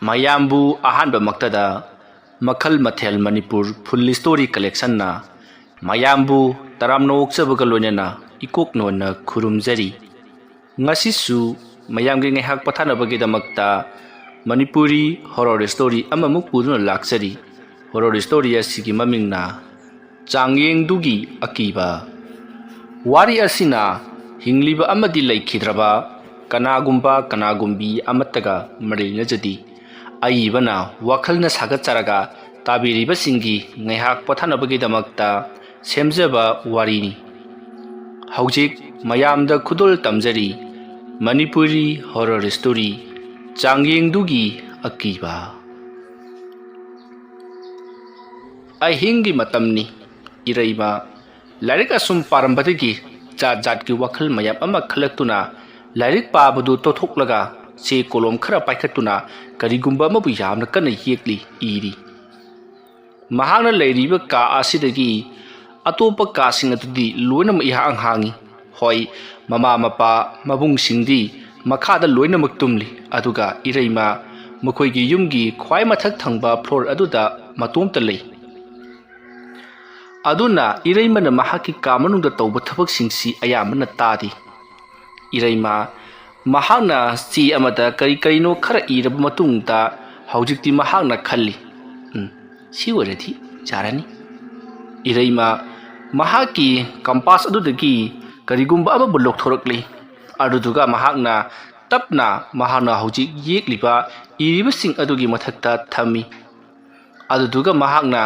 ꯃꯌꯥꯝꯕꯨ ꯑꯍꯥꯟꯕꯃꯛꯇꯗ ꯃꯈꯜ ꯃꯊꯦꯜ ꯃꯅꯤꯄꯨꯔ ꯐꯨꯜ ꯁ꯭ꯇꯣꯔꯤ ꯀꯂꯦꯛꯁꯟꯅ ꯃꯌꯥꯝꯕꯨ ꯇꯔꯥꯝꯅ ꯑꯣꯛꯆꯕꯒ ꯂꯣꯏꯅꯅ ꯏꯀꯣꯛꯅꯣꯟꯅ ꯈꯨꯔꯨꯝꯖꯔꯤ꯫ ꯉꯁꯤꯁꯨ ꯃꯌꯥꯝꯒꯤ ꯉꯥꯏꯍꯥꯛ ꯄꯣꯊꯥꯅꯕꯒꯤꯗꯃꯛꯇ ꯃꯅꯤꯄꯨꯔꯤ ꯍꯣꯔꯔ ꯁ꯭ꯇꯣꯔꯤ ꯑꯃꯃꯨꯛ ꯄꯨꯗꯨꯅ ꯂꯥꯛꯆꯔꯤ꯫ ꯍꯣꯔꯔ ꯁ꯭ꯇꯣꯔꯤ ꯑꯁꯤꯒꯤ ꯃꯃꯤꯡꯅ ꯆꯥꯡꯌꯦꯡꯗꯨꯒꯤ ꯑꯀꯤꯕ꯫ ꯋꯥꯔꯤ ꯑꯁꯤꯅ ꯍꯤꯡꯂꯤꯕ ꯑꯃꯗꯤ ꯂꯩꯈꯤꯗ꯭ꯔꯕ ꯀꯅꯥꯒꯨꯝꯕꯤ ꯑꯃꯠꯇꯒ ꯃꯔꯤ ꯂꯩꯅꯖꯗꯦ꯫ ꯑꯏꯕꯅ ꯋꯥꯈꯜꯅ ꯁꯥꯒꯠꯆꯔꯒ ꯇꯥꯕꯤꯔꯤꯕꯁꯤꯡꯒꯤ ꯉꯥꯏꯍꯥꯛ ꯄꯣꯊꯥꯅꯕꯒꯤꯗꯃꯛꯇ ꯁꯦꯝꯖꯕ ꯋꯥꯔꯤꯅꯤ꯫ ꯍꯧꯖꯤꯛ ꯃꯌꯥꯝꯗ ꯈꯨꯗꯣꯜ ꯇꯝꯖꯔꯤ ꯃꯅꯤꯄꯨꯔꯤ ꯍꯣꯔꯔ ꯁ꯭ꯇꯣꯔꯤ ꯆꯥꯡꯌꯦꯡꯗꯨꯒꯤ ꯑꯀꯤꯕ꯫ ꯑꯍꯤꯡꯒꯤ ꯃꯇꯝꯅꯤ꯫ ꯏꯔꯩꯃ ꯂꯥꯏꯔꯤꯛ ꯑꯁꯨꯝ ꯄꯥꯔꯝꯕꯗꯒꯤ ꯖꯥꯠ ꯖꯥꯠꯀꯤ ꯋꯥꯈꯜ ꯃꯌꯥꯝ ꯑꯃ ꯈꯜꯂꯛꯇꯨꯅ ꯂꯥꯏꯔꯤꯛ ꯄꯥꯕꯗꯨ ꯇꯣꯛꯊꯣꯛꯂꯒ ꯆꯦ ꯀꯣꯂꯣꯝ ꯈꯔ ꯄꯥꯏꯈꯠꯇꯨꯅ ꯀꯔꯤꯒꯨꯝꯕ ꯑꯃꯕꯨ ꯌꯥꯝꯅ ꯀꯟꯅ ꯌꯦꯛꯂꯤ ꯏꯔꯤ꯫ ꯃꯍꯥꯛꯅ ꯂꯩꯔꯤꯕ ꯀꯥ ꯑꯁꯤꯗꯒꯤ ꯑꯇꯣꯞꯄ ꯀꯥꯁꯤꯡ ꯑꯗꯨꯗꯤ ꯂꯣꯏꯅꯃꯛ ꯏꯍꯥꯡ ꯍꯥꯡꯏ꯫ ꯍꯣꯏ, ꯃꯃꯥ ꯃꯄꯥ ꯃꯕꯨꯡꯁꯤꯡꯗꯤ ꯃꯈꯥꯗ ꯂꯣꯏꯅꯃꯛ ꯇꯨꯝꯂꯤ, ꯑꯗꯨꯒ ꯏꯔꯩꯃ ꯃꯈꯣꯏꯒꯤ ꯌꯨꯝꯒꯤ ꯈ꯭ꯋꯥꯏ ꯃꯊꯛ ꯊꯪꯕ ꯐ꯭ꯂꯣꯔ ꯑꯗꯨꯗ ꯃꯇꯣꯝꯇ ꯂꯩ꯫ ꯑꯗꯨꯅ ꯏꯔꯩꯃꯅ ꯃꯍꯥꯛꯀꯤ ꯀꯥ ꯃꯅꯨꯡꯗ ꯇꯧꯕ ꯊꯕꯛꯁꯤꯡꯁꯤ ꯑꯌꯥꯝꯕꯅ ꯇꯥꯗꯦ꯫ ꯏꯔꯩꯃ ꯃꯍꯥꯛꯅ ꯆꯦ ꯑꯃꯗ ꯀꯔꯤꯅꯣꯈꯔ ꯏꯔꯕ ꯃꯇꯨꯡꯗ ꯍꯧꯖꯤꯛꯇꯤ ꯃꯍꯥꯛꯅ ꯈꯜꯂꯤ, ꯁꯤ ꯑꯣꯏꯔꯗꯤ ꯌꯥꯔꯅꯤ꯫ ꯏꯔꯩꯃ ꯃꯍꯥꯛꯀꯤ ꯀꯝꯄꯥꯁ ꯑꯗꯨꯗꯒꯤ ꯀꯔꯤꯒꯨꯝꯕ ꯑꯃꯕꯨ ꯂꯧꯊꯣꯔꯛꯂꯤ꯫ ꯑꯗꯨꯗꯨꯒ ꯃꯍꯥꯛꯅ ꯇꯞꯅ ꯃꯍꯥꯛꯅ ꯍꯧꯖꯤꯛ ꯌꯦꯛꯂꯤꯕ ꯏꯔꯤꯕꯁꯤꯡ ꯑꯗꯨꯒꯤ ꯃꯊꯛꯇ ꯊꯝꯃꯤ꯫ ꯑꯗꯨꯗꯨꯒ ꯃꯍꯥꯛꯅ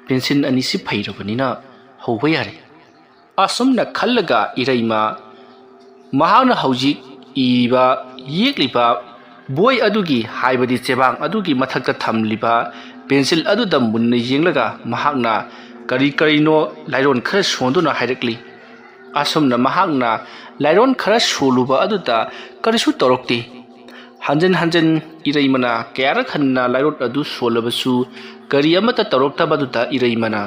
ꯄꯦꯟꯁꯤꯜ ꯑꯅꯤꯁꯤ ꯐꯩꯔꯕꯅꯤꯅ ꯍꯧꯕ ꯌꯥꯔꯦ꯫ ꯑꯁꯨꯝꯅ ꯈꯜꯂꯒ ꯏꯔꯩꯃ ꯃꯍꯥꯛꯅ ꯍꯧꯖꯤꯛ ꯌꯦꯛꯂꯤꯕ ꯕꯣꯏ ꯑꯗꯨꯒꯤ ꯍꯥꯏꯕꯗꯤ ꯆꯦꯕꯥꯡ ꯑꯗꯨꯒꯤ ꯃꯊꯛꯇ ꯊꯝꯂꯤꯕ ꯄꯦꯟꯁꯤꯜ ꯑꯗꯨꯗ ꯃꯨꯟꯅ ꯌꯦꯡꯂꯒ ꯃꯍꯥꯛꯅ ꯀꯔꯤꯅꯣ ꯂꯥꯏꯔꯣꯟ ꯈꯔ ꯁꯣꯟꯗꯨꯅ ꯍꯥꯏꯔꯛꯂꯤ꯫ ꯑꯁꯨꯝꯅ ꯃꯍꯥꯛꯅ ꯂꯥꯏꯔꯣꯟꯈꯔ ꯁꯣꯜꯂꯨꯕ ꯑꯗꯨꯗ ꯀꯔꯤꯁꯨ ꯇꯧꯔꯛꯇꯦ꯫ ꯍꯟꯖꯤꯟ ꯍꯟꯖꯤꯟ ꯏꯔꯩꯃꯅ ꯀꯌꯥꯔꯛ ꯍꯟꯅ ꯂꯥꯏꯔꯣꯟ ꯑꯗꯨ ꯁꯣꯜꯂꯕꯁꯨ ꯀꯔꯤ ꯑꯃꯠꯇ ꯇꯧꯔꯛꯇꯕꯗꯨꯗ ꯏꯔꯩꯃꯅ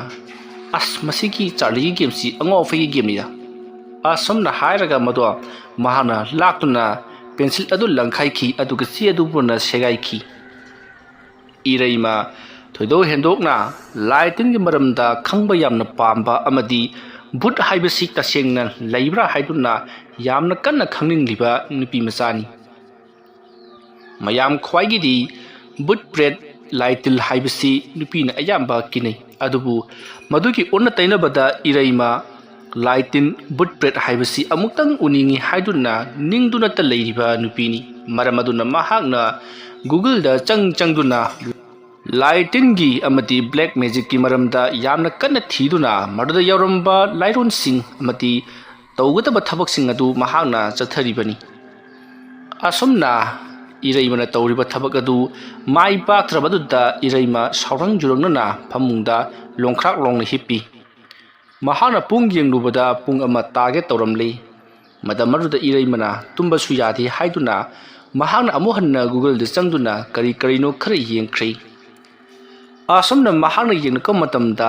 ꯃꯁꯤꯒꯤ ꯆꯥꯔꯂꯤꯒꯤ ꯒꯦꯝꯁꯤ ꯑꯉꯥꯎ ꯑꯐꯩꯒꯤ ꯒꯦꯝꯅꯤꯗ ꯑꯁꯨꯝꯅ ꯍꯥꯏꯔꯒ ꯃꯍꯥꯛꯅ ꯂꯥꯛꯇꯨꯅ ꯄꯦꯟꯁꯤꯜ ꯑꯗꯨ ꯂꯪꯈꯥꯏꯈꯤ, ꯑꯗꯨꯒ ꯆꯦ ꯑꯗꯨ ꯄꯨꯟꯅ ꯁꯦꯒꯥꯏꯈꯤ꯫ ꯏꯔꯩꯃ ꯊꯣꯏꯗꯣꯛ ꯍꯦꯟꯗꯣꯛꯅ ꯂꯥꯏ ꯇꯤꯟꯒꯤ ꯃꯔꯝꯗ ꯈꯪꯕ ꯌꯥꯝꯅ ꯄꯥꯝꯕ ꯑꯃꯗꯤ ꯚꯨꯠ ꯍꯥꯏꯕꯁꯤ ꯇꯁꯦꯡꯅ ꯂꯩꯕ꯭ꯔꯥ ꯍꯥꯏꯗꯨꯅ ꯌꯥꯝꯅ ꯀꯟꯅ ꯈꯪꯅꯤꯡꯂꯤꯕ ꯅꯨꯄꯤ ꯃꯆꯥꯅꯤ꯫ ꯃꯌꯥꯝ ꯈ꯭ꯋꯥꯏꯒꯤꯗꯤ ꯚꯨꯠ ꯄ꯭ꯔꯦꯠ ꯂꯥꯏ ꯇꯤꯜ ꯍꯥꯏꯕꯁꯤ ꯅꯨꯄꯤꯅ ꯑꯌꯥꯝꯕ ꯀꯤꯅꯩ꯫ ꯑꯗꯨꯕꯨ ꯃꯗꯨꯒꯤ ꯑꯣꯟꯅ ꯇꯩꯅꯕꯗ ꯏꯔꯩꯃ ꯂꯥꯏ ꯇꯤꯟ ꯚꯨꯠ ꯄ꯭ꯔꯦꯠ ꯍꯥꯏꯕꯁꯤ ꯑꯃꯨꯛꯇꯪ ꯎꯅꯤꯡꯏ ꯍꯥꯏꯗꯨꯅ ꯅꯤꯡꯗꯨꯅꯇ ꯂꯩꯔꯤꯕ ꯅꯨꯄꯤꯅꯤ꯫ ꯃꯔꯝ ꯑꯗꯨꯅ ꯃꯍꯥꯛꯅ ꯒꯨꯒꯜꯗ ꯆꯪꯗꯨꯅ ꯂꯥꯏ ꯇꯤꯟꯒꯤ ꯑꯃꯗꯤ ꯕ꯭ꯂꯦꯛ ꯃꯦꯖꯤꯛꯀꯤ ꯃꯔꯝꯗ ꯌꯥꯝꯅ ꯀꯟꯅ ꯊꯤꯗꯨꯅ ꯃꯗꯨꯗ ꯌꯥꯎꯔꯝꯕ ꯂꯥꯏꯔꯣꯟꯁꯤꯡ ꯑꯃꯗꯤ ꯇꯧꯒꯗꯕ ꯊꯕꯛꯁꯤꯡ ꯑꯗꯨ ꯃꯍꯥꯛꯅ ꯆꯠꯊꯔꯤꯕꯅꯤ꯫ ꯑꯁꯨꯝꯅ ꯏꯔꯩꯃꯅ ꯇꯧꯔꯤꯕ ꯊꯕꯛ ꯑꯗꯨ ꯃꯥꯏ ꯄꯥꯛꯇ꯭ꯔꯕꯗꯨꯗ ꯏꯔꯩꯃ ꯁꯥꯎꯔꯪ ꯖꯨꯔꯪꯅꯅ ꯐꯃꯨꯡꯗ ꯂꯣꯡꯈ꯭ꯔꯥꯛ ꯂꯣꯡꯅ ꯍꯤꯞꯄꯤ꯫ ꯃꯍꯥꯛꯅ ꯄꯨꯡ ꯌꯦꯡꯂꯨꯕꯗ ꯄꯨꯡ 1 ꯇꯥꯒꯦ ꯇꯧꯔꯝꯂꯤ꯫ ꯃꯇꯝ ꯑꯗꯨꯗ ꯏꯔꯩꯃꯅ ꯇꯨꯝꯕꯁꯨ ꯌꯥꯗꯦ ꯍꯥꯏꯗꯨꯅ ꯃꯍꯥꯛꯅ ꯑꯃꯨꯛ ꯍꯟꯅ ꯒꯨꯒꯜꯗ ꯆꯪꯗꯨꯅ ꯀꯔꯤꯅꯣ ꯈꯔ ꯌꯦꯡꯈ꯭ꯔꯦ꯫ ꯑꯁꯨꯝꯅ ꯃꯍꯥꯛꯅ ꯌꯦꯡꯂꯛꯄ ꯃꯇꯝꯗ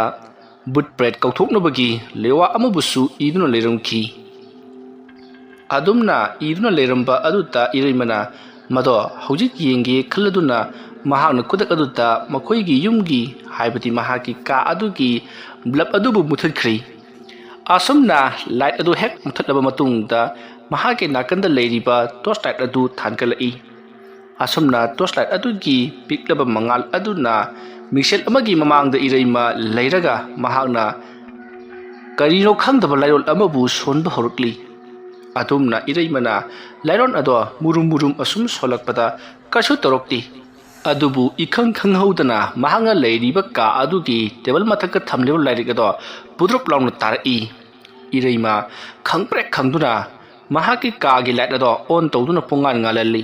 ꯚꯨꯠ ꯄ꯭ꯔꯦꯠ ꯀꯧꯊꯣꯛꯅꯕꯒꯤ ꯂꯩꯋꯥ ꯑꯃꯕꯨꯁꯨ ꯏꯗꯨꯅ ꯂꯩꯔꯝꯈꯤ꯫ ꯑꯗꯨꯝꯅ ꯏꯗꯨꯅ ꯂꯩꯔꯝꯕ ꯑꯗꯨꯗ ꯏꯔꯩꯃꯅ ꯃꯗꯣ ꯍꯧꯖꯤꯛ ꯌꯦꯡꯒꯦ ꯈꯜꯂꯗꯨꯅ ꯃꯍꯥꯛꯅ ꯈꯨꯗꯛ ꯑꯗꯨꯗ ꯃꯈꯣꯏꯒꯤ ꯌꯨꯝꯒꯤ ꯍꯥꯏꯕꯗꯤ ꯃꯍꯥꯛꯀꯤ ꯀꯥ ꯑꯗꯨꯒꯤ ꯕꯜꯕ ꯑꯗꯨꯕꯨ ꯃꯨꯊꯠꯈ꯭ꯔꯦ꯫ ꯑꯁꯨꯝꯅ ꯂꯥꯏꯠ ꯑꯗꯨ ꯍꯦꯛ ꯃꯨꯊꯠꯂꯕ ꯃꯇꯨꯡꯗ ꯃꯍꯥꯛꯀꯤ ꯅꯥꯀꯟꯗ ꯂꯩꯔꯤꯕ ꯇꯣꯔꯆ ꯂꯥꯏꯠ ꯑꯗꯨ ꯊꯥꯟꯒꯠꯂꯛꯏ꯫ ꯑꯁꯨꯝꯅ ꯇꯣꯔꯆ ꯂꯥꯏꯠ ꯑꯗꯨꯒꯤ ꯄꯤꯛꯂꯕ ꯃꯉꯥꯜ ꯑꯗꯨꯅ ꯃꯤꯡꯁꯦꯜ ꯑꯃꯒꯤ ꯃꯃꯥꯡꯗ ꯏꯔꯩꯃ ꯂꯩꯔꯒ ꯃꯍꯥꯛꯅ ꯀꯔꯤꯅꯣ ꯈꯪꯗꯕ ꯂꯥꯏꯔꯣꯟ ꯑꯃꯕꯨ ꯁꯣꯟꯕ ꯍꯧꯔꯛꯂꯤ꯫ ꯑꯗꯨꯝꯅ ꯏꯔꯩꯃꯅ ꯂꯥꯏꯔꯣꯟ ꯑꯗꯣ ꯃꯨꯔꯨꯝ ꯑꯁꯨꯝ ꯁꯣꯜꯂꯛꯄꯗ ꯀꯩꯁꯨ ꯇꯧꯔꯛꯇꯦ꯫ ꯑꯗꯨꯕꯨ ꯏꯈꯪ ꯈꯪꯍꯧꯗꯅ ꯃꯍꯥꯛꯅ ꯂꯩꯔꯤꯕ ꯀꯥ ꯑꯗꯨꯒꯤ ꯇꯦꯕꯜ ꯃꯊꯛꯇ ꯊꯝꯂꯤꯕ ꯂꯥꯏꯔꯤꯛ ꯑꯗꯣ ꯄꯨꯗ꯭ꯔꯨꯞ ꯂꯥꯎꯅ ꯇꯥꯔꯛꯏ꯫ ꯏꯔꯩꯃ ꯈꯪꯄ꯭ꯔꯦꯛ ꯈꯪꯗꯨꯅ ꯃꯍꯥꯛꯀꯤ ꯀꯥꯒꯤ ꯂꯥꯏꯠ ꯑꯗꯣ ꯑꯣꯟ ꯇꯧꯗꯨꯅ ꯄꯨꯡꯉꯥꯟ ꯉꯥꯜꯍꯜꯂꯤ꯫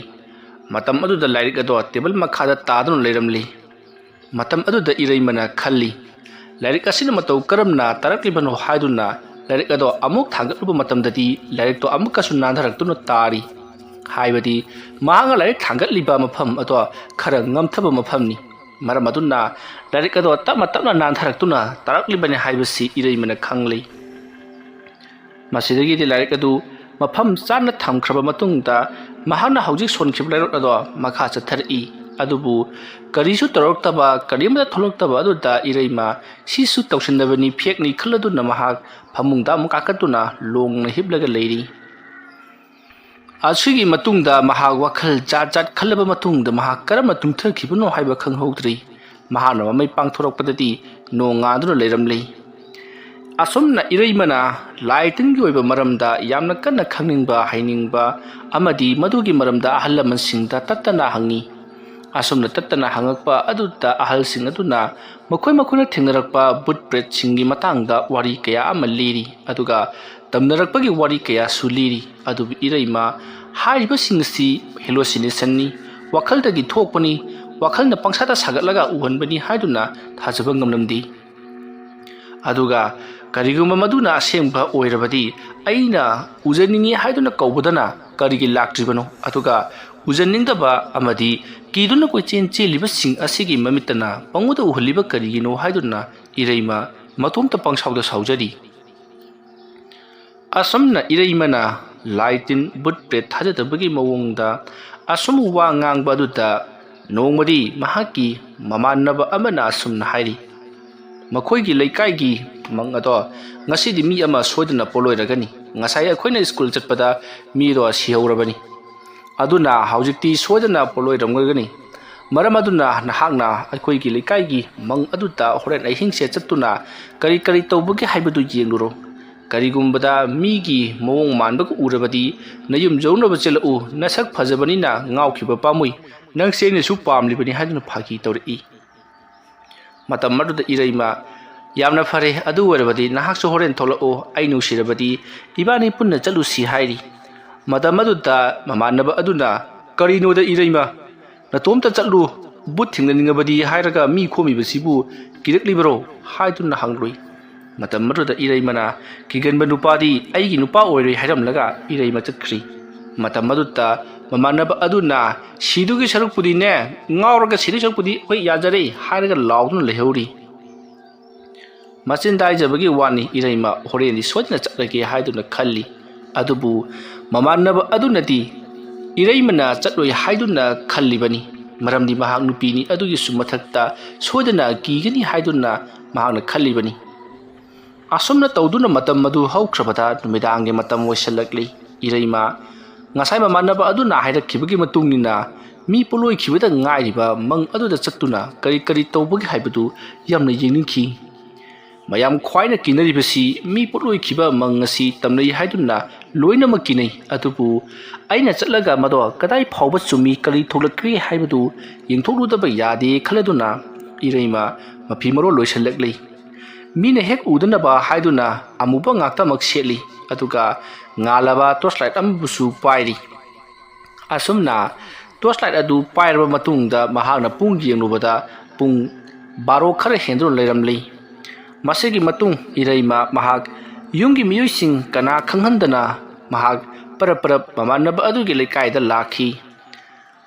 ꯃꯇꯝ ꯑꯗꯨꯗ ꯂꯥꯏꯔꯤꯛ ꯑꯗꯣ ꯇꯦꯕꯜ ꯃꯈꯥꯗ ꯇꯥꯗꯨꯅ ꯂꯩꯔꯝꯂꯤ꯫ ꯃꯇꯝ ꯑꯗꯨꯗ ꯏꯔꯩꯃꯅ ꯈꯜꯂꯤ, ꯂꯥꯏꯔꯤꯛ ꯑꯁꯤꯅ ꯃꯇꯧ ꯀꯔꯝꯅ ꯇꯥꯔꯛꯂꯤꯕꯅꯣ ꯍꯥꯏꯗꯨꯅ ꯂꯥꯏꯔꯤꯛ ꯑꯗꯣ ꯑꯃꯨꯛ ꯊꯥꯡꯒꯠꯂꯨꯕ ꯃꯇꯝꯗꯗꯤ ꯂꯥꯏꯔꯤꯛꯇꯣ ꯑꯃꯨꯛꯀꯁꯨ ꯅꯥꯟꯊꯔꯛꯇꯨꯅ ꯇꯥꯔꯤ꯫ ꯍꯥꯏꯕꯗꯤ ꯃꯍꯥꯛꯅ ꯂꯥꯏꯔꯤꯛ ꯊꯥꯡꯒꯠꯂꯤꯕ ꯃꯐꯝ ꯑꯗꯣ ꯈꯔ ꯉꯝꯊꯕ ꯃꯐꯝꯅꯤ꯫ ꯃꯔꯝ ꯑꯗꯨꯅ ꯂꯥꯏꯔꯤꯛ ꯑꯗꯣ ꯇꯞꯅ ꯅꯥꯟꯊꯔꯛꯇꯨꯅ ꯇꯥꯔꯛꯂꯤꯕꯅꯤ ꯍꯥꯏꯕꯁꯤ ꯏꯔꯩꯃꯅ ꯈꯪꯂꯤ꯫ ꯃꯁꯤꯗꯒꯤꯗꯤ ꯂꯥꯏꯔꯤꯛ ꯑꯗꯨ ꯃꯐꯝ ꯆꯥꯅ ꯊꯝꯈ꯭ꯔꯕ ꯃꯇꯨꯡꯗ ꯃꯍꯥꯛꯅ ꯍꯧꯖꯤꯛ ꯁꯣꯟꯈꯤꯕ ꯂꯩꯔꯛ ꯑꯗꯣ ꯃꯈꯥ ꯆꯠꯊꯔꯛꯏ ꯑꯗꯨꯕꯨ ꯀꯔꯤꯁꯨ ꯇꯧꯔꯛꯇꯕ ꯀꯔꯤꯃꯠꯇ ꯊꯣꯛꯂꯛꯇꯕ ꯑꯗꯨꯗ ꯏꯔꯩꯃ ꯁꯤꯁꯨ ꯇꯧꯁꯤꯟꯅꯕꯅꯤ ꯐꯦꯛꯅꯤ ꯈꯜꯂꯗꯨꯅ ꯃꯍꯥꯛ ꯐꯃꯨꯡꯗ ꯑꯃꯨꯛ ꯀꯥꯈꯠꯇꯨꯅ ꯂꯣꯡꯅ ꯍꯤꯞꯂꯒ ꯂꯩꯔꯤ ꯑꯁꯤꯒꯤ ꯃꯇꯨꯡꯗ ꯃꯍꯥꯛ ꯋꯥꯈꯜ ꯖꯥꯠ ꯖꯥꯠ ꯈꯜꯂꯕ ꯃꯇꯨꯡꯗ ꯃꯍꯥꯛ ꯀꯔꯝꯅ ꯇꯨꯝꯊꯈꯤꯕꯅꯣ ꯍꯥꯏꯕ ꯈꯪꯍꯧꯗ꯭ꯔꯤ ꯃꯍꯥꯛꯅ ꯃꯃꯩ ꯄꯥꯡꯊꯣꯔꯛꯄꯗꯗꯤ ꯅꯣꯡ ꯉꯥꯟꯗꯨꯅ ꯂꯩꯔꯝꯂꯤ ꯑꯁꯨꯝꯅ ꯏꯔꯩꯃꯅ ꯂꯥꯏ ꯇꯤꯟꯒꯤ ꯑꯣꯏꯕ ꯃꯔꯝꯗ ꯌꯥꯝꯅ ꯀꯟꯅ ꯈꯪꯅꯤꯡꯕ ꯍꯩꯅꯤꯡꯕ ꯑꯃꯗꯤ ꯃꯗꯨꯒꯤ ꯃꯔꯝꯗ ꯑꯍꯜ ꯂꯃꯟꯁꯤꯡꯗ ꯇꯠꯇꯅ ꯍꯪꯉꯤ ꯑꯁꯨꯝꯅ ꯇꯠꯇꯅ ꯍꯪꯉꯛꯄ ꯑꯗꯨꯗ ꯑꯍꯜꯁꯤꯡ ꯑꯗꯨꯅ ꯃꯈꯣꯏꯅ ꯊꯦꯡꯅꯔꯛꯄ ꯕꯨꯠ ꯄ꯭ꯔꯦꯠꯁꯤꯡꯒꯤ ꯃꯇꯥꯡꯗ ꯋꯥꯔꯤ ꯀꯌꯥ ꯑꯃ ꯂꯤꯔꯤ ꯑꯗꯨꯒ ꯇꯝꯅꯔꯛꯄꯒꯤ ꯋꯥꯔꯤ ꯀꯌꯥꯁꯨ ꯂꯤꯔꯤ ꯑꯗꯨꯕꯨ ꯏꯔꯩꯃ ꯍꯥꯏꯔꯤꯕꯁꯤꯡ ꯑꯁꯤ ꯍꯦꯂꯣꯁꯤꯅꯦꯁꯟꯅꯤ ꯋꯥꯈꯜꯗꯒꯤ ꯊꯣꯛꯄꯅꯤ ꯋꯥꯈꯜꯅ ꯄꯪꯁꯥꯗ ꯁꯥꯒꯠꯂꯒ ꯎꯍꯟꯕꯅꯤ ꯍꯥꯏꯗꯨꯅ ꯊꯥꯖꯕ ꯉꯝꯂꯝꯗꯦ ꯑꯗꯨꯒ ꯀꯔꯤꯒꯨꯝꯕ ꯃꯗꯨꯅ ꯑꯁꯦꯡꯕ ꯑꯣꯏꯔꯕꯗꯤ ꯑꯩꯅ ꯎꯖꯅꯤꯡꯉꯤ ꯍꯥꯏꯗꯨꯅ ꯀꯧꯕꯗꯅ ꯀꯔꯤꯒꯤ ꯂꯥꯛꯇ꯭ꯔꯤꯕꯅꯣ ꯑꯗꯨꯒ ꯎꯖꯅꯤꯡꯗꯕ ꯑꯃꯗꯤ ꯀꯤꯗꯨꯅ ꯀꯣꯏꯆꯦꯟ ꯆꯦꯜꯂꯤꯕꯁꯤꯡ ꯑꯁꯤꯒꯤ ꯃꯃꯤꯠꯇꯅ ꯄꯪꯎꯗ ꯎꯍꯜꯂꯤꯕ ꯀꯔꯤꯒꯤꯅꯣ ꯍꯥꯏꯗꯨꯅ ꯏꯔꯩꯃ ꯃꯇꯣꯝꯇ ꯄꯪꯁꯥꯎꯗ ꯁꯥꯎꯖꯔꯤ ꯑꯁꯨꯝꯅ ꯏꯔꯩꯃꯅ ꯂꯥꯏ ꯇꯤꯟ ꯕꯨꯠ ꯄ꯭ꯔꯦꯠ ꯊꯥꯖꯗꯕꯒꯤ ꯃꯑꯣꯡꯗ ꯑꯁꯨꯝ ꯋꯥ ꯉꯥꯡꯕ ꯑꯗꯨꯗ ꯅꯣꯡꯃꯗꯤ ꯃꯍꯥꯛꯀꯤ ꯃꯃꯥꯟꯅꯕ ꯑꯃꯅ ꯑꯁꯨꯝꯅ ꯍꯥꯏꯔꯤ ꯃꯈꯣꯏꯒꯤ ꯂꯩꯀꯥꯏꯒꯤ ꯃꯪ ꯑꯗꯣ ꯉꯁꯤꯗꯤ ꯃꯤ ꯑꯃ ꯁꯣꯏꯗꯅ ꯄꯣꯂꯣꯏꯔꯒꯅꯤ ꯉꯁꯥꯏ ꯑꯩꯈꯣꯏꯅ ꯁ꯭ꯀꯨꯜ ꯆꯠꯄꯗ ꯃꯤꯗꯣ ꯁꯤꯍꯧꯔꯕꯅꯤ ꯑꯗꯨꯅ ꯍꯧꯖꯤꯛꯇꯤ ꯁꯣꯏꯗꯅ ꯄꯣꯂꯣꯏꯔꯝꯒꯅꯤ ꯃꯔꯝ ꯑꯗꯨꯅ ꯅꯍꯥꯛꯅ ꯑꯩꯈꯣꯏꯒꯤ ꯂꯩꯀꯥꯏꯒꯤ ꯃꯪ ꯑꯗꯨꯗ ꯍꯣꯔꯦꯟ ꯑꯍꯤꯡꯁꯦ ꯆꯠꯇꯨꯅ ꯀꯔꯤ ꯀꯔꯤ ꯇꯧꯕꯒꯦ ꯍꯥꯏꯕꯗꯨ ꯌꯦꯡꯂꯨꯔꯣ ꯀꯔꯤꯒꯨꯝꯕꯗ ꯃꯤꯒꯤ ꯃꯑꯣꯡ ꯃꯥꯟꯕꯒ ꯎꯔꯕꯗꯤ ꯅꯌꯨꯝ ꯌꯧꯅꯕ ꯆꯦꯜꯂꯛꯎ ꯅꯁꯛ ꯐꯖꯕꯅꯤꯅ ꯉꯥꯎꯈꯤꯕ ꯄꯥꯝꯃꯨꯏ ꯅꯪꯁꯦ ꯑꯩꯅꯁꯨ ꯄꯥꯝꯂꯤꯕꯅꯤ ꯍꯥꯏꯗꯨꯅ ꯐꯥꯒꯤ ꯇꯧꯔꯛꯏ ꯃꯇꯝ ꯑꯗꯨꯗ ꯏꯔꯩꯃ ꯌꯥꯝꯅ ꯐꯔꯦ ꯑꯗꯨ ꯑꯣꯏꯔꯕꯗꯤ ꯅꯍꯥꯛꯁꯨ ꯍꯣꯔꯦꯟ ꯊꯣꯛꯂꯛꯑꯣ ꯑꯩ ꯅꯨꯡꯁꯤꯔꯕꯗꯤ ꯏꯕꯥꯅꯤ ꯄꯨꯟꯅ ꯆꯠꯂꯨꯁꯤ ꯍꯥꯏꯔꯤ ꯃꯇꯝ ꯑꯗꯨꯗ ꯃꯃꯥꯟꯅꯕ ꯑꯗꯨꯅ ꯀꯔꯤꯅꯣꯗ ꯏꯔꯩꯃ ꯅꯇꯣꯝꯇ ꯆꯠꯂꯨ ꯕꯨꯠ ꯊꯦꯡꯅꯅꯤꯡꯉꯕꯗꯤ ꯍꯥꯏꯔꯒ ꯃꯤ ꯈꯣꯝꯃꯤꯕꯁꯤꯕꯨ ꯀꯤꯔꯛꯂꯤꯕꯔꯣ ꯍꯥꯏꯗꯨꯅ ꯍꯪꯂꯨꯏ ꯃꯇꯝ ꯑꯗꯨꯗ ꯏꯔꯩꯃꯅ ꯀꯤꯒꯟꯕ ꯅꯨꯄꯥꯗꯤ ꯑꯩꯒꯤ ꯅꯨꯄꯥ ꯑꯣꯏꯔꯣꯏ ꯍꯥꯏꯔꯝꯂꯒ ꯏꯔꯩꯃ ꯆꯠꯈ꯭री ꯃꯇꯝ ꯑꯗꯨꯗ ꯃꯃꯥꯟꯅꯕ ꯑꯗꯨꯅ ꯁꯤꯗꯨꯒꯤ ꯁꯔꯨꯛꯄꯨꯗꯤꯅꯦ ꯉꯥꯎꯔꯒ ꯁꯤꯗꯨꯒꯤ ꯁꯔꯨꯛꯄꯨꯗꯤ ꯍꯣꯏ ꯌꯥꯖꯔꯦ ꯍꯥꯏꯔꯒ ꯂꯥꯎꯗꯨꯅ ꯂꯩꯍꯧꯔꯤ ꯃꯆꯤꯟ ꯗꯥꯏꯖꯕꯒꯤ ꯋꯥꯅꯤ ꯏꯔꯩꯃ ꯍꯣꯔꯦꯟꯗꯤ ꯁꯣꯏꯗꯅ ꯆꯠꯂꯒꯦ ꯍꯥꯏꯗꯨꯅ ꯈꯜꯂꯤ ꯑꯗꯨꯕꯨ ꯃꯃꯥꯟꯅꯕ ꯑꯗꯨꯅꯗꯤ ꯏꯔꯩꯃꯅ ꯆꯠꯂꯣꯏ ꯍꯥꯏꯗꯨꯅ ꯈꯜꯂꯤꯕꯅꯤ ꯃꯔꯝꯗꯤ ꯃꯍꯥꯛ ꯅꯨꯄꯤꯅꯤ ꯑꯗꯨꯒꯤꯁꯨ ꯃꯊꯛꯇ ꯁꯣꯏꯗꯅ ꯀꯤꯒꯅꯤ ꯍꯥꯏꯗꯨꯅ ꯃꯍꯥꯛꯅ ꯈꯜꯂꯤꯕꯅꯤ ꯑꯁꯨꯝꯅ ꯇꯧꯗꯨꯅ ꯃꯇꯝ ꯑꯗꯨ ꯍꯧꯈ꯭ꯔꯕꯗ ꯅꯨꯃꯤꯗꯥꯡꯒꯤ ꯃꯇꯝ ꯑꯣꯏꯁꯜꯂꯛꯂꯤ ꯏꯔꯩꯃ ꯉꯁꯥꯏ ꯃꯃꯥꯟꯅꯕ ꯑꯗꯨꯅ ꯍꯥꯏꯔꯛꯈꯤꯕꯒꯤ ꯃꯇꯨꯡꯏꯟꯅ ꯃꯤ ꯄꯣꯂꯣꯏꯈꯤꯕꯗ ꯉꯥꯏꯔꯤꯕ ꯃꯪ ꯑꯗꯨꯗ ꯆꯠꯇꯨꯅ ꯀꯔꯤ ꯀꯔꯤ ꯇꯧꯕꯒꯦ ꯍꯥꯏꯕꯗꯨ ꯌꯥꯝꯅ ꯌꯦꯡꯅꯤꯡꯈꯤ ꯃꯌꯥꯝ ꯈ꯭ꯋꯥꯏꯅ ꯀꯤꯅꯔꯤꯕꯁꯤ ꯃꯤ ꯄꯣꯠꯂꯣꯏꯈꯤꯕ ꯃꯪ ꯑꯁꯤ ꯇꯝꯅꯩ ꯍꯥꯏꯗꯨꯅ ꯂꯣꯏꯅꯃꯛ ꯀꯤꯅꯩ ꯑꯗꯨꯕꯨ ꯑꯩꯅ ꯆꯠꯂꯒ ꯃꯗꯣ ꯀꯗꯥꯏ ꯐꯥꯎꯕ ꯆꯨꯝꯃꯤ ꯀꯔꯤ ꯊꯣꯛꯂꯛꯀꯦ ꯍꯥꯏꯕꯗꯨ ꯌꯦꯡꯊꯣꯛꯂꯨꯗꯕ ꯌꯥꯗꯦ ꯈꯜꯂꯗꯨꯅ ꯏꯔꯩꯃ ꯃꯐꯤ ꯃꯔꯣꯜ ꯂꯣꯏꯁꯤꯜꯂꯛꯂꯤ ꯃꯤꯅ ꯍꯦꯛ ꯎꯗꯅꯕ ꯍꯥꯏꯗꯨꯅ ꯑꯃꯨꯕ ꯉꯥꯛꯇꯃꯛ ꯁꯦꯠꯂꯤ ꯑꯗꯨꯒ ꯉꯥꯜꯂꯕ ꯇꯣꯔꯆꯂꯥꯏꯠ ꯑꯃꯕꯨꯁꯨ ꯄꯥꯏꯔꯤ ꯑꯁꯨꯝꯅ ꯇꯣꯔꯆꯂꯥꯏꯠ ꯑꯗꯨ ꯄꯥꯏꯔꯕ ꯃꯇꯨꯡꯗ ꯃꯍꯥꯛꯅ ꯄꯨꯡ ꯌꯦꯡꯂꯨꯕꯗ ꯄꯨꯡ 12 ꯈꯔ ꯍꯦꯟꯗꯨꯅ ꯂꯩꯔꯝꯂꯤ ꯃꯁꯤꯒꯤ ꯃꯇꯨꯡ ꯏꯔꯩꯃ ꯃꯍꯥꯛ ꯌꯨꯝꯒꯤ ꯃꯤꯑꯣꯏꯁꯤꯡ ꯀꯅꯥ ꯈꯪꯍꯟꯗꯅ ꯃꯍꯥꯛ ꯄꯔꯞ ꯃꯃꯥꯟꯅꯕ ꯑꯗꯨꯒꯤ ꯂꯩꯀꯥꯏꯗ ꯂꯥꯛꯈꯤ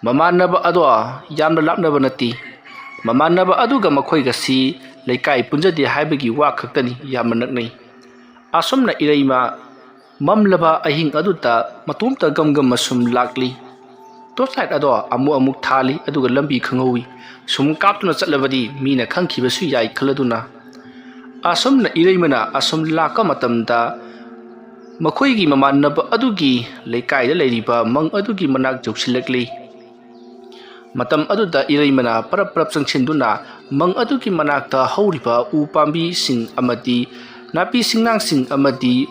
ꯃꯃꯥꯟꯅꯕ ꯑꯗꯣ ꯌꯥꯝꯅ ꯂꯥꯞꯅꯕ ꯅꯠꯇꯦ ꯃꯃꯥꯟꯅꯕ ꯑꯗꯨꯒ ꯃꯈꯣꯏꯒꯁꯤ ꯂꯩꯀꯥꯏ ꯄꯨꯟꯖꯗꯦ ꯍꯥꯏꯕꯒꯤ ꯋꯥ ꯈꯛꯇꯅꯤ ꯌꯥꯝꯅ ꯅꯛꯅꯩ ꯑꯁꯨꯝꯅ ꯏꯔꯩꯃ ꯃꯝꯂꯕ ꯑꯍꯤꯡ ꯑꯗꯨꯗ ꯃꯇꯣꯝꯇ ꯒꯝ ꯑꯁꯨꯝ ꯂꯥꯛꯂꯤ ꯇꯣꯔꯆꯂꯥꯏꯠ ꯑꯗꯣ ꯑꯃꯨꯛ ꯊꯥꯜꯂꯤ ꯑꯗꯨꯒ ꯂꯝꯕꯤ ꯈꯪꯍꯧꯏ ꯁꯨꯝ ꯀꯥꯞꯇꯨꯅ ꯆꯠꯂꯕꯗꯤ ꯃꯤꯅ ꯈꯪꯈꯤꯕꯁꯨ ꯌꯥꯏ ꯈꯜꯂꯗꯨꯅ ꯑꯁꯨꯝꯅ ꯏꯔꯩꯃꯅ ꯑꯁꯨꯝ ꯂꯥꯛꯄ ꯃꯇꯝꯗ ꯃꯈꯣꯏꯒꯤ ꯃꯃꯥꯟꯅꯕ ꯑꯗꯨꯒꯤ ꯂꯩꯀꯥꯏꯗ ꯂꯩꯔꯤꯕ ꯃꯪ ꯑꯗꯨꯒꯤ ꯃꯅꯥꯛ ꯌꯧꯁꯤꯜꯂꯛꯂꯤ ꯃꯇꯝ ꯑꯗꯨꯗ ꯏꯔꯩꯃꯅ ꯄꯔꯞ ꯆꯪꯁꯤꯟꯗꯨꯅ ꯃꯪ ꯑꯗꯨꯒꯤ ꯃꯅꯥꯛꯇ ꯍꯧꯔꯤꯕ ꯎ ꯄꯥꯝꯕꯤꯁꯤꯡ ꯑꯃꯗꯤ ꯅꯥꯄꯤ ꯁꯤꯡꯅꯥꯡꯁꯤꯡ ꯑꯃꯗꯤ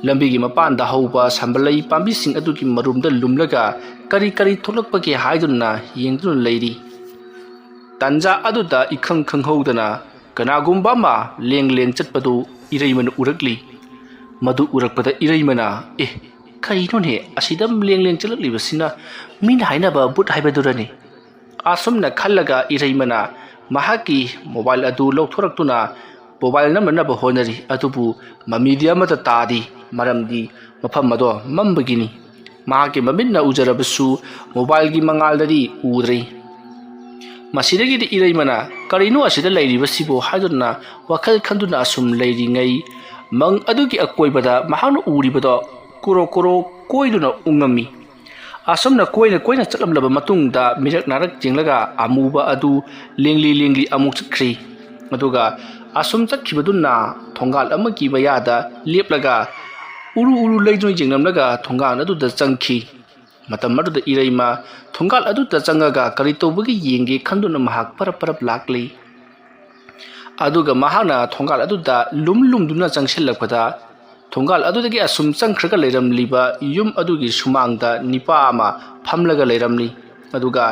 ꯂꯝꯕꯤꯒꯤ ꯃꯄꯥꯟꯗ ꯍꯧꯕ ꯁꯝꯕꯜꯂꯩ ꯄꯥꯝꯕꯤꯁꯤꯡ ꯑꯗꯨꯒꯤ ꯃꯔꯨꯝꯗ ꯂꯨꯝꯂꯒ ꯀꯔꯤ ꯊꯣꯛꯂꯛꯄꯒꯦ ꯍꯥꯏꯗꯨꯅ ꯌꯦꯡꯗꯨꯅ ꯂꯩꯔꯤ ꯇꯥꯟꯖꯥ ꯑꯗꯨꯗ ꯏꯈꯪ ꯈꯪꯍꯧꯗꯅ ꯀꯅꯥꯒꯨꯝꯕ ꯑꯃ ꯂꯦꯡ ꯆꯠꯄꯗꯨ ꯏꯔꯩꯃꯅ ꯎꯔꯛꯂꯤ ꯃꯗꯨ ꯎꯔꯛꯄꯗ ꯏꯔꯩꯃꯅ ꯀꯩꯅꯣꯅꯦ ꯑꯁꯤꯗ ꯂꯦꯡ ꯆꯠꯂꯛꯂꯤꯕꯁꯤꯅ ꯃꯤꯅ ꯍꯥꯏꯅꯕ ꯕꯨꯠ ꯍꯥꯏꯕꯗꯨꯔꯅꯦ ꯑꯁꯨꯝꯅ ꯈꯜꯂꯒ ꯏꯔꯩꯃꯅ ꯃꯍꯥꯛꯀꯤ ꯃꯣꯕꯥꯏꯜ ꯑꯗꯨ ꯂꯧꯊꯣꯔꯛꯇꯨꯅ ꯃꯣꯕꯥꯏꯜ ꯅꯝꯅꯕ ꯍꯣꯠꯅꯔꯤ ꯑꯗꯨꯕꯨ ꯃꯃꯤꯗꯤ ꯑꯃꯠꯇ ꯇꯥꯗꯦ ꯃꯔꯝꯗꯤ ꯃꯐꯝ ꯑꯗꯣ ꯃꯝꯕꯒꯤꯅꯤ ꯃꯍꯥꯛꯀꯤ ꯃꯃꯤꯠꯅ ꯎꯖꯔꯕꯁꯨ ꯃꯣꯕꯥꯏꯜꯒꯤ ꯃꯉꯥꯜꯗꯗꯤ ꯎꯗ꯭ꯔꯦ ꯃꯁꯤꯗꯒꯤꯗꯤ ꯏꯔꯩꯃꯅ ꯀꯔꯤꯅꯣ ꯑꯁꯤꯗ ꯂꯩꯔꯤꯕꯁꯤꯕꯨ ꯍꯥꯏꯗꯨꯅ ꯋꯥꯈꯜ ꯈꯟꯗꯨꯅ ꯑꯁꯨꯝ ꯂꯩꯔꯤꯉꯩ ꯃꯪ ꯑꯗꯨꯒꯤ ꯑꯀꯣꯏꯕꯗ ꯃꯍꯥꯛꯅ ꯎꯔꯤꯕꯗꯣ ꯀꯣꯔꯣ ꯀꯣꯏꯗꯨꯅ ꯎꯡꯉꯝꯃꯤ꯫ ꯑꯁꯨꯝꯅ ꯀꯣꯏꯅ ꯆꯠꯂꯝꯂꯕ ꯃꯇꯨꯡꯗ ꯃꯤꯔꯛ ꯅꯥꯔꯛ ꯆꯤꯡꯂꯒ ꯑꯃꯨꯕ ꯑꯗꯨ ꯂꯦꯡꯂꯤ ꯑꯃꯨꯛ ꯆꯠꯈ꯭ꯔꯤ꯫ ꯑꯗꯨꯒ ꯑꯁꯨꯝ ꯆꯠꯈꯤꯕꯗꯨꯅ ꯊꯣꯡꯒꯥꯜ ꯑꯃꯒꯤ ꯃꯌꯥꯗ ꯂꯦꯞꯂꯒ ꯎꯔꯨ ꯂꯩꯗꯨꯅ ꯌꯦꯡꯂꯝꯂꯒ ꯊꯣꯡꯒꯥꯜ ꯑꯗꯨꯗ ꯆꯪꯈꯤ꯫ ꯃꯇꯝ ꯑꯗꯨꯗ ꯏꯔꯩꯃ ꯊꯣꯡꯒꯥꯜ ꯑꯗꯨꯗ ꯆꯪꯉꯒ ꯀꯔꯤ ꯇꯧꯕꯒꯤ ꯌꯦꯡꯒꯦ ꯈꯟꯗꯨꯅ ꯃꯍꯥꯛ ꯄꯔꯞ ꯂꯥꯛꯂꯤ꯫ ꯑꯗꯨꯒ ꯃꯍꯥꯛꯅ ꯊꯣꯡꯒꯥꯜ ꯑꯗꯨꯗ lumduna ꯆꯪꯁꯤꯜꯂꯛꯄꯗ ꯊꯣꯡꯒꯥꯜ ꯑꯗꯨꯗꯒꯤ ꯑꯁꯨꯝ ꯆꯪꯈ꯭ꯔꯒ ꯂꯩꯔꯝꯂꯤꯕ ꯌꯨꯝ ꯑꯗꯨꯒꯤ ꯁꯨꯃꯥꯡꯗ ꯅꯤꯄꯥ ꯑꯃ ꯐꯝꯂꯒ ꯂꯩꯔꯝꯂꯤ꯫ ꯑꯗꯨꯒ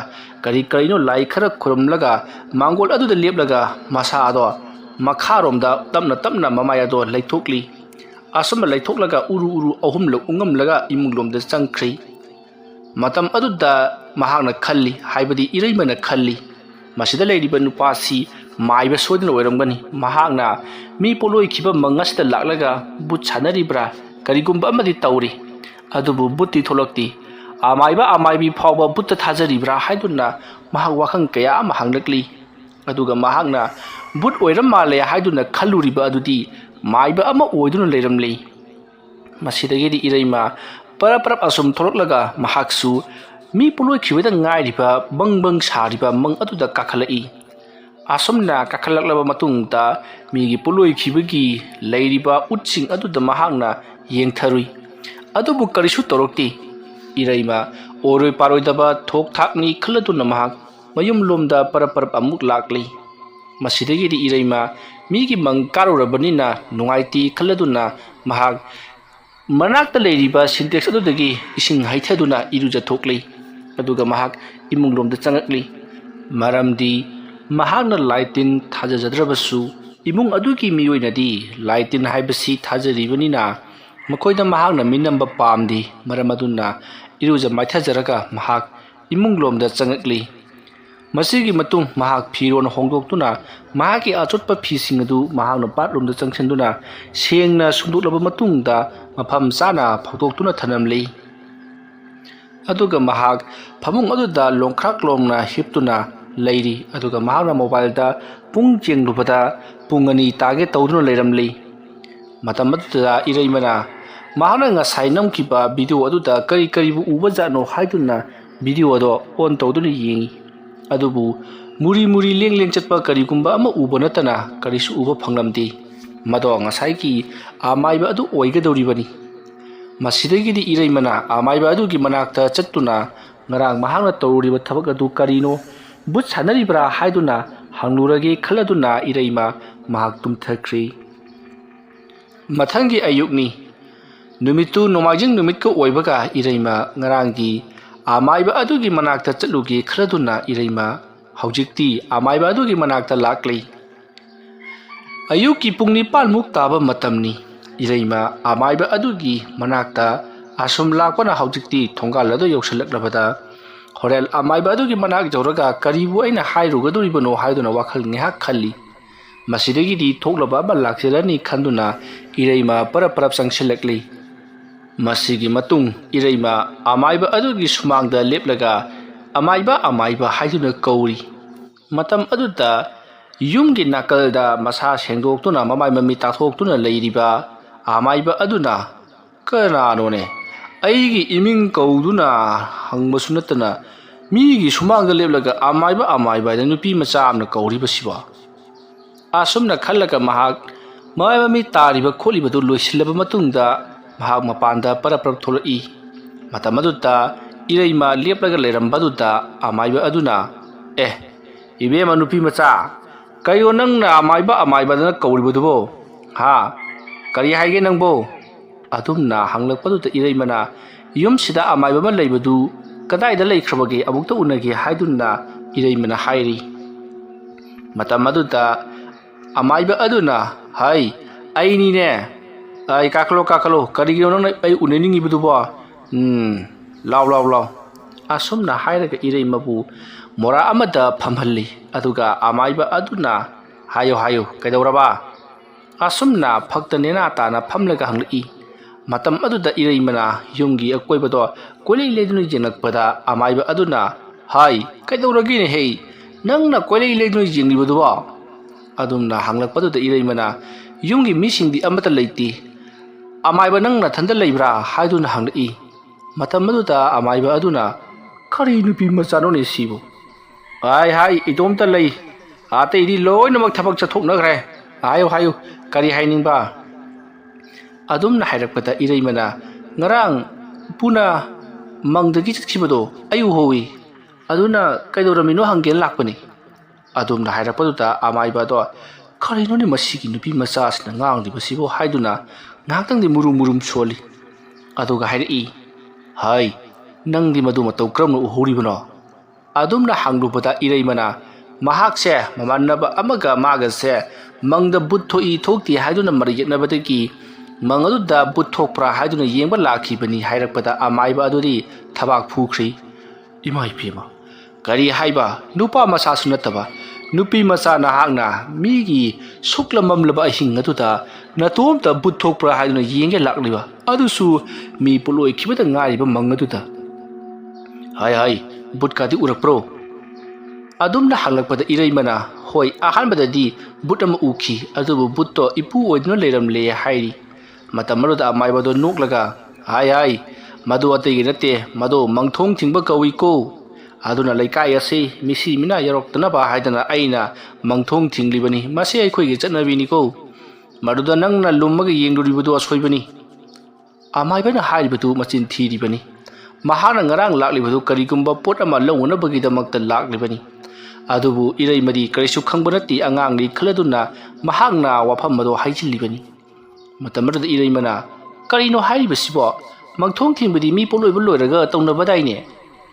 ꯀꯔꯤꯅꯣ ꯂꯥꯏ ꯈꯔ ꯈꯨꯔꯨꯝꯂꯒ ꯃꯥꯡꯒꯣꯜ ꯑꯗꯨꯗ ꯂꯦꯞꯂꯒ ꯃꯁꯥꯗꯣ ꯃꯈꯥꯔꯣꯝꯗ ꯇꯞꯅ ꯃꯃꯥꯏ ꯑꯗꯣ ꯂꯩꯊꯣꯛꯂꯤ꯫ ꯑꯁꯨꯝꯅ ꯂꯩꯊꯣꯛꯂꯒ ꯎꯔꯨ ꯑꯍꯨꯝꯂꯛ ꯎꯡꯉꯝꯂꯒ ꯏꯃꯨꯡꯂꯣꯝꯗ ꯆꯪꯈ꯭ꯔꯤ꯫ ꯃꯇꯝ ꯑꯗꯨꯗ ꯃꯍꯥꯛꯅ ꯈꯜꯂꯤ, ꯍꯥꯏꯕꯗꯤ ꯏꯔꯩꯃꯅ ꯈꯜꯂꯤ, ꯃꯁꯤꯗ ꯂꯩꯔꯤꯕ ꯅꯨꯄꯥꯁꯤ ꯃꯥꯏꯕ ꯁꯣꯏꯗꯅ ꯑꯣꯏꯔꯝꯒꯅꯤ꯫ ꯃꯍꯥꯛꯅ ꯃꯤ ꯄꯣꯠꯂꯣꯏꯈꯤꯕ ꯃꯪ ꯑꯁꯤꯗ ꯂꯥꯛꯂꯒ ꯕꯨꯠ ꯁꯥꯟꯅꯔꯤꯕ꯭ꯔꯥ ꯀꯔꯤꯒꯨꯝꯕ ꯑꯃꯗꯤ ꯇꯧꯔꯤ, ꯑꯗꯨꯕꯨ ꯕꯨꯠꯇꯤ ꯊꯣꯛꯂꯛꯇꯦ꯫ ꯑꯃꯥꯏꯕꯤ ꯐꯥꯎꯕ ꯕꯨꯠꯇ ꯊꯥꯖꯔꯤꯕ꯭ꯔꯥ ꯍꯥꯏꯗꯨꯅ ꯃꯍꯥꯛ ꯋꯥꯈꯜ ꯀꯌꯥ ꯑꯃ ꯍꯪꯂꯛꯂꯤ꯫ ꯑꯗꯨꯒ ꯃꯍꯥꯛꯅ ꯕꯨꯠ ꯑꯣꯏꯔ ꯃꯥꯜꯂꯦ ꯍꯥꯏꯗꯨꯅ ꯈꯜꯂꯨꯔꯤꯕ ꯑꯗꯨꯗꯤ ꯃꯥꯏꯕ ꯑꯃ ꯑꯣꯏꯗꯨꯅ ꯂꯩꯔꯝꯂꯤ꯫ ꯃꯁꯤꯗꯒꯤꯗꯤ ꯏꯔꯩꯃ ꯄꯔꯞ ꯑꯁꯨꯝ ꯊꯣꯛꯂꯛꯂꯒ ꯃꯍꯥꯛꯁꯨ ꯃꯤ ꯄꯣꯠꯂꯣꯏꯈꯤꯕꯗ ꯉꯥꯏꯔꯤꯕ ꯕꯪ ꯁꯥꯔꯤꯕ ꯃꯪ ꯑꯗꯨꯗ ꯀꯥꯈꯠꯂꯛꯏ꯫ ꯑꯁꯨꯝꯅ ꯀꯥꯈꯠꯂꯛꯂꯕ ꯃꯇꯨꯡꯗ ꯃꯤꯒꯤ ꯄꯣꯠꯂꯣꯏꯈꯤꯕꯒꯤ ꯂꯩꯔꯤꯕ ꯎꯠꯁꯤꯡ ꯑꯗꯨꯗ ꯃꯍꯥꯛꯅ ꯌꯦꯡꯊꯔꯨꯏ, ꯑꯗꯨꯕꯨ ꯀꯔꯤꯁꯨ ꯇꯧꯔꯛꯇꯦ꯫ ꯏꯔꯩꯃ ꯑꯣꯏꯔꯣꯏ ꯄꯥꯔꯣꯏꯗꯕ ꯊꯣꯛ ꯊꯥꯛꯅꯤ ꯈꯜꯂꯗꯨꯅ ꯃꯍꯥꯛ ꯃꯌꯨꯝꯂꯣꯝꯗ ꯄꯔꯞ ꯑꯃꯨꯛ ꯂꯥꯛꯂꯤ꯫ ꯃꯁꯤꯗꯒꯤꯗꯤ ꯏꯔꯩꯃ ꯃꯤꯒꯤ ꯃꯪ ꯀꯥꯔꯨꯔꯕꯅꯤꯅ ꯅꯨꯡꯉꯥꯏꯇꯦ ꯈꯜꯂꯗꯨꯅ ꯃꯍꯥꯛ ꯃꯅꯥꯛꯇ ꯂꯩꯔꯤꯕ ꯁꯤꯟꯇꯦꯛꯁ ꯑꯗꯨꯗꯒꯤ ꯏꯁꯤꯡ ꯍꯩꯊꯗꯨꯅ ꯏꯔꯨꯖꯊꯣꯛꯂꯤ꯫ ꯑꯗꯨꯒ ꯃꯍꯥꯛ ꯏꯃꯨꯡꯂꯣꯝꯗ ꯆꯪꯉꯛꯂꯤ꯫ ꯃꯔꯝꯗꯤ ꯃꯍꯥꯛꯅ ꯂꯥꯏꯇꯤꯟ ꯊꯥꯖꯖꯗ꯭ꯔꯕꯁꯨ ꯏꯃꯨꯡ ꯑꯗꯨꯒꯤ ꯃꯤꯑꯣꯏꯅꯗꯤ ꯂꯥꯏꯇꯤꯟ ꯍꯥꯏꯕꯁꯤ ꯊꯥꯖꯔꯤꯕꯅꯤꯅ ꯃꯈꯣꯏꯗ ꯃꯍꯥꯛꯅ ꯃꯤꯅꯝꯕ ꯄꯥꯝꯗꯦ꯫ ꯃꯔꯝ ꯑꯗꯨꯅ ꯏꯔꯨꯖ ꯃꯥꯏꯊꯖꯔꯒ ꯃꯍꯥꯛ ꯏꯃꯨꯡꯂꯣꯝꯗ ꯆꯪꯉꯛꯂꯤ꯫ ꯃꯁꯤꯒꯤ ꯃꯇꯨꯡ ꯃꯍꯥꯛ ꯐꯤꯔꯣꯜ ꯍꯣꯡꯗꯣꯛꯇꯨꯅ ꯃꯍꯥꯛꯀꯤ ꯑꯆꯣꯠꯄ ꯐꯤꯁꯤꯡ ꯑꯗꯨ ꯃꯍꯥꯛꯅ ꯕꯥꯠꯔꯨꯝꯗ ꯆꯪꯁꯤꯟꯗꯨꯅ ꯁꯦꯡꯅ ꯁꯨꯡꯗꯣꯛꯂꯕ ꯃꯇꯨꯡꯗ ꯃꯐꯝ ꯆꯥꯅ ꯐꯧꯗꯣꯛꯇꯨꯅ ꯊꯅꯝꯂꯤ꯫ ꯑꯗꯨꯒ ꯃꯍꯥꯛ ꯐꯃꯨꯡ ꯑꯗꯨꯗ ꯂꯣꯡꯈ꯭ꯔꯥꯛ ꯍꯤꯞꯇꯨꯅ ꯂꯩꯔꯤ꯫ ꯑꯗꯨꯒ ꯃꯍꯥꯛꯅ ꯃꯣꯕꯥꯏꯜꯗ ꯄꯨꯡ ꯌꯦꯡꯂꯨꯕꯗ ꯄꯨꯡ 2 ꯇꯥꯒꯦ ꯇꯧꯗꯨꯅ ꯂꯩꯔꯝꯂꯤ꯫ ꯃꯇꯝ ꯑꯗꯨꯗ ꯏꯔꯩꯃꯅ ꯃꯍꯥꯛꯅ ꯉꯁꯥꯏ ꯅꯝꯈꯤꯕ ꯚꯤꯗꯤꯑꯣ ꯑꯗꯨꯗ ꯀꯔꯤꯕꯨ ꯎꯕꯖꯥꯠꯅꯣ ꯍꯥꯏꯗꯨꯅ ꯚꯤꯗꯤꯑꯣ ꯑꯗꯣ ꯑꯣꯟ ꯇꯧꯗꯨꯅ ꯌꯦꯡꯉꯤ꯫ ꯑꯗꯨꯕꯨ ꯃꯨꯔꯤ ꯂꯦꯡ ꯆꯠꯄ ꯀꯔꯤꯒꯨꯝꯕ ꯑꯃ ꯎꯕ ꯅꯠꯇꯅ ꯀꯔꯤꯁꯨ ꯎꯕ ꯐꯪꯂꯝꯗꯦ꯫ ꯃꯗꯣ ꯉꯁꯥꯏꯒꯤ ꯑꯃꯥꯏꯕ ꯑꯗꯨ ꯑꯣꯏꯒꯗꯧꯔꯤꯕꯅꯤ꯫ ꯃꯁꯤꯗꯒꯤꯗꯤ ꯏꯔꯩꯃꯅ ꯑꯃꯥꯏꯕ ꯑꯗꯨꯒꯤ ꯃꯅꯥꯛꯇ ꯆꯠꯇꯨꯅ ꯉꯔꯥꯡ ꯃꯍꯥꯛꯅ ꯇꯧꯔꯨꯔꯤꯕ ꯊꯕꯛ ꯑꯗꯨ ꯀꯔꯤꯅꯣ, ꯕꯨꯠ ꯁꯥꯟꯅꯔꯤꯕ꯭ꯔꯥ ꯍꯥꯏꯗꯨꯅ ꯍꯪꯂꯨꯔꯒꯦ ꯈꯜꯂꯗꯨꯅ ꯏꯔꯩꯃ ꯃꯍꯥꯛ ꯇꯨꯝꯊꯈ꯭ꯔꯤ꯫ ꯃꯊꯪꯒꯤ ꯑꯌꯨꯛꯅꯤ꯫ ꯅꯨꯃꯤꯠꯇꯨ ꯅꯣꯡꯃꯥꯏꯖꯤꯡ ꯅꯨꯃꯤꯠꯀ ꯑꯣꯏꯕꯒ ꯏꯔꯩꯃ ꯉꯔꯥꯡꯒꯤ ꯑꯃꯥꯏꯕ ꯑꯗꯨꯒꯤ ꯃꯅꯥꯛꯇ ꯆꯠꯂꯨꯒꯦ ꯈꯜꯂꯗꯨꯅ ꯏꯔꯩꯃ ꯍꯧꯖꯤꯛꯇꯤ ꯑꯃꯥꯏꯕ ꯑꯗꯨꯒꯤ ꯃꯅꯥꯛꯇ ꯂꯥꯛꯂꯤ꯫ ꯑꯌꯨꯛꯀꯤ ꯄꯨꯡ 9 ꯇꯥꯕ ꯃꯇꯝꯅꯤ꯫ ꯏꯔꯩꯃ ꯑꯃꯥꯏꯕ ꯑꯗꯨꯒꯤ ꯃꯅꯥꯛꯇ ꯑꯁꯨꯝ ꯂꯥꯛꯄꯅ ꯍꯧꯖꯤꯛꯇꯤ ꯊꯣꯡꯒꯥꯜ ꯑꯗꯨ ꯌꯧꯁꯤꯜꯂꯛꯂꯕꯗ ꯍꯣꯔꯦꯟ ꯑꯃꯥꯏꯕ ꯑꯗꯨꯒꯤ ꯃꯅꯥꯛ ꯌꯧꯔꯒ ꯀꯔꯤꯕꯨ ꯑꯩꯅ ꯍꯥꯏꯔꯨꯒꯗꯧꯔꯤꯕꯅꯣ ꯍꯥꯏꯗꯨꯅ ꯋꯥꯈꯜ ꯉꯥꯏꯍꯥꯛ ꯈꯜꯂꯤ꯫ ꯃꯁꯤꯗꯒꯤꯗꯤ ꯊꯣꯛꯂꯕ ꯑꯃ ꯂꯥꯛꯆꯔꯅꯤ ꯈꯟꯗꯨꯅ ꯏꯔꯩꯃ ꯄꯔꯞ ꯆꯪꯁꯤꯜꯂꯛꯂꯤ꯫ ꯃꯁꯤꯒꯤ ꯃꯇꯨꯡ ꯏꯔꯩꯃ ꯑꯃꯥꯏꯕ ꯑꯗꯨꯒꯤ ꯁꯨꯃꯥꯡꯗ ꯂꯦꯞꯂꯒ ꯑꯃꯥꯏꯕ ꯍꯥꯏꯗꯨꯅ ꯀꯧꯔꯤ꯫ ꯃꯇꯝ ꯑꯗꯨꯗ ꯌꯨꯝꯒꯤ ꯅꯥꯀꯜꯗ ꯃꯁꯥ ꯁꯦꯡꯗꯣꯛꯇꯨꯅ ꯃꯃꯥꯏ ꯃꯃꯤꯠ ꯇꯥꯊꯣꯛꯇꯨꯅ ꯂꯩꯔꯤꯕ ꯑꯃꯥꯏꯕ ꯑꯗꯨꯅ ꯀꯅꯥꯅꯣꯅꯦ, ꯑꯩꯒꯤ ꯏꯃꯤꯡ ꯀꯧꯗꯨꯅ ꯍꯪꯕꯁꯨ ꯅꯠꯇꯅ ꯃꯤꯒꯤ ꯁꯨꯃꯥꯡꯗ ꯂꯦꯞꯂꯒ ꯑꯃꯥꯏꯕ ꯍꯥꯏꯅ ꯅꯨꯄꯤ ꯃꯆꯥ ꯑꯃꯅ ꯀꯧꯔꯤꯕꯁꯤꯕꯣ? ꯑꯁꯨꯝꯅ ꯈꯜꯂꯒ ꯃꯍꯥꯛ ꯃꯃꯥꯏ ꯃꯃꯤꯠ ꯇꯥꯔꯤꯕ ꯈꯣꯠꯂꯤꯕꯗꯨ ꯂꯣꯏꯁꯤꯜꯂꯕ ꯃꯇꯨꯡꯗ ꯃꯍꯥꯛ ꯃꯄꯥꯟꯗ ꯄꯔꯞ ꯊꯣꯛꯂꯛꯏ꯫ ꯃꯇꯝ ꯑꯗꯨꯗ ꯏꯔꯩꯃ ꯂꯦꯞꯂꯒ ꯂꯩꯔꯝꯕꯗꯨꯗ ꯑꯃꯥꯏꯕ ꯑꯗꯨꯅ, ꯏꯕꯦꯝꯃ ꯅꯨꯄꯤ ꯃꯆꯥ, ꯀꯩꯅꯣ ꯅꯪꯅ ꯑꯃꯥꯏꯕꯗꯅ ꯀꯧꯔꯤꯕꯗꯨꯕꯣ? ꯀꯔꯤ ꯍꯥꯏꯒꯦ ꯅꯪꯕꯣ? ꯑꯗꯨꯝꯅ ꯍꯪꯂꯛꯄꯗꯨꯗ ꯏꯔꯩꯃꯅ ꯌꯨꯝꯁꯤꯗ ꯑꯃꯥꯏꯕ ꯑꯃ ꯂꯩꯕꯗꯨ ꯀꯗꯥꯏꯗ ꯂꯩꯈ꯭ꯔꯕꯒꯦ, ꯑꯃꯨꯛꯇ ꯎꯅꯒꯦ ꯍꯥꯏꯗꯨꯅ ꯏꯔꯩꯃꯅ ꯍꯥꯏꯔꯤ꯫ ꯃꯇꯝ ꯑꯗꯨꯗ ꯑꯃꯥꯏꯕ ꯑꯗꯨꯅ, ꯑꯩꯅꯤꯅꯦ, ꯀꯥꯈꯠꯂꯣ, ꯀꯔꯤꯒꯤꯅꯣ ꯅꯪꯅ ꯑꯩ ꯎꯅꯅꯤꯡꯉꯤꯕꯗꯨꯕꯣ? ꯂꯥꯎ꯫ ꯑꯁꯨꯝꯅ ꯍꯥꯏꯔꯒ ꯏꯔꯩꯃꯕꯨ ꯃꯣꯔꯥ ꯑꯃꯗ ꯐꯝꯍꯜꯂꯤ꯫ ꯑꯗꯨꯒ ꯑꯃꯥꯏꯕ ꯑꯗꯨꯅ ꯍꯥꯏꯌꯨ ꯀꯩꯗꯧꯔꯕ? ꯑꯁꯨꯝꯅ ꯐꯛꯇ ꯅꯦꯅꯥ ꯇꯥꯅ ꯐꯝꯂꯒ ꯍꯪꯂꯛꯏ꯫ ꯃꯇꯝ ꯑꯗꯨꯗ ꯏꯔꯩꯃꯅ ꯌꯨꯝꯒꯤ ꯑꯀꯣꯏꯕꯗꯣ ꯀꯣꯏꯂꯩ ꯂꯩꯗꯨꯅ ꯌꯦꯡꯂꯛꯄꯗ ꯑꯃꯥꯏꯕ ꯑꯗꯨꯅ, ꯀꯩꯗꯧꯔꯒꯦꯅꯦꯍꯦ, ꯅꯪꯅ ꯀꯣꯏꯂꯩ ꯂꯩꯗꯨꯅ ꯌꯦꯡꯂꯤꯕꯗꯨꯕꯣ? ꯑꯗꯨꯝꯅ ꯍꯪꯂꯛꯄꯗꯨꯗ ꯏꯔꯩꯃꯅ ꯌꯨꯝꯒꯤ ꯃꯤꯁꯤꯡꯗꯤ ꯑꯃꯠꯇ ꯂꯩꯇꯦ, ꯑꯃꯥꯏꯕ ꯅꯪ ꯅꯊꯟꯗ ꯂꯩꯕ꯭ꯔꯥ ꯍꯥꯏꯗꯨꯅ ꯍꯪꯂꯛꯏ꯫ Matam maduda amaiba aduna kari nupi machanone sibu. Hai idomta lei. Ate idi loinamak thabak chathoknakre. Hayo kari hainingba. Adumna hairakpata iraimana ngarang puna mangdagi chatkibado ayu howi. Aduna kaidoramino hanggen lakpani. Adumna hairakpaduta amaiba do karinoni masigi nupi machasna ngangdibasibo haiduna nghaktangdi murum soli. Aduga hairi hai nangdi madu matau kramna uhoribano. Adumna hanglubada iraimana mahakse mamannaba amaga magase mangda buthoi thokti haiduna mariyetnabadagi mangaduda buthokpra haiduna yengba lakhibani hairakpada amaiba aduri thabak phukri. Imai pema kari haiba nupa masa sunataba nupi masa nahakna migi suklamam laba hingaduda natomta buthokpra haiduna yenge lakliba adusu mi puloi khibada ngariba mangaduda. Hai butkadi urakpro. Adumna hanglakpada iraimana hoi ahanbadadi butama uki adubu butto ipu oidna leiramle hairi. Matamaruda amaibado nuklaga hai madu ategi nate madu mangthong thingba kawi ko. Aduna laikai ase misi mina yaroktana ba haidana aina mangthong thinglibani mase aikhoigi chatnabini ko. Maduda nangna lummaga yengduribadu asoibani. Amaibana hairibadu machin thiribani. Mahana ngarang laklibadu karigumba pot ama lawunabagidamagta laklibani. Adubu iraimadi karisu khangbanati angangni khaladuna mahangna wafam mado haijillibani. Matamaruda iraimana karino hairibasibo mangthong thingbadi mi poloiba loiraga taunabadaine.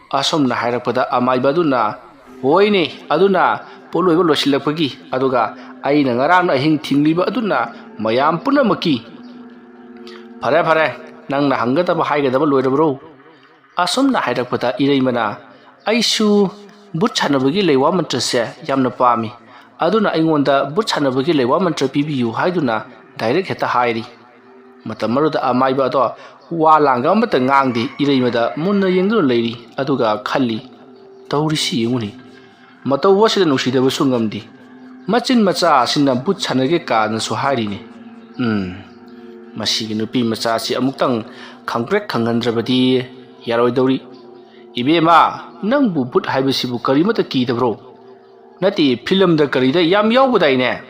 Asomna hairakpada amaibaduna hoine aduna poloiba losilakpagi aduga aina ngarang ahing thingliba aduna mayam punamaki. Fare nangna hangadaba haigadaba loirabro. Asomna hairakpada iraimana aisu but chanabagi leiwa mantra se yamna pami aduna aingonda but chanabagi leiwa mantra pibiyu haiduna direct heta hairi. Matamaruda amaiba do walanga mata ngangdi iraimada munna yengduna leiri aduga khalli taurisi yenguni mataw wasida nusidaba sungamdi machin macha sinna but chanage ka na so hairi ne. Masigi nupi macha si amuktang khangprek khanghandrabadi yaroi dauri. Ibema nangbu but haibasibu karimata kidabro nati film da karida yam yawbadaine.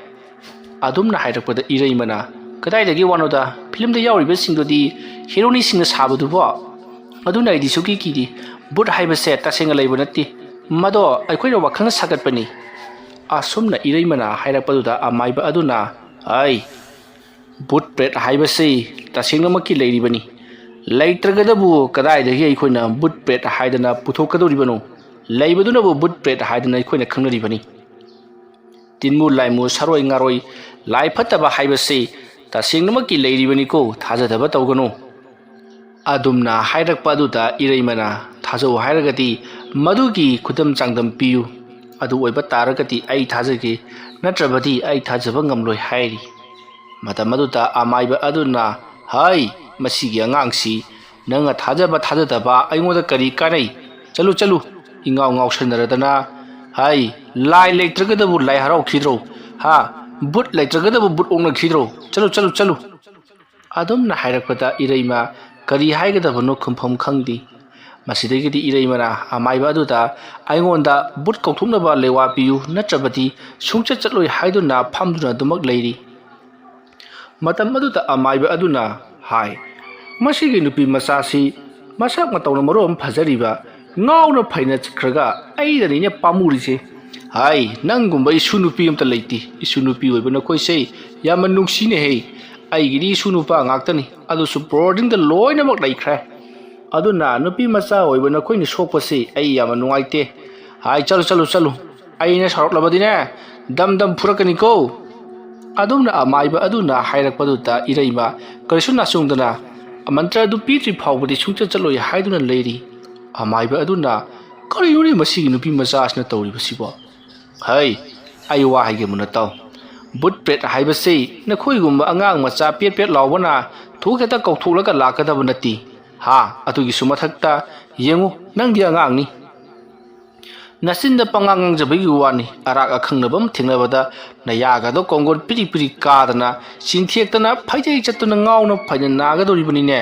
Adumna hairakpada iraimana kadaidagi wanoda film da yawriba singdodi heroini singna sabadubo aduna idi suki kidi but haibase tasenga leiba nati mado aikhoina wakhangna sagatpani. Asumna iraimana hairakpaduda amaiba aduna ai but pret haibase tasenga maki leiribani. Laitragadabu kadaidagi aikhoina but pret haidana puthokadoribano leibadunabu but pret haidana aikhoina khangnaribani. Tinmu laimu saroi ngaroi lai phataba haibase tasengmaki leiribani ko thajadaba tawgano. Adumna hairakpaduda iraimana thajau hairagati madugi khudam changdam piyu adu oiba taragati ai thajage natrabadi ai thajaba ngamloi hairi. Matamaduda amaiba aduna hai masigi angangsi nanga thajadaba aingoda kari kanai chalu ingaw ngaw sandaradana hai lai leitragadabu lai harau khidro ha but leitragadabu but ongna khidro chalu. Adumna hairakpada iraima kari haigadabano khumpham khangdi. Masidagidi iraimana amaiba aduda aingonda but kauthumnaba lewa piyu natrabadi sungcha chatloi haiduna phamduna dumak leiri. Matam aduda amaiba aduna hai masigi nupi masasi masak matawna marom phajariba ngawna phaina chkhraga aidanine pamurise. Hai nangumba isu nupi amta leiti isu nupi oibana koisei yamma nungsine hei aigiri isu nupa ngaktani adusu boarding da loinamak laikhra. Aduna nupi macha oibana koini sokpase ai yamma nungaite. Hai chalu aina saroklabadine dam furakani ko. Adumna amaiba aduna hairakpaduta iraima karisu nasungdana mantra du pitri phawbadi sungcha chaloi haiduna leiri. Amaiba aduna karinoni masigi nupi machasna tawribasibo hai aiwa haige munataw but pret haibase nakhoigumba angang macha pet lawbana thuketa kauthulaga lakadaba nati ha atugi sumathakta yengu nangdi angangni nasinda pangangang jabagi wani arak akhangnabam thingnabada nayagado kongon piri kadana singthektana phaijai chattuna ngawna phaina nagadoribani ne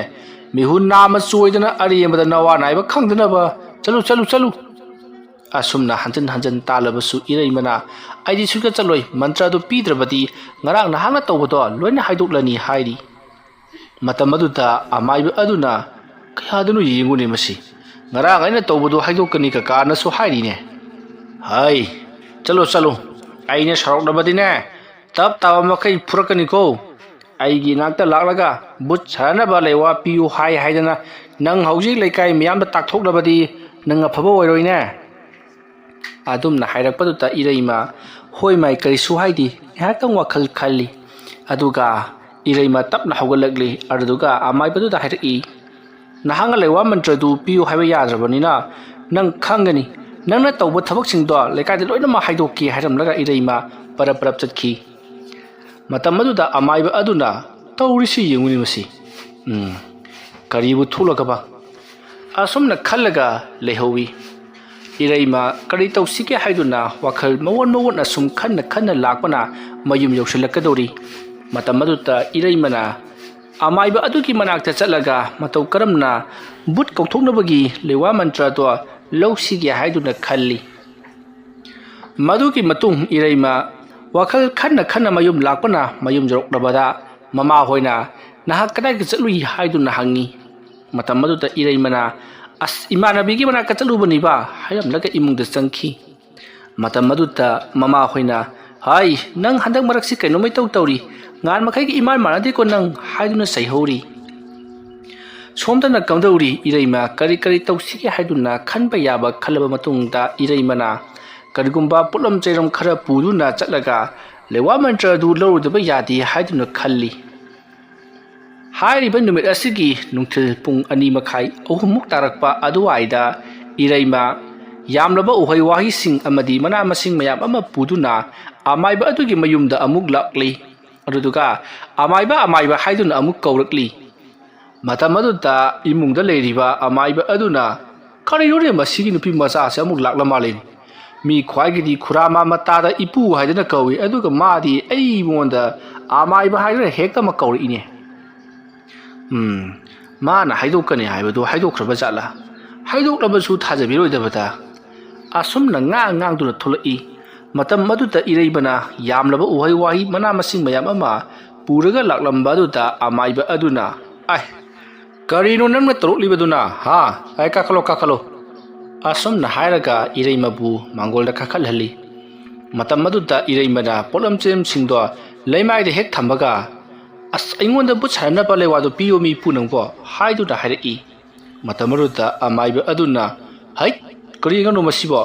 ꯃꯤꯍꯨꯟ ꯅꯥꯝꯃ ꯆꯣꯏꯗꯅ ꯑꯔꯦꯝꯕꯗ ꯅꯋꯥ ꯅꯥꯏꯕ ꯈꯪꯗꯅꯕ ꯆꯠꯂꯨ ꯆꯠꯂꯨ ꯆꯠꯂꯨ ꯑꯁꯨꯝꯅ ꯍꯟꯖꯤꯟ ꯍꯟꯖꯤꯟ ꯇꯥꯜꯂꯕꯁꯨ ꯏꯔꯩꯃꯅ ꯑꯩꯗꯤ ꯁꯨꯡꯆꯠ ꯆꯠꯂꯣꯏ ꯃꯟꯇ꯭ꯔ ꯑꯗꯨ ꯄꯤꯗ꯭ꯔꯕꯗꯤ ꯉꯔꯥꯡ ꯅꯍꯥꯛꯅ ꯇꯧꯕꯗꯣ ꯂꯣꯏꯅ ꯍꯥꯏꯗꯣꯛꯂꯅꯤ ꯍꯥꯏꯔꯤ ꯃꯇꯝ ꯑꯗꯨꯗ ꯑꯃꯥꯏꯕ ꯑꯗꯨꯅ ꯀꯌꯥꯗꯅꯣ ꯌꯦꯡꯉꯨꯅꯦ ꯃꯁꯤ ꯉꯔꯥꯡ ꯑꯩꯅ ꯇꯧꯕꯗꯣ ꯍꯥꯏꯗꯣꯛꯀꯅꯤ ꯀꯀꯥꯅꯁꯨ ꯍꯥꯏꯔꯤꯅꯦ ꯍꯩ ꯆꯠꯂꯣ ꯆꯠꯂꯣ ꯑꯩꯅ ꯁꯥꯎꯔꯛꯂꯕꯗꯤꯅꯦ ꯇꯞ ꯇꯥꯕ ꯃꯈꯩ ꯐꯨꯔꯛꯀꯅꯤꯀꯣ ꯑꯩꯒꯤ ꯅꯥꯛꯇ ꯂꯥꯛꯂꯒ ꯕꯨꯠ ꯁꯥꯟꯅꯕ ꯂꯩꯋꯥ ꯄꯤꯌꯨ ꯍꯥꯏꯗꯅ ꯅꯪ ꯍꯧꯖꯤꯛ ꯂꯩꯀꯥꯏ ꯃꯤꯌꯥꯝꯗ ꯇꯥꯛꯊꯣꯛꯂꯕꯗꯤ ꯅꯪ ꯑꯐꯕ ꯑꯣꯏꯔꯣꯏꯅꯦ ꯑꯗꯨꯝꯅ ꯍꯥꯏꯔꯛꯄꯗꯨꯗ ꯏꯔꯩꯃ ꯍꯣꯏ ꯃꯥꯏ ꯀꯔꯤꯁꯨ ꯍꯥꯏꯗꯦ ꯉꯥꯏꯍꯥꯛꯇꯪ ꯋꯥꯈꯜ ꯈꯜꯂꯤ ꯑꯗꯨꯒ ꯏꯔꯩꯃ ꯇꯞꯅ ꯍꯧꯒꯠꯂꯛꯂꯤ ꯑꯗꯨꯗꯨꯒ ꯑꯃꯥꯏꯕꯗꯨꯗ ꯍꯥꯏꯔꯛꯏ ꯅꯍꯥꯛꯅ ꯂꯩꯋꯥ ꯃꯟꯇ꯭ꯔꯗꯨ ꯄꯤꯌꯨ ꯍꯥꯏꯕ ꯌꯥꯗ꯭ꯔꯕꯅꯤꯅ ꯅꯪ ꯈꯪꯒꯅꯤ ꯅꯪꯅ ꯇꯧꯕ ꯊꯕꯛꯁꯤꯡꯗꯣ ꯂꯩꯀꯥꯏꯗ ꯂꯣꯏꯅꯃꯛ ꯍꯥꯏꯗꯣꯛꯀꯦ ꯍꯥꯏꯔꯝꯂꯒ ꯏꯔꯩꯃ ꯄꯔꯞ ꯄꯔꯞ ꯆꯠꯈꯤ ꯃꯇꯝ ꯑꯗꯨꯗ ꯑꯃꯥꯏꯕ ꯑꯗꯨꯅ ꯇꯧꯔꯤꯁꯤ ꯌꯦꯡꯉꯨꯅꯤ ꯃꯁꯤ ꯀꯔꯤꯕꯨ ꯊꯣꯛꯂꯒꯕ ꯑꯁꯨꯝꯅ ꯈꯜꯂꯒ ꯂꯩꯍꯧꯏ ꯏꯔꯩꯃ ꯀꯔꯤ ꯇꯧꯁꯤꯒꯦ ꯍꯥꯏꯗꯨꯅ ꯋꯥꯈꯜ ꯃꯋꯣꯟ ꯃꯋꯣꯟ ꯑꯁꯨꯝ ꯈꯟꯅ ꯈꯟꯅ ꯂꯥꯛꯄꯅ ꯃꯌꯨꯝ ꯌꯧꯁꯤꯜꯂꯛꯀꯗꯧꯔꯤ ꯃꯇꯝ ꯑꯗꯨꯗ ꯏꯔꯩꯃꯅ ꯑꯃꯥꯏꯕ ꯑꯗꯨꯒꯤ ꯃꯅꯥꯛꯇ ꯆꯠꯂꯒ ꯃꯇꯧ ꯀꯔꯝꯅ ꯕꯨꯠ ꯀꯧꯊꯣꯛꯅꯕꯒꯤ ꯂꯩꯋꯥ ꯃꯟꯇ꯭ꯔꯗꯣ ꯂꯧꯁꯤꯒꯦ ꯍꯥꯏꯗꯨꯅ ꯈꯜꯂꯤ ꯃꯗꯨꯒꯤ ꯃꯇꯨꯡ ꯏꯔꯩꯃ ꯋꯥꯈꯜ ꯈꯟꯅ ꯈꯟꯅ ꯃꯌꯨꯝ ꯂꯥꯛꯄꯅ ꯃꯌꯨꯝ ꯌꯧꯔꯛꯂꯕꯗ ꯃꯃꯥ ꯍꯣꯏꯅ ꯅꯍꯥꯛ ꯀꯗꯥꯏꯗ ꯆꯠꯂꯨꯏ ꯍꯥꯏꯗꯨꯅ ꯍꯪꯉꯤ ꯃꯇꯝ ꯑꯗꯨꯗ ꯏꯔꯩꯃꯅ ꯑꯁ ꯏꯃꯥꯟꯅꯕꯤꯒꯤ ꯃꯅꯥꯛꯇ ꯆꯠꯂꯨꯕꯅꯤꯕ ꯍꯥꯏꯔꯝꯂꯒ ꯏꯃꯨꯡꯗ ꯆꯪꯈꯤ ꯃꯇꯝ ꯑꯗꯨꯗ ꯃꯃꯥ ꯍꯣꯏꯅ ꯍꯥꯏ ꯅꯪ ꯍꯟꯗꯛ ꯃꯔꯛꯁꯤ ꯀꯩꯅꯣꯝꯃ ꯏꯇꯧ ꯇꯧꯔꯤ ꯉꯥꯟ ꯃꯈꯩꯒꯤ ꯏꯃꯥꯟ ꯃꯥꯟꯅꯗꯦꯀꯣ ꯅꯪ ꯍꯥꯏꯗꯨꯅ ꯆꯩꯍꯧꯔꯤ ꯁꯣꯝꯗꯅ ꯀꯝꯗꯧꯔꯤ ꯏꯔꯩꯃ ꯀꯔꯤ ꯀꯔꯤ ꯇꯧꯁꯤꯒꯦ ꯍꯥꯏꯗꯨꯅ ꯈꯟꯕ ꯌꯥꯕ ꯈꯜꯂꯕ ꯃꯇꯨꯡꯗ ꯏꯔꯩꯃꯅ ꯀꯔꯤꯒꯨꯝꯕ ꯄꯣꯠꯂꯝ ꯆꯩꯔꯝ ꯈꯔ ꯄꯨꯗꯨꯅ ꯆꯠꯂꯒ ꯂꯩꯋꯥ ꯃꯟꯇ꯭ꯔ ꯑꯗꯨ ꯂꯧꯔꯨꯗꯕ ꯌꯥꯗꯦ ꯍꯥꯏꯗꯨꯅ ꯈꯜꯂꯤ ꯍꯥꯏꯔꯤꯕ ꯅꯨꯃꯤꯠ ꯑꯁꯤꯒꯤ ꯅꯨꯡꯊꯤꯜ ꯄꯨꯡ 2:30-3 ꯇꯥꯔꯛꯄ ꯑꯗꯨꯋꯥꯏꯗ ꯏꯔꯩꯃ ꯌꯥꯝꯂꯕ ꯎꯍꯩ ꯋꯥꯍꯩꯁꯤꯡ ꯑꯃꯗꯤ ꯃꯅꯥ ꯃꯁꯤꯡ ꯃꯌꯥꯝ ꯑꯃ ꯄꯨꯗꯨꯅ ꯑꯃꯥꯏꯕ ꯑꯗꯨꯒꯤ ꯃꯌꯨꯝꯗ ꯑꯃꯨꯛ ꯂꯥꯛꯂꯤ ꯑꯗꯨꯗꯨꯒ ꯑꯃꯥꯏꯕ ꯍꯥꯏꯗꯨꯅ ꯑꯃꯨꯛ ꯀꯧꯔꯛꯂꯤ ꯃꯇꯝ ꯑꯗꯨꯗ ꯏꯃꯨꯡꯗ ꯂꯩꯔꯤꯕ ꯑꯃꯥꯏꯕ ꯑꯗꯨꯅ ꯀꯔꯤꯅꯣꯅꯦ ꯃꯁꯤꯒꯤ ꯅꯨꯄꯤ ꯃꯆꯥꯁꯦ ꯑꯃꯨꯛ ꯂꯥꯛꯂ ꯃꯥꯜꯂꯦ ꯃꯤ ꯈ꯭ꯋꯥꯏꯒꯤꯗꯤ ꯈꯨꯔꯥꯃ ꯃꯇꯥꯗ ꯏꯄꯨ ꯍꯥꯏꯗꯅ ꯀꯧꯏ ꯑꯗꯨꯒ ꯃꯥꯗꯤ ꯑꯩꯉꯣꯟꯗ ꯑꯃꯥꯏꯕ ꯍꯥꯏꯗꯨꯅ ꯍꯦꯛꯇ ꯑꯃ ꯀꯧꯔꯛꯏꯅꯦ ꯃꯥꯅ ꯍꯥꯏꯗꯣꯛꯀꯅꯤ ꯍꯥꯏꯕꯗꯨ ꯍꯥꯏꯗꯣꯛꯈ꯭ꯔꯕ ꯖꯥꯠꯂꯥ ꯍꯥꯏꯗꯣꯛꯂꯕꯁꯨ ꯊꯥꯖꯕꯤꯔꯣꯏꯗꯕꯗ ꯑꯁꯨꯝꯅ ꯉꯥꯡꯗꯨꯅ ꯊꯣꯛꯂꯛꯏ ꯃꯇꯝ ꯑꯗꯨꯗ ꯏꯔꯩꯕꯅ ꯌꯥꯝꯂꯕ ꯎꯍꯩ ꯋꯥꯍꯩ ꯃꯅꯥ ꯃꯁꯤꯡ ꯃꯌꯥꯝ ꯑꯃ ꯄꯨꯔꯒ ꯂꯥꯛꯂꯝꯕ ꯑꯗꯨꯗ ꯑꯃꯥꯏꯕ ꯑꯗꯨꯅ ꯀꯔꯤꯅꯣ ꯅꯪꯅ ꯇꯧꯔꯛꯂꯤꯕꯗꯨꯅ ꯀꯥꯈꯠꯂꯣ ꯑꯁꯨꯝꯅ ꯍꯥꯏꯔꯒ ꯏꯔꯩꯃꯕꯨ ꯃꯥꯡꯒꯣꯜꯗ ꯀꯥꯈꯠꯍꯜꯂꯤ ꯃꯇꯝ ꯑꯗꯨꯗ ꯏꯔꯩꯃꯅ ꯄꯣꯠꯂꯝ ꯆꯩꯔꯝꯁꯤꯡꯗꯣ ꯂꯩꯃꯥꯏꯗ ꯍꯦꯛ ꯊꯝꯕꯒ ꯑꯁ ꯑꯩꯉꯣꯟꯗ ꯕꯨꯠ ꯁꯥꯟꯅꯅꯕ ꯂꯩꯋꯥꯗꯣ ꯄꯤꯌꯣ ꯃꯤ ꯄꯨꯅꯪꯕꯣ ꯍꯥꯏꯗꯨꯅ ꯍꯥꯏꯔꯛꯏ ꯃꯇꯝ ꯑꯗꯨꯗ ꯑꯃꯥꯏꯕ ꯑꯗꯨꯅ ꯍꯩ ꯀꯔꯤꯅꯣ ꯃꯁꯤꯕꯣ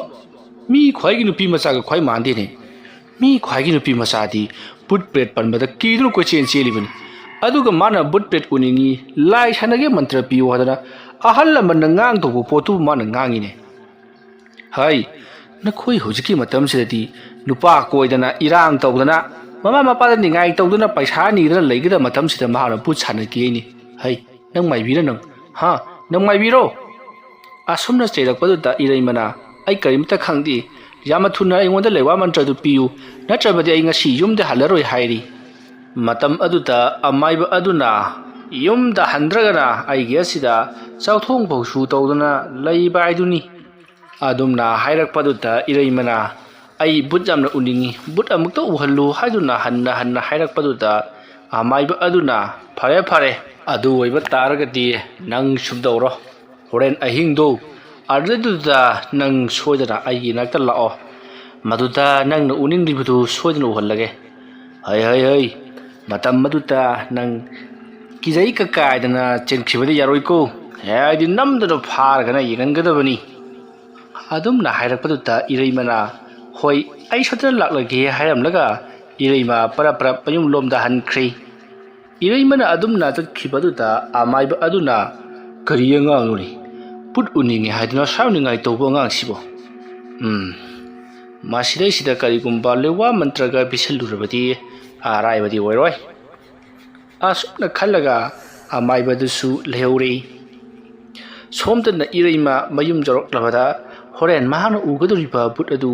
ꯃꯤ ꯈ꯭ꯋꯥꯏꯒꯤ ꯅꯨꯄꯤ ꯃꯆꯥꯒ ꯈ꯭ꯋꯥꯏ ꯃꯥꯟꯗꯦꯅꯦ ꯃꯤ ꯈ꯭ꯋꯥꯏꯒꯤ ꯅꯨꯄꯤ ꯃꯆꯥꯗꯤ ꯕꯨꯠ ꯄ꯭ꯔꯦꯠ ꯄꯟꯕꯗ ꯀꯤꯗꯨꯅ ꯀꯣꯏꯆꯦꯟ ꯆꯦꯜꯂꯤꯕꯅꯤ ꯑꯗꯨꯒ ꯃꯥꯅ ꯕꯨꯠ ꯄ꯭ꯔꯦꯠ ꯎꯅꯤꯡꯉꯤ ꯂꯥꯏ ꯁꯥꯟꯅꯒꯦ ꯃꯟꯇ꯭ꯔ ꯄꯤꯌꯨ ꯍꯥꯏꯗꯅ ꯑꯍꯜ ꯂꯃꯟꯅ ꯉꯥꯡꯗꯧꯕ ꯄꯣꯠꯇꯨꯕꯨ ꯃꯥꯅ ꯉꯥꯡꯉꯤꯅꯦ ꯍꯩ ꯅꯈꯣꯏ ꯍꯧꯖꯤꯛꯀꯤ ꯃꯇꯝꯁꯤꯗꯗꯤ ꯅꯨꯄꯥ ꯀꯣꯏꯗꯅ ꯏꯔꯥꯡ ꯇꯧꯗꯅ ꯃꯃꯥ ꯃꯄꯥꯗ ꯅꯤꯡꯉꯥꯏ ꯇꯧꯗꯨꯅ ꯄꯩꯁꯥ ꯅꯤꯗꯅ ꯂꯩꯒꯗꯕ ꯃꯇꯝꯁꯤꯗ ꯃꯍꯥꯛꯅ ꯕꯨꯠ ꯁꯥꯟꯅꯒꯦꯅꯤ ꯍꯩ ꯅꯪ ꯃꯥꯏꯕꯤꯔ ꯅꯪ ꯃꯥꯏꯕꯤꯔꯣ ꯑꯁꯨꯝꯅ ꯆꯩꯔꯛꯄꯗꯨꯗ ꯏꯔꯩꯃꯅ ꯑꯩ ꯀꯔꯤꯝꯇ ꯈꯪꯗꯦ ꯌꯥꯝꯅ ꯊꯨꯅ ꯑꯩꯉꯣꯟꯗ ꯂꯩꯋꯥ ꯃꯟꯇ꯭ꯔꯗꯨ ꯄꯤꯌꯨ ꯅꯠꯇ꯭ꯔꯕꯗꯤ ꯑꯩ ꯉꯁꯤ ꯌꯨꯝꯗ ꯍꯜꯂꯔꯣꯏ ꯍꯥꯏꯔꯤ ꯃꯇꯝ ꯑꯗꯨꯗ ꯑꯃꯥꯏꯕ ꯑꯗꯨꯅ ꯌꯨꯝꯗ ꯍꯟꯗ꯭ꯔꯒꯅ ꯑꯩꯒꯤ ꯑꯁꯤꯗ ꯆꯥꯎꯊꯣꯡ ꯐꯧꯁꯨ ꯇꯧꯗꯨꯅ ꯂꯩꯕ ꯍꯥꯏꯗꯨꯅꯤ ꯑꯗꯨꯝꯅ ꯍꯥꯏꯔꯛꯄꯗꯨꯗ ꯏꯔꯩꯃꯅ ꯑꯩ ꯕꯨꯠ ꯌꯥꯝꯅ ꯎꯅꯤꯡꯉꯤ ꯕꯨꯠ ꯑꯃꯨꯛꯇ ꯎꯍꯜꯂꯨ ꯍꯥꯏꯗꯨꯅ ꯍꯟꯅ ꯍꯥꯏꯔꯛꯄꯗꯨꯗ ꯑꯃꯥꯏꯕ ꯑꯗꯨꯅ ꯐꯔꯦ ꯑꯗꯨ ꯑꯣꯏꯕ ꯇꯥꯔꯒꯗꯤ ꯅꯪ ꯁꯨꯝꯗꯧꯔꯣ ꯍꯣꯔꯦꯟ ꯑꯍꯤꯡꯗꯣ ꯑꯗꯨꯗꯨꯗ ꯅꯪ ꯁꯣꯏꯗꯅ ꯑꯩꯒꯤ ꯅꯥꯛꯇ ꯂꯥꯛꯑꯣ ꯃꯗꯨꯗ ꯅꯪꯅ ꯎꯅꯤꯡꯂꯤꯕꯗꯨ ꯁꯣꯏꯗꯅ ꯎꯍꯜꯂꯒꯦ ꯍꯩ ꯃꯇꯝ ꯑꯗꯨꯗ ꯅꯪ ꯀꯤꯖꯩ ꯀꯥꯏꯗꯅ ꯆꯦꯟꯈꯤꯕꯗꯤ ꯌꯥꯔꯣꯏꯀꯣ ꯍꯥꯏꯗꯤ ꯅꯝꯗꯨꯅ ꯐꯥꯔꯒꯅ ꯌꯦꯡꯍꯟꯒꯗꯕꯅꯤ ꯑꯗꯨꯝꯅ ꯍꯥꯏꯔꯛꯄꯗꯨꯗ ꯏꯔꯩꯃꯅ ꯍꯣꯏ ꯑꯩ ꯁꯣꯏꯗꯅ ꯂꯥꯛꯂꯒꯦ ꯍꯥꯏꯔꯝꯂꯒ ꯏꯔꯩꯃ ꯄꯔꯞ ꯃꯌꯨꯝ ꯂꯣꯝꯗ ꯍꯟꯈ꯭ꯔꯤ ꯏꯔꯩꯃꯅ ꯑꯗꯨꯝꯅ ꯆꯠꯈꯤꯕꯗꯨꯗ ꯑꯃꯥꯏꯕ ꯑꯗꯨꯅ ꯀꯔꯤ ꯑꯉꯥꯡꯅꯣꯅꯤ ꯕꯨꯠ ꯎꯅꯤꯡꯉꯦ ꯍꯥꯏꯗꯨꯅ ꯁꯥꯎꯅꯤꯡꯉꯥꯏ ꯇꯧꯕ ꯑꯉꯥꯡꯁꯤꯕꯣ ꯃꯁꯤꯗꯩꯁꯤꯗ ꯀꯔꯤꯒꯨꯝꯕ ꯂꯩꯋꯥ ꯃꯟꯇ꯭ꯔꯒ ꯄꯤꯁꯜꯂꯨꯔꯕꯗꯤ ꯑꯔꯥꯏꯕꯗꯤ ꯑꯣꯏꯔꯣꯏ ꯑꯁꯨꯝꯅ ꯈꯜꯂꯒ ꯑꯃꯥꯏꯕꯗꯨꯁꯨ ꯂꯩꯍꯧꯔꯤ ꯁꯣꯝꯗꯅ ꯏꯔꯩꯃ ꯃꯌꯨꯝ ꯌꯧꯔꯛꯂꯕꯗ ꯍꯣꯔꯦꯟ ꯃꯍꯥꯛꯅ ꯎꯒꯗꯧꯔꯤꯕ ꯕꯨꯠ ꯑꯗꯨ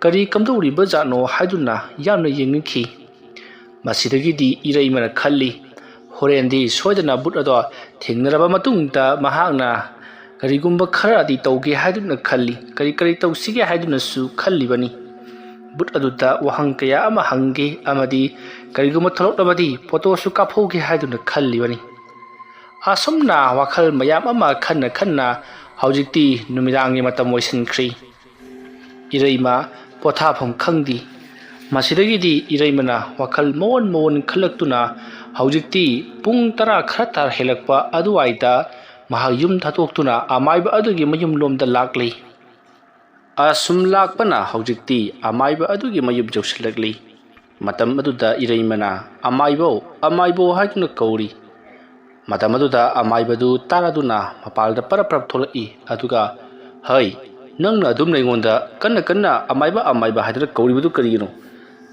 ꯀꯔꯤ ꯀꯝꯗꯧꯔꯤꯕ ꯖꯥꯠꯅꯣ ꯍꯥꯏꯗꯨꯅ ꯌꯥꯝꯅ ꯌꯦꯡꯅꯤꯡꯈꯤ ꯃꯁꯤꯗꯒꯤꯗꯤ ꯏꯔꯩꯃꯅ ꯈꯜꯂꯤ ꯍꯣꯔꯦꯟꯗꯤ ꯁꯣꯏꯗꯅ ꯕꯨꯠ ꯑꯗꯣ ꯊꯦꯡꯅꯔꯕ ꯃꯇꯨꯡꯗ ꯃꯍꯥꯛꯅ ꯀꯔꯤꯒꯨꯝꯕ ꯈꯔꯗꯤ ꯇꯧꯒꯦ ꯍꯥꯏꯗꯨꯅ ꯈꯜꯂꯤ ꯀꯔꯤ ꯇꯧꯁꯤꯒꯦ ꯍꯥꯏꯗꯨꯅꯁꯨ ꯈꯜꯂꯤꯕꯅꯤ ꯕꯨꯠ ꯑꯗꯨꯗ ꯋꯥꯍꯪ ꯀꯌꯥ ꯑꯃ ꯍꯪꯒꯦ ꯑꯃꯗꯤ ꯀꯔꯤꯒꯨꯝꯕ ꯊꯣꯛꯂꯛꯂꯕꯗꯤ ꯐꯣꯇꯣꯁꯨ ꯀꯥꯞꯍꯧꯒꯦ ꯍꯥꯏꯗꯨꯅ ꯈꯜꯂꯤꯕꯅꯤ ꯑꯁꯨꯝꯅ ꯋꯥꯈꯜ ꯃꯌꯥꯝ ꯑꯃ ꯈꯟꯅ ꯍꯧꯖꯤꯛꯇꯤ ꯅꯨꯃꯤꯗꯥꯡꯒꯤ ꯃꯇꯝ ꯑꯣꯏꯁꯤꯟꯈ꯭ꯔꯤ ꯏꯔꯩꯃ ꯄꯣꯊꯥꯐꯝ ꯈꯪꯗꯤ ꯃꯁꯤꯗꯒꯤꯗꯤ ꯏꯔꯩꯃꯅ ꯋꯥꯈꯜ ꯃꯑꯣꯟ ꯈꯜꯂꯛꯇꯨꯅ ꯍꯧꯖꯤꯛꯇꯤ ꯄꯨꯡ 10 ꯈꯔ ꯇꯥꯔ ꯍꯦꯜꯂꯛꯄ ꯑꯗꯨꯋꯥꯏꯗ ꯃꯍꯥꯛ ꯌꯨꯝ ꯊꯥꯗꯣꯛꯇꯨꯅ ꯑꯃꯥꯏꯕ ꯑꯗꯨꯒꯤ ꯃꯌꯨꯝꯂꯣꯝꯗ ꯂꯥꯛꯂꯤ ꯑꯁꯨꯝ ꯂꯥꯛꯄꯅ ꯍꯧꯖꯤꯛꯇꯤ ꯑꯃꯥꯏꯕ ꯑꯗꯨꯒꯤ ꯃꯌꯨꯝ ꯌꯧꯁꯤꯜꯂꯛꯂꯤ ꯃꯇꯝ ꯑꯗꯨꯗ ꯏꯔꯩꯃꯅ ꯑꯃꯥꯏꯕꯣ ꯍꯥꯏꯗꯨꯅ ꯀꯧꯔꯤ ꯃꯇꯝ ꯑꯗꯨꯗ ꯑꯃꯥꯏꯕꯗꯨ ꯇꯥꯔꯗꯨꯅ ꯃꯄꯥꯜꯗ ꯄꯔꯞ ꯊꯣꯛꯂꯛꯏ ꯑꯗꯨꯒ ꯍꯩ ꯅꯪꯅ ꯑꯗꯨꯝ ꯑꯩꯉꯣꯟꯗ ꯀꯟꯅ ꯑꯃꯥꯏꯕ ꯍꯥꯏꯗꯨꯅ ꯀꯧꯔꯤꯕꯗꯨ ꯀꯔꯤꯒꯤꯅꯣ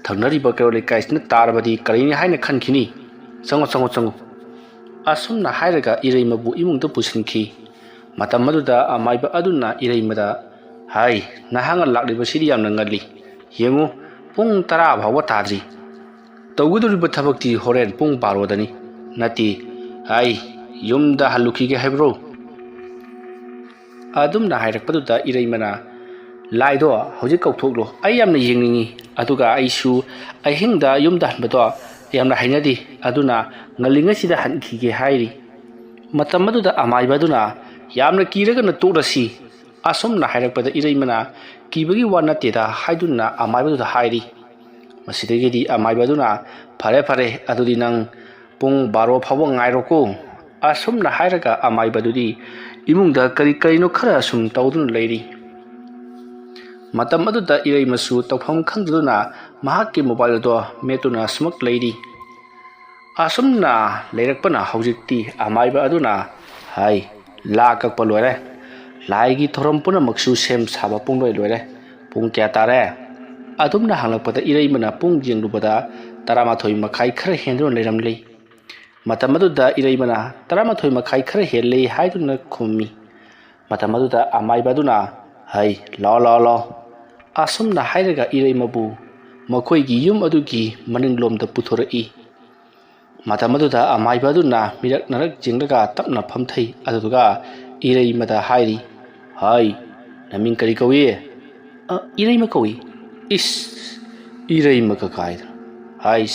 ꯊꯪꯅꯔꯤꯕ ꯀꯩꯔꯣꯜ ꯂꯩꯀꯥꯏꯁꯤꯅ ꯇꯥꯔꯕꯗꯤ ꯀꯔꯤꯅꯤ ꯍꯥꯏꯅ ꯈꯟꯈꯤꯅꯤ ꯆꯪꯉꯣ ꯑꯁꯨꯝꯅ ꯍꯥꯏꯔꯒ ꯏꯔꯩꯃꯕꯨ ꯏꯃꯨꯡꯗ ꯄꯨꯁꯤꯟꯈꯤ ꯃꯇꯝ ꯑꯗꯨꯗ ꯑꯃꯥꯏꯕ ꯑꯗꯨꯅ ꯏꯔꯩꯃꯗ ꯍꯥꯏ ꯅꯍꯥꯛꯅ ꯂꯥꯛꯂꯤꯕꯁꯤꯗꯤ ꯌꯥꯝꯅ ꯉꯜꯂꯤ ꯌꯦꯡꯉꯨ ꯄꯨꯡ 10 ꯐꯥꯎꯕ ꯇꯥꯗ꯭ꯔꯤ ꯇꯧꯒꯗꯧꯔꯤꯕ ꯊꯕꯛꯇꯤ ꯍꯣꯔꯦꯟ ꯄꯨꯡ 12ꯗꯅꯤ ꯅꯠꯇꯦ ꯍꯥꯏ ꯌꯨꯝꯗ ꯍꯜꯂꯨꯈꯤꯒꯦ ꯍꯥꯏꯕ꯭ꯔꯣ ꯑꯗꯨꯝꯅ ꯍꯥꯏꯔꯛꯄꯗꯨꯗ ꯏꯔꯩꯃꯅ ꯂꯥꯏꯗꯣ ꯍꯧꯖꯤꯛ ꯀꯧꯊꯣꯛꯂꯣ ꯑꯩ ꯌꯥꯝꯅ ꯌꯦꯡꯅꯤꯡꯉꯤ ꯑꯗꯨꯒ ꯑꯩꯁꯨ ꯑꯍꯤꯡꯗ ꯌꯨꯝꯗ ꯍꯟꯕꯗꯣ ꯌꯥꯝꯅ ꯍꯩꯅꯗꯦ ꯑꯗꯨꯅ ꯉꯜꯂꯤꯉꯩꯁꯤꯗ ꯍꯟꯈꯤꯒꯦ ꯍꯥꯏꯔꯤ ꯃꯇꯝ ꯑꯗꯨꯗ ꯑꯃꯥꯏꯕ ꯑꯗꯨꯅ ꯌꯥꯝꯅ ꯀꯤꯔꯒꯅ ꯇꯣꯛꯂꯁꯤ ꯑꯁꯨꯝꯅ ꯍꯥꯏꯔꯛꯄꯗ ꯏꯔꯩꯃꯅ ꯀꯤꯕꯒꯤ ꯋꯥ ꯅꯠꯇꯦꯗ ꯍꯥꯏꯗꯨꯅ ꯑꯃꯥꯏꯕꯗꯨꯗ ꯍꯥꯏꯔꯤ ꯃꯁꯤꯗꯒꯤꯗꯤ ꯑꯃꯥꯏꯕ ꯑꯗꯨꯅ ꯐꯔꯦ ꯑꯗꯨꯗꯤ ꯅꯪ ꯄꯨꯡ 12 ꯐꯥꯎꯕ ꯉꯥꯏꯔꯣꯀꯣ ꯑꯁꯨꯝꯅ ꯍꯥꯏꯔꯒ ꯑꯃꯥꯏꯕꯗꯨꯗꯤ ꯏꯃꯨꯡꯗ ꯀꯔꯤꯅꯣ ꯈꯔ ꯁꯨꯝ ꯇꯧꯗꯨꯅ ꯂꯩꯔꯤ ꯃꯇꯝ ꯑꯗꯨꯗ ꯏꯔꯩꯃꯁꯨ ꯇꯧꯐꯝ ꯈꯪꯗꯗꯨꯅ ꯃꯍꯥꯛꯀꯤ ꯃꯣꯕꯥꯏꯜ ꯑꯗꯣ ꯃꯦꯠꯇꯨꯅ ꯁꯨꯃꯛ ꯂꯩꯔꯤ ꯑꯁꯨꯝꯅ ꯂꯩꯔꯛꯄꯅ ꯍꯧꯖꯤꯛꯇꯤ ꯑꯃꯥꯏꯕ ꯑꯗꯨꯅ ꯍꯥꯏ ꯂꯥ ꯀꯛꯄ ꯂꯣꯏꯔꯦ ꯂꯥꯏꯒꯤ ꯊꯧꯔꯝ ꯄꯨꯝꯅꯃꯛꯁꯨ ꯁꯦꯝ ꯁꯥꯕ ꯄꯨꯡꯂꯣꯏ ꯂꯣꯏꯔꯦ ꯄꯨꯡ ꯀꯌꯥ ꯇꯥꯔꯦ ꯑꯗꯨꯝꯅ ꯍꯪꯂꯛꯄꯗ ꯏꯔꯩꯃꯅ ꯄꯨꯡ ꯌꯦꯡꯂꯨꯕꯗ 11:30 ꯈꯔ ꯍꯦꯟꯗꯨꯅ ꯂꯩꯔꯝꯂꯤ ꯃꯇꯝ ꯑꯗꯨꯗ ꯏꯔꯩꯃꯅ 11:30 ꯈꯔ ꯍꯦꯜꯂꯦ ꯍꯥꯏꯗꯨꯅ ꯈꯨꯝꯃꯤ ꯃꯇꯝ ꯑꯗꯨꯗ ꯑꯃꯥꯏꯕ ꯑꯗꯨꯅ ꯍꯩ ꯂꯥꯛꯑꯣ ꯑꯁꯨꯝꯅ ꯍꯥꯏꯔꯒ ꯏꯔꯩꯃꯕꯨ ꯃꯈꯣꯏꯒꯤ ꯌꯨꯝ ꯑꯗꯨꯒꯤ ꯃꯅꯤꯡꯂꯣꯝꯗ ꯄꯨꯊꯣꯔꯛꯏ ꯃꯇꯝ ꯑꯗꯨꯗ ꯑꯃꯥꯏꯕ ꯑꯗꯨꯅ ꯃꯤꯔꯛ ꯌꯦꯡꯂꯒ ꯇꯞꯅ ꯐꯝꯊꯩ ꯑꯗꯨꯗꯨꯒ ꯏꯔꯩꯃꯗ ꯍꯥꯏꯔꯤ ꯍꯩ ꯅꯃꯤꯡ ꯀꯔꯤ ꯀꯧꯏ ꯏꯔꯩꯃ ꯀꯧꯏ ꯏꯁ ꯏꯔꯩꯃꯒ ꯀꯥꯏꯗꯅ ꯍꯩ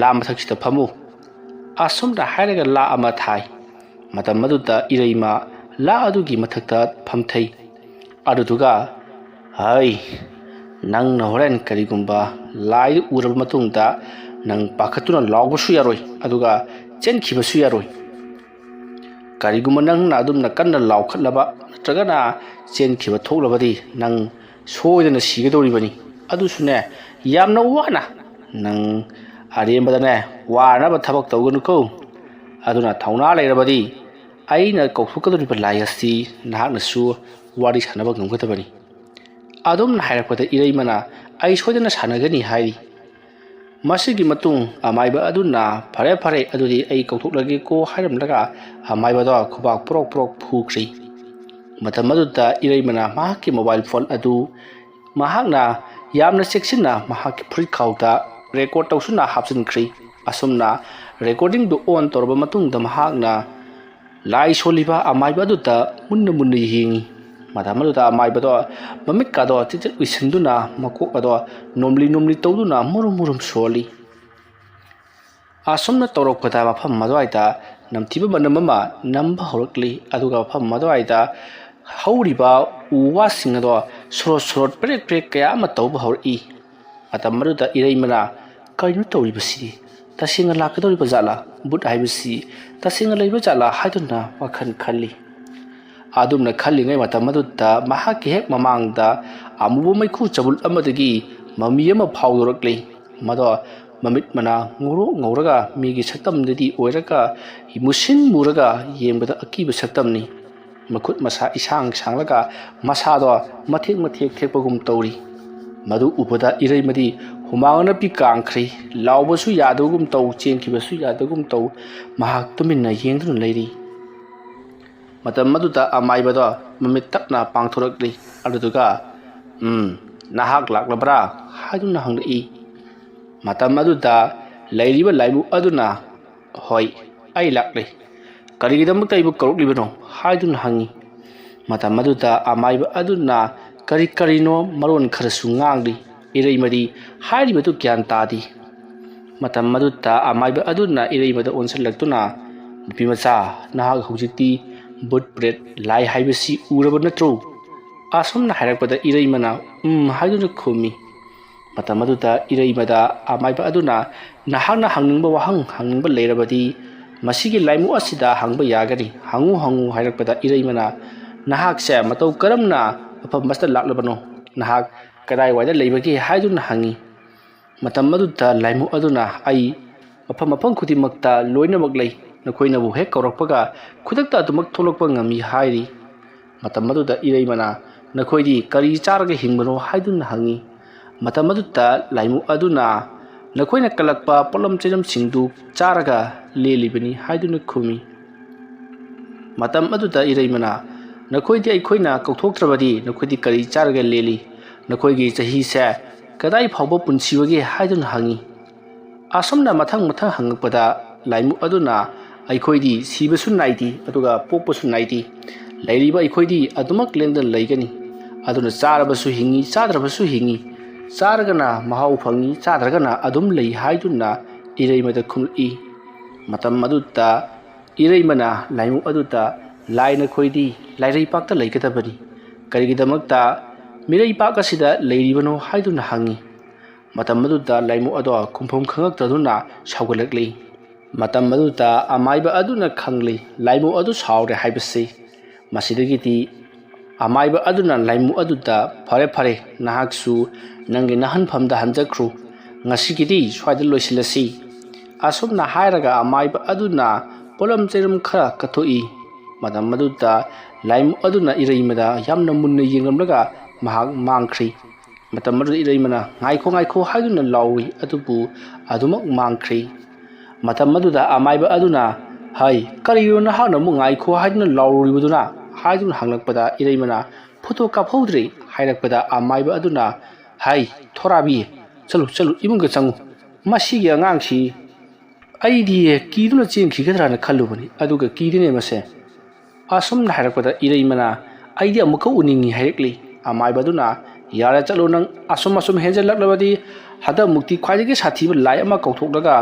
ꯂꯥ ꯃꯊꯛꯁꯤꯗ ꯐꯝꯃꯨ ꯑꯁꯨꯝꯅ ꯍꯥꯏꯔꯒ ꯂꯥ ꯑꯃ ꯊꯥꯏ ꯃꯇꯝ ꯑꯗꯨꯗ ꯏꯔꯩꯃ ꯂꯥ ꯑꯗꯨꯒꯤ ꯃꯊꯛꯇ ꯐꯝꯊꯩ ꯑꯗꯨꯗꯨꯒ ꯍꯩ ꯅꯪꯅ ꯍꯣꯔꯦꯟ ꯀꯔꯤꯒꯨꯝꯕ ꯂꯥꯏꯗꯨ ꯎꯔꯕ ꯃꯇꯨꯡꯗ ꯅꯪ ꯄꯥꯈꯠꯇꯨꯅ ꯂꯥꯎꯕꯁꯨ ꯌꯥꯔꯣꯏ ꯑꯗꯨꯒ ꯆꯦꯟꯈꯤꯕꯁꯨ ꯌꯥꯔꯣꯏ ꯀꯔꯤꯒꯨꯝꯕ ꯅꯪꯅ ꯑꯗꯨꯝꯅ ꯀꯟꯅ ꯂꯥꯎꯈꯠꯂꯕ ꯅꯠꯇ꯭ꯔꯒꯅ ꯆꯦꯟꯈꯤꯕ ꯊꯣꯛꯂꯕꯗꯤ ꯅꯪ ꯁꯣꯏꯗꯅ ꯁꯤꯒꯗꯧꯔꯤꯕꯅꯤ ꯑꯗꯨꯁꯨꯅꯦ ꯌꯥꯝꯅ ꯋꯥꯅ ꯅꯪ ꯑꯔꯦꯝꯕꯗꯅꯦ ꯋꯥꯅꯕ ꯊꯕꯛ ꯇꯧꯒꯅꯨꯀꯣ ꯑꯗꯨꯅ ꯊꯧꯅꯥ ꯂꯩꯔꯕꯗꯤ ꯑꯩꯅ ꯀꯧꯊꯣꯛꯀꯗꯧꯔꯤꯕ ꯂꯥꯏ ꯑꯁꯤ ꯅꯍꯥꯛꯅꯁꯨ ꯋꯥꯔꯤ ꯁꯥꯟꯅꯕ ꯉꯝꯒꯗꯕꯅꯤ ꯑꯗꯨꯝꯅ ꯍꯥꯏꯔꯛꯄꯗ ꯏꯔꯩꯃꯅ ꯑꯩ ꯁꯣꯏꯗꯅ ꯁꯥꯟꯅꯒꯅꯤ ꯍꯥꯏꯔꯤ ꯃꯁꯤꯒꯤ ꯃꯇꯨꯡ ꯑꯃꯥꯏꯕ ꯑꯗꯨꯅ ꯐꯔꯦ ꯑꯗꯨꯗꯤ ꯑꯩ ꯀꯧꯊꯣꯛꯂꯒꯦꯀꯣ ꯍꯥꯏꯔꯝꯂꯒ ꯑꯃꯥꯏꯕꯗꯣ ꯈꯨꯕꯥꯛ ꯄꯣꯔꯣꯛ ꯐꯨꯈ꯭ꯔꯤ ꯃꯇꯝ ꯑꯗꯨꯗ ꯏꯔꯩꯃꯅ ꯃꯍꯥꯛꯀꯤ ꯃꯣꯕꯥꯏꯜ ꯐꯣꯟ ꯑꯗꯨ ꯃꯍꯥꯛꯅ ꯌꯥꯝꯅ ꯆꯦꯛꯁꯤꯟꯅ ꯃꯍꯥꯛꯀꯤ ꯐꯨꯔꯤꯠꯈꯥꯎꯗ ꯔꯦꯀꯣꯔꯠ ꯇꯧꯁꯨꯅ ꯍꯥꯞꯆꯤꯟꯈ꯭ꯔꯤ ꯑꯁꯨꯝꯅ ꯔꯦꯀꯣꯔꯗꯤꯡꯗꯨ ꯑꯣꯟ ꯇꯧꯔꯕ ꯃꯇꯨꯡꯗ ꯃꯍꯥꯛꯅ ꯂꯥꯏ ꯁꯣꯜꯂꯤꯕ ꯑꯃꯥꯏꯕ ꯑꯗꯨꯗ ꯃꯨꯟꯅ ꯌꯦꯡꯉꯤ ꯃꯇꯝ ꯑꯗꯨꯗ ꯑꯃꯥꯏꯕꯗꯣ ꯃꯃꯤꯠꯀꯗꯣ ꯆꯤꯆꯠ ꯎꯏꯁꯤꯟꯗꯨꯅ ꯃꯀꯣꯛ ꯑꯗꯣ ꯅꯣꯝꯂꯤ ꯇꯧꯗꯨꯅ ꯃꯨꯔꯨꯝ ꯁꯣꯜꯂꯤ ꯑꯁꯨꯝꯅ ꯇꯧꯔꯛꯄꯗ ꯃꯐꯝ ꯑꯗꯨꯋꯥꯏꯗ ꯅꯝꯊꯤꯕ ꯃꯅꯝ ꯑꯃ ꯅꯝꯕ ꯍꯧꯔꯛꯂꯤ ꯑꯗꯨꯒ ꯃꯐꯝ ꯑꯗꯨꯋꯥꯏꯗ ꯍꯧꯔꯤꯕ ꯎ ꯋꯥꯁꯤꯡ ꯑꯗꯣ ꯁꯣꯔꯣꯠ ꯄ꯭ꯔꯦꯛ ꯀꯌꯥ ꯑꯃ ꯇꯧꯕ ꯍꯧꯔꯛꯏ ꯃꯇꯝ ꯑꯗꯨꯗ ꯏꯔꯩꯃꯅ ꯀꯔꯤꯅꯣ ꯇꯧꯔꯤꯕꯁꯤꯗꯤ ꯇꯁꯦꯡꯅ ꯂꯥꯛꯀꯗꯧꯔꯤꯕ ꯖꯥꯠꯂꯥ ꯕꯨꯠ ꯍꯥꯏꯕꯁꯤ ꯇꯁꯦꯡꯅ ꯂꯩꯕ ꯖꯥꯠꯂꯥ ꯍꯥꯏꯗꯨꯅ ꯋꯥꯈꯜ ꯈꯜꯂꯤ ꯑꯗꯨꯝꯅ ꯈꯜꯂꯤꯉꯩ ꯃꯇꯝ ꯑꯗꯨꯗ ꯃꯍꯥꯛꯀꯤ ꯍꯦꯛ ꯃꯃꯥꯡꯗ ꯑꯃꯨꯕ ꯃꯩꯈꯨ ꯆꯕꯨꯜ ꯑꯃꯗꯒꯤ ꯃꯃꯤ ꯑꯃ ꯐꯥꯎꯗꯣꯔꯛꯂꯤ ꯃꯗꯣ ꯃꯃꯤꯠ ꯃꯅꯥ ꯉꯧꯔꯒ ꯃꯤꯒꯤ ꯁꯛꯇꯝꯗꯗꯤ ꯑꯣꯏꯔꯒ ꯃꯨꯔꯒ ꯌꯦꯡꯕꯗ ꯑꯀꯤꯕ ꯁꯛꯇꯝꯅꯤ ꯃꯈꯨꯠ ꯃꯁꯥ ꯏꯁꯥꯡꯂꯒ ꯃꯁꯥꯗꯣ ꯃꯊꯦꯛ ꯊꯦꯛꯄꯒꯨꯝ ꯇꯧꯔꯤ ꯃꯗꯨ ꯎꯕꯗ ꯏꯔꯩꯃꯗꯤ ꯍꯨꯃꯥꯡ ꯑꯅꯞꯄꯤ ꯀꯥꯡꯈ꯭ꯔꯤ ꯂꯥꯎꯕꯁꯨ ꯌꯥꯗꯕꯒꯨꯝ ꯇꯧ ꯆꯦꯟꯈꯤꯕꯁꯨ ꯌꯥꯗꯕꯒꯨꯝ ꯇꯧ ꯃꯍꯥꯛ ꯇꯨꯃꯤꯟꯅ ꯌꯦꯡꯗꯨꯅ ꯂꯩꯔꯤ ꯃꯇꯝ ꯑꯗꯨꯗ ꯑꯃꯥꯏꯕꯗꯣ ꯃꯃꯤꯠ ꯇꯞꯅ ꯄꯥꯡꯊꯣꯔꯛꯂꯤ ꯑꯗꯨꯗꯨꯒ ꯅꯍꯥꯛ ꯂꯥꯛꯂꯕ꯭ꯔꯥ ꯍꯥꯏꯗꯨꯅ ꯍꯪꯂꯛꯏ ꯃꯇꯝ ꯑꯗꯨꯗ ꯂꯩꯔꯤꯕ ꯂꯥꯏꯃꯨ ꯑꯗꯨꯅ ꯍꯣꯏ ꯑꯩ ꯂꯥꯛꯂꯦ ꯀꯔꯤꯒꯤꯗꯃꯛꯇ ꯑꯩꯕꯨ ꯀꯧꯔꯛꯂꯤꯕꯅꯣ ꯍꯥꯏꯗꯨꯅ ꯍꯪꯉꯤ ꯃꯇꯝ ꯑꯗꯨꯗ ꯑꯃꯥꯏꯕ ꯑꯗꯨꯅ ꯀꯔꯤꯅꯣ ꯃꯔꯣꯟ ꯈꯔꯁꯨ ꯉꯥꯡꯂꯤ ꯏꯔꯩꯃꯗꯤ ꯍꯥꯏꯔꯤꯕꯗꯨ ꯒ꯭ꯌꯥꯟ ꯇꯥꯗꯦ ꯃꯇꯝ ꯑꯗꯨꯗ ꯑꯃꯥꯏꯕ ꯑꯗꯨꯅ ꯏꯔꯩꯃꯗ ꯑꯣꯟꯁꯤꯜꯂꯛꯇꯨꯅ ꯅꯨꯄꯤꯃꯆꯥ ꯅꯍꯥꯛ ꯍꯧꯖꯤꯛꯇꯤ ꯕꯨꯠ ꯕ꯭ꯔꯦꯠ ꯂꯥꯏ ꯍꯥꯏꯕꯁꯤ ꯎꯔꯕ ꯅꯠꯇ꯭ꯔꯣ ꯑꯁꯨꯝꯅ ꯍꯥꯏꯔꯛꯄꯗ ꯏꯔꯩꯃꯅ ꯍꯥꯏꯗꯨꯅ ꯈꯨꯝꯃꯤ ꯃꯇꯝ ꯑꯗꯨꯗ ꯏꯔꯩꯃꯗ ꯑꯃꯥꯏꯕ ꯑꯗꯨꯅ ꯅꯍꯥꯛꯅ ꯍꯪꯅꯤꯡꯕ ꯋꯥꯍꯪ ꯍꯪꯅꯤꯡꯕ ꯂꯩꯔꯕꯗꯤ ꯃꯁꯤꯒꯤ ꯂꯥꯏꯃꯨ ꯑꯁꯤꯗ ꯍꯪꯕ ꯌꯥꯒꯅꯤ ꯍꯪꯉꯨ ꯍꯥꯏꯔꯛꯄꯗ ꯏꯔꯩꯃꯅ ꯅꯍꯥꯛꯁꯦ ꯃꯇꯧ ꯀꯔꯝꯅ ꯃꯐꯝ ꯑꯁꯤꯗ ꯂꯥꯛꯂꯕꯅꯣ ꯅꯍꯥꯛ ꯀꯗꯥꯏꯋꯥꯏꯗ ꯂꯩꯕꯒꯦ ꯍꯥꯏꯗꯨꯅ ꯍꯪꯉꯤ ꯃꯇꯝ ꯑꯗꯨꯗ ꯂꯥꯏꯃꯨ ꯑꯗꯨꯅ ꯑꯩ ꯃꯐꯝ ꯈꯨꯗꯤꯡꯃꯛꯇ ꯂꯣꯏꯅꯃꯛ ꯂꯩ ꯅꯈꯣꯏꯅꯕꯨ ꯍꯦꯛ ꯀꯧꯔꯛꯄꯒ ꯈꯨꯗꯛꯇ ꯑꯗꯨꯃꯛ ꯊꯣꯛꯂꯛꯄ ꯉꯝꯃꯤ ꯍꯥꯏꯔꯤ ꯃꯇꯝ ꯑꯗꯨꯗ ꯏꯔꯩꯃꯅ ꯅꯈꯣꯏꯗꯤ ꯀꯔꯤ ꯆꯥꯔꯒ ꯍꯤꯡꯕꯅꯣ ꯍꯥꯏꯗꯨꯅ ꯍꯪꯉꯤ ꯃꯇꯝ ꯑꯗꯨꯗ ꯂꯥꯏꯃꯨ ꯑꯗꯨꯅ ꯅꯈꯣꯏꯅ ꯀꯜꯂꯛꯄ ꯄꯣꯠꯂꯝ ꯆꯩꯔꯝꯁꯤꯡꯗꯨ ꯆꯥꯔꯒ ꯂꯦꯜꯂꯤꯕꯅꯤ ꯍꯥꯏꯗꯨꯅ ꯈꯨꯝꯃꯤ ꯃꯇꯝ ꯑꯗꯨꯗ ꯏꯔꯩꯃꯅ ꯅꯈꯣꯏꯗꯤ ꯑꯩꯈꯣꯏꯅ ꯀꯧꯊꯣꯛꯇ꯭ꯔꯕꯗꯤ ꯅꯈꯣꯏꯗꯤ ꯀꯔꯤ ꯆꯥꯔꯒ ꯂꯦꯜꯂꯤ ꯅꯈꯣꯏꯒꯤ ꯆꯍꯤꯁꯦ ꯀꯗꯥꯏ ꯐꯥꯎꯕ ꯄꯨꯟꯁꯤꯕꯒꯦ ꯍꯥꯏꯗꯨꯅ ꯍꯪꯉꯤ ꯑꯁꯨꯝꯅ ꯃꯊꯪ ꯍꯪꯉꯛꯄꯗ ꯂꯥꯏꯃꯨ ꯑꯗꯨꯅ ꯑꯩꯈꯣꯏꯗꯤ ꯁꯤꯕꯁꯨ ꯅꯥꯏꯗꯦ ꯑꯗꯨꯒ ꯄꯣꯛꯄꯁꯨ ꯅꯥꯏꯗꯦ ꯂꯩꯔꯤꯕ ꯑꯩꯈꯣꯏꯗꯤ ꯑꯗꯨꯃꯛ ꯂꯦꯡꯗꯅ ꯂꯩꯒꯅꯤ ꯑꯗꯨꯅ ꯆꯥꯔꯕꯁꯨ ꯍꯤꯡꯉꯤ ꯆꯥꯗ꯭ꯔꯕꯁꯨ ꯍꯤꯡꯉꯤ ꯆꯥꯔꯒꯅ ꯃꯍꯥꯎ ꯐꯪꯉꯤ ꯆꯥꯗ꯭ꯔꯒꯅ ꯑꯗꯨꯝ ꯂꯩ ꯍꯥꯏꯗꯨꯅ ꯏꯔꯩꯃꯗ ꯈꯨꯝꯂꯛꯏ ꯃꯇꯝ ꯑꯗꯨꯗ ꯏꯔꯩꯃꯅ ꯂꯥꯏꯃꯨ ꯑꯗꯨꯗ ꯂꯥꯏ ꯅꯈꯣꯏꯗꯤ ꯂꯥꯏꯔꯩꯄꯥꯛꯇ ꯂꯩꯒꯗꯕꯅꯤ ꯀꯔꯤꯒꯤꯗꯃꯛꯇ ꯃꯤꯔꯩꯄꯥꯛ ꯑꯁꯤꯗ ꯂꯩꯔꯤꯕꯅꯣ ꯍꯥꯏꯗꯨꯅ ꯍꯪꯉꯤ ꯃꯇꯝ ꯑꯗꯨꯗ ꯂꯥꯏꯃꯨ ꯑꯗꯣ ꯈꯨꯝꯐꯝ ꯈꯪꯉꯛꯇꯗꯨꯅ ꯁꯥꯎꯒꯠꯂꯛꯂꯤ ꯃꯇꯝ ꯑꯗꯨꯗ ꯑꯃꯥꯏꯕ ꯑꯗꯨꯅ ꯈꯪꯂꯤ ꯂꯥꯏꯃꯨ ꯑꯗꯨ ꯁꯥꯎꯔꯦ ꯍꯥꯏꯕꯁꯤ ꯃꯁꯤꯗꯒꯤꯗꯤ ꯑꯃꯥꯏꯕ ꯑꯗꯨꯅ ꯂꯥꯏꯃꯨ ꯑꯗꯨꯗ ꯐꯔꯦ ꯅꯍꯥꯛꯁꯨ ꯅꯪꯒꯤ ꯅꯍꯟꯐꯝꯗ ꯍꯟꯖꯈ꯭ꯔꯨ ꯉꯁꯤꯒꯤꯗꯤ ꯁ꯭ꯋꯥꯏꯗ ꯂꯣꯏꯁꯤꯜꯂꯁꯤ ꯑꯁꯨꯝꯅ ꯍꯥꯏꯔꯒ ꯑꯃꯥꯏꯕ ꯑꯗꯨꯅ ꯄꯣꯠꯂꯝ ꯆꯩꯔꯝ ꯈꯔ ꯀꯠꯊꯣꯛꯏ ꯃꯇꯝ ꯑꯗꯨꯗ ꯂꯥꯏꯃꯨ ꯑꯗꯨꯅ ꯏꯔꯩꯃꯗ ꯌꯥꯝꯅ ꯃꯨꯟꯅ ꯌꯦꯡꯂꯝꯂꯒ ꯃꯍꯥꯛ ꯃꯥꯡꯈ꯭ꯔꯤ ꯃꯇꯝ ꯑꯗꯨꯗ ꯏꯔꯩꯃꯅ ꯉꯥꯏꯈꯣ ꯍꯥꯏꯗꯨꯅ ꯂꯥꯎꯏ ꯑꯗꯨꯕꯨ ꯑꯗꯨꯃꯛ ꯃꯥꯡꯈ꯭ꯔꯤ ꯃꯇꯝ ꯑꯗꯨꯗ ꯑꯃꯥꯏꯕ ꯑꯗꯨꯅ ꯍꯩ ꯀꯔꯤꯅꯣ ꯅꯍꯥꯛꯅ ꯑꯃꯨꯛ ꯉꯥꯏꯈꯣ ꯍꯥꯏꯗꯨꯅ ꯂꯥꯎꯔꯤꯕꯗꯨꯅ ꯍꯥꯏꯗꯨꯅ ꯍꯪꯂꯛꯄꯗ ꯏꯔꯩꯃꯅ ꯐꯣꯇꯣ ꯀꯥꯞꯍꯧꯗ꯭ꯔꯤ ꯍꯥꯏꯔꯛꯄꯗ ꯑꯃꯥꯏꯕ ꯑꯗꯨꯅ ꯍꯩ ꯊꯣꯔꯥꯕꯤ ꯆꯠꯂꯨ ꯏꯃꯨꯡꯗ ꯆꯪꯉꯨ ꯃꯁꯤꯒꯤ ꯑꯉꯥꯡꯁꯤ ꯑꯩꯗꯤ ꯀꯤꯗꯨꯅ ꯆꯦꯟꯈꯤꯒꯗ꯭ꯔꯥꯅ ꯈꯜꯂꯨꯕꯅꯤ ꯑꯗꯨꯒ ꯀꯤꯗꯦꯅꯦ ꯃꯁꯦ ꯑꯁꯨꯝꯅ ꯍꯥꯏꯔꯛꯄꯗ ꯏꯔꯩꯃꯅ ꯑꯩꯗꯤ ꯑꯃꯨꯛꯀ ꯎꯅꯤꯡꯉꯤ ꯍꯥꯏꯔꯛꯂꯤ ꯑꯃꯥꯏꯕ ꯑꯗꯨꯅ ꯌꯥꯔꯦ ꯆꯠꯂꯨ ꯅꯪ ꯑꯁꯨꯝ ꯍꯦꯟꯖꯜꯂꯛꯂꯕꯗꯤ ꯍꯟꯗꯛꯃꯨꯛꯇꯤ ꯈ꯭ꯋꯥꯏꯗꯒꯤ ꯁꯥꯊꯤꯕ ꯂꯥꯏ ꯑꯃ ꯀꯧꯊꯣꯛꯂꯒ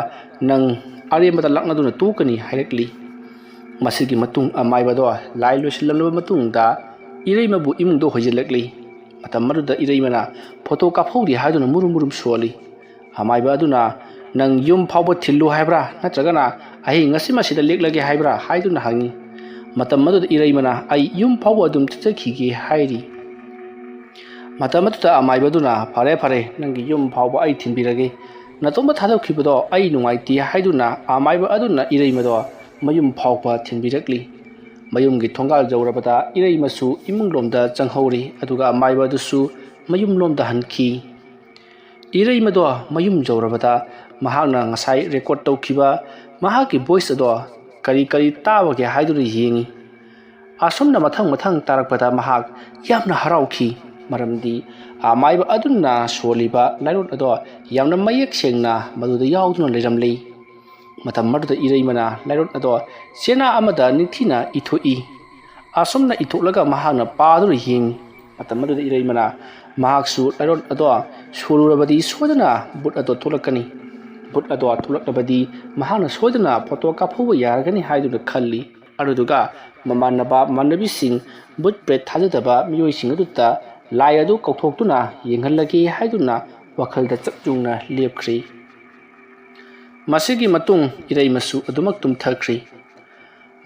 ꯅꯪ ꯑꯔꯦꯝꯕꯗ ꯂꯥꯛꯅꯗꯨꯅ ꯇꯣꯛꯀꯅꯤ ꯍꯥꯏꯔꯛꯂꯤ ꯃꯁꯤꯒꯤ ꯃꯇꯨꯡ ꯑꯃꯥꯏꯕꯗꯣ ꯂꯥꯏ ꯂꯣꯏꯁꯤꯜꯂꯕ ꯃꯇꯨꯡꯗ ꯏꯔꯩꯃꯕꯨ ꯏꯃꯨꯡꯗ ꯍꯣꯏꯖꯤꯜꯂꯛꯂꯤ ꯃꯇꯝ ꯑꯗꯨꯗ ꯏꯔꯩꯃꯅ ꯐꯣꯇꯣ ꯀꯥꯞꯍꯧꯗꯦ ꯍꯥꯏꯗꯨꯅ ꯃꯨꯔꯨꯝ ꯁꯣꯜꯂꯤ ꯑꯃꯥꯏꯕ ꯑꯗꯨꯅ ꯅꯪ ꯌꯨꯝ ꯐꯥꯎꯕ ꯊꯤꯜꯂꯨ ꯍꯥꯏꯕ꯭ꯔꯥ ꯅꯠꯇ꯭ꯔꯒꯅ ꯑꯍꯤꯡ ꯉꯁꯤꯃꯁꯤꯗ ꯂꯦꯛꯂꯒꯦ ꯍꯥꯏꯕ꯭ꯔꯥ ꯍꯥꯏꯗꯨꯅ ꯍꯪꯉꯤ ꯃꯇꯝ ꯑꯗꯨꯗ ꯏꯔꯩꯃꯅ ꯑꯩ ꯌꯨꯝ ꯐꯥꯎꯕ ꯑꯗꯨꯝ ꯆꯠꯆꯈꯤꯒꯦ ꯍꯥꯏꯔꯤ ꯃꯇꯝ ꯑꯗꯨꯗ ꯑꯃꯥꯏꯕꯗꯨꯅ ꯐꯔꯦ ꯅꯪꯒꯤ ꯌꯨꯝ ꯐꯥꯎꯕ ꯑꯩ ꯊꯤꯟꯕꯤꯔꯒꯦ ꯅꯇꯣꯝꯇ ꯊꯥꯗꯣꯛꯈꯤꯕꯗꯣ ꯑꯩ ꯅꯨꯡꯉꯥꯏꯇꯦ ꯍꯥꯏꯗꯨꯅ ꯑꯃꯥꯏꯕ ꯑꯗꯨꯅ ꯏꯔꯩꯃꯗꯣ ꯃꯌꯨꯝ ꯐꯥꯎꯕ ꯊꯤꯟꯕꯤꯔꯛꯂꯤ ꯃꯌꯨꯝꯒꯤ ꯊꯣꯡꯒꯥꯜ ꯌꯧꯔꯕꯗ ꯏꯔꯩꯃꯁꯨ ꯏꯃꯨꯡꯂꯣꯝꯗ ꯆꯪꯍꯧꯔꯤ ꯑꯗꯨꯒ ꯑꯃꯥꯏꯕ ꯑꯗꯨꯁꯨ ꯃꯌꯨꯝꯂꯣꯝꯗ ꯍꯟꯈꯤ ꯏꯔꯩꯃꯗꯣ ꯃꯌꯨꯝ ꯌꯧꯔꯕꯗ ꯃꯍꯥꯛꯅ ꯉꯁꯥꯏ ꯔꯦꯀꯣꯔꯠ ꯇꯧꯈꯤꯕ ꯃꯍꯥꯛꯀꯤ ꯚꯣꯏꯁ ꯑꯗꯣ ꯀꯔꯤ ꯇꯥꯕꯒꯦ ꯍꯥꯏꯗꯨꯅ ꯌꯦꯡꯉꯤ ꯑꯁꯨꯝꯅ ꯃꯊꯪ ꯇꯥꯔꯛꯄꯗ ꯃꯍꯥꯛ ꯌꯥꯝꯅ ꯍꯔꯥꯎꯈꯤ ꯃꯔꯝꯗꯤ ꯑꯃꯥꯏꯕ ꯑꯗꯨꯅ ꯁꯣꯜꯂꯤꯕ ꯂꯥꯏꯔꯣꯠ ꯑꯗꯣ ꯌꯥꯝꯅ ꯃꯌꯦꯛ ꯁꯦꯡꯅ ꯃꯗꯨꯗ ꯌꯥꯎꯗꯨꯅ ꯂꯩꯔꯝꯂꯤ ꯃꯇꯝ ꯑꯗꯨꯗ ꯏꯔꯩꯃꯅ ꯂꯥꯏꯔꯣꯠ ꯑꯗꯣ ꯆꯦꯅꯥ ꯑꯃꯗ ꯅꯤꯡꯊꯤꯅ ꯏꯊꯣꯛꯏ ꯑꯁꯨꯝꯅ ꯏꯊꯣꯛꯂꯒ ꯃꯍꯥꯛꯅ ꯄꯥꯗꯨꯅ ꯌꯦꯡꯉꯤ ꯃꯇꯝ ꯑꯗꯨꯗ ꯏꯔꯩꯃꯅ ꯃꯍꯥꯛꯁꯨ ꯂꯥꯏꯔꯣꯠ ꯑꯗꯣ ꯁꯣꯜꯂꯨꯔꯕꯗꯤ ꯁꯣꯏꯗꯅ ꯕꯨꯠ ꯑꯗꯣ ꯊꯣꯛꯂꯛꯀꯅꯤ ꯕꯨꯠ ꯑꯗꯣ ꯊꯣꯛꯂꯛꯂꯕꯗꯤ ꯃꯍꯥꯛꯅ ꯁꯣꯏꯗꯅ ꯐꯣꯇꯣ ꯀꯥꯞꯍꯧꯕ ꯌꯥꯔꯒꯅꯤ ꯍꯥꯏꯗꯨꯅ ꯈꯜꯂꯤ ꯑꯗꯨꯗꯨꯒ ꯃꯃꯥꯟꯅꯕꯤꯁꯤꯡ ꯕꯨꯠ ꯕ꯭ꯔꯦꯠ ꯊꯥꯖꯗꯕ ꯃꯤꯑꯣꯏꯁꯤꯡ ꯑꯗꯨꯗ ꯂꯥꯏ ꯑꯗꯨ ꯀꯧꯊꯣꯛꯇꯨꯅ ꯌꯦꯡꯍꯜꯂꯒꯦ ꯍꯥꯏꯗꯨꯅ ꯋꯥꯈꯜꯗ ꯆꯞ ꯌꯨꯡꯅ ꯂꯦꯞꯈ꯭ꯔꯤ ꯃꯁꯤꯒꯤ ꯃꯇꯨꯡ ꯏꯔꯩꯃꯁꯨ ꯑꯗꯨꯃꯛ ꯇꯨꯝꯊꯈ꯭ꯔꯤ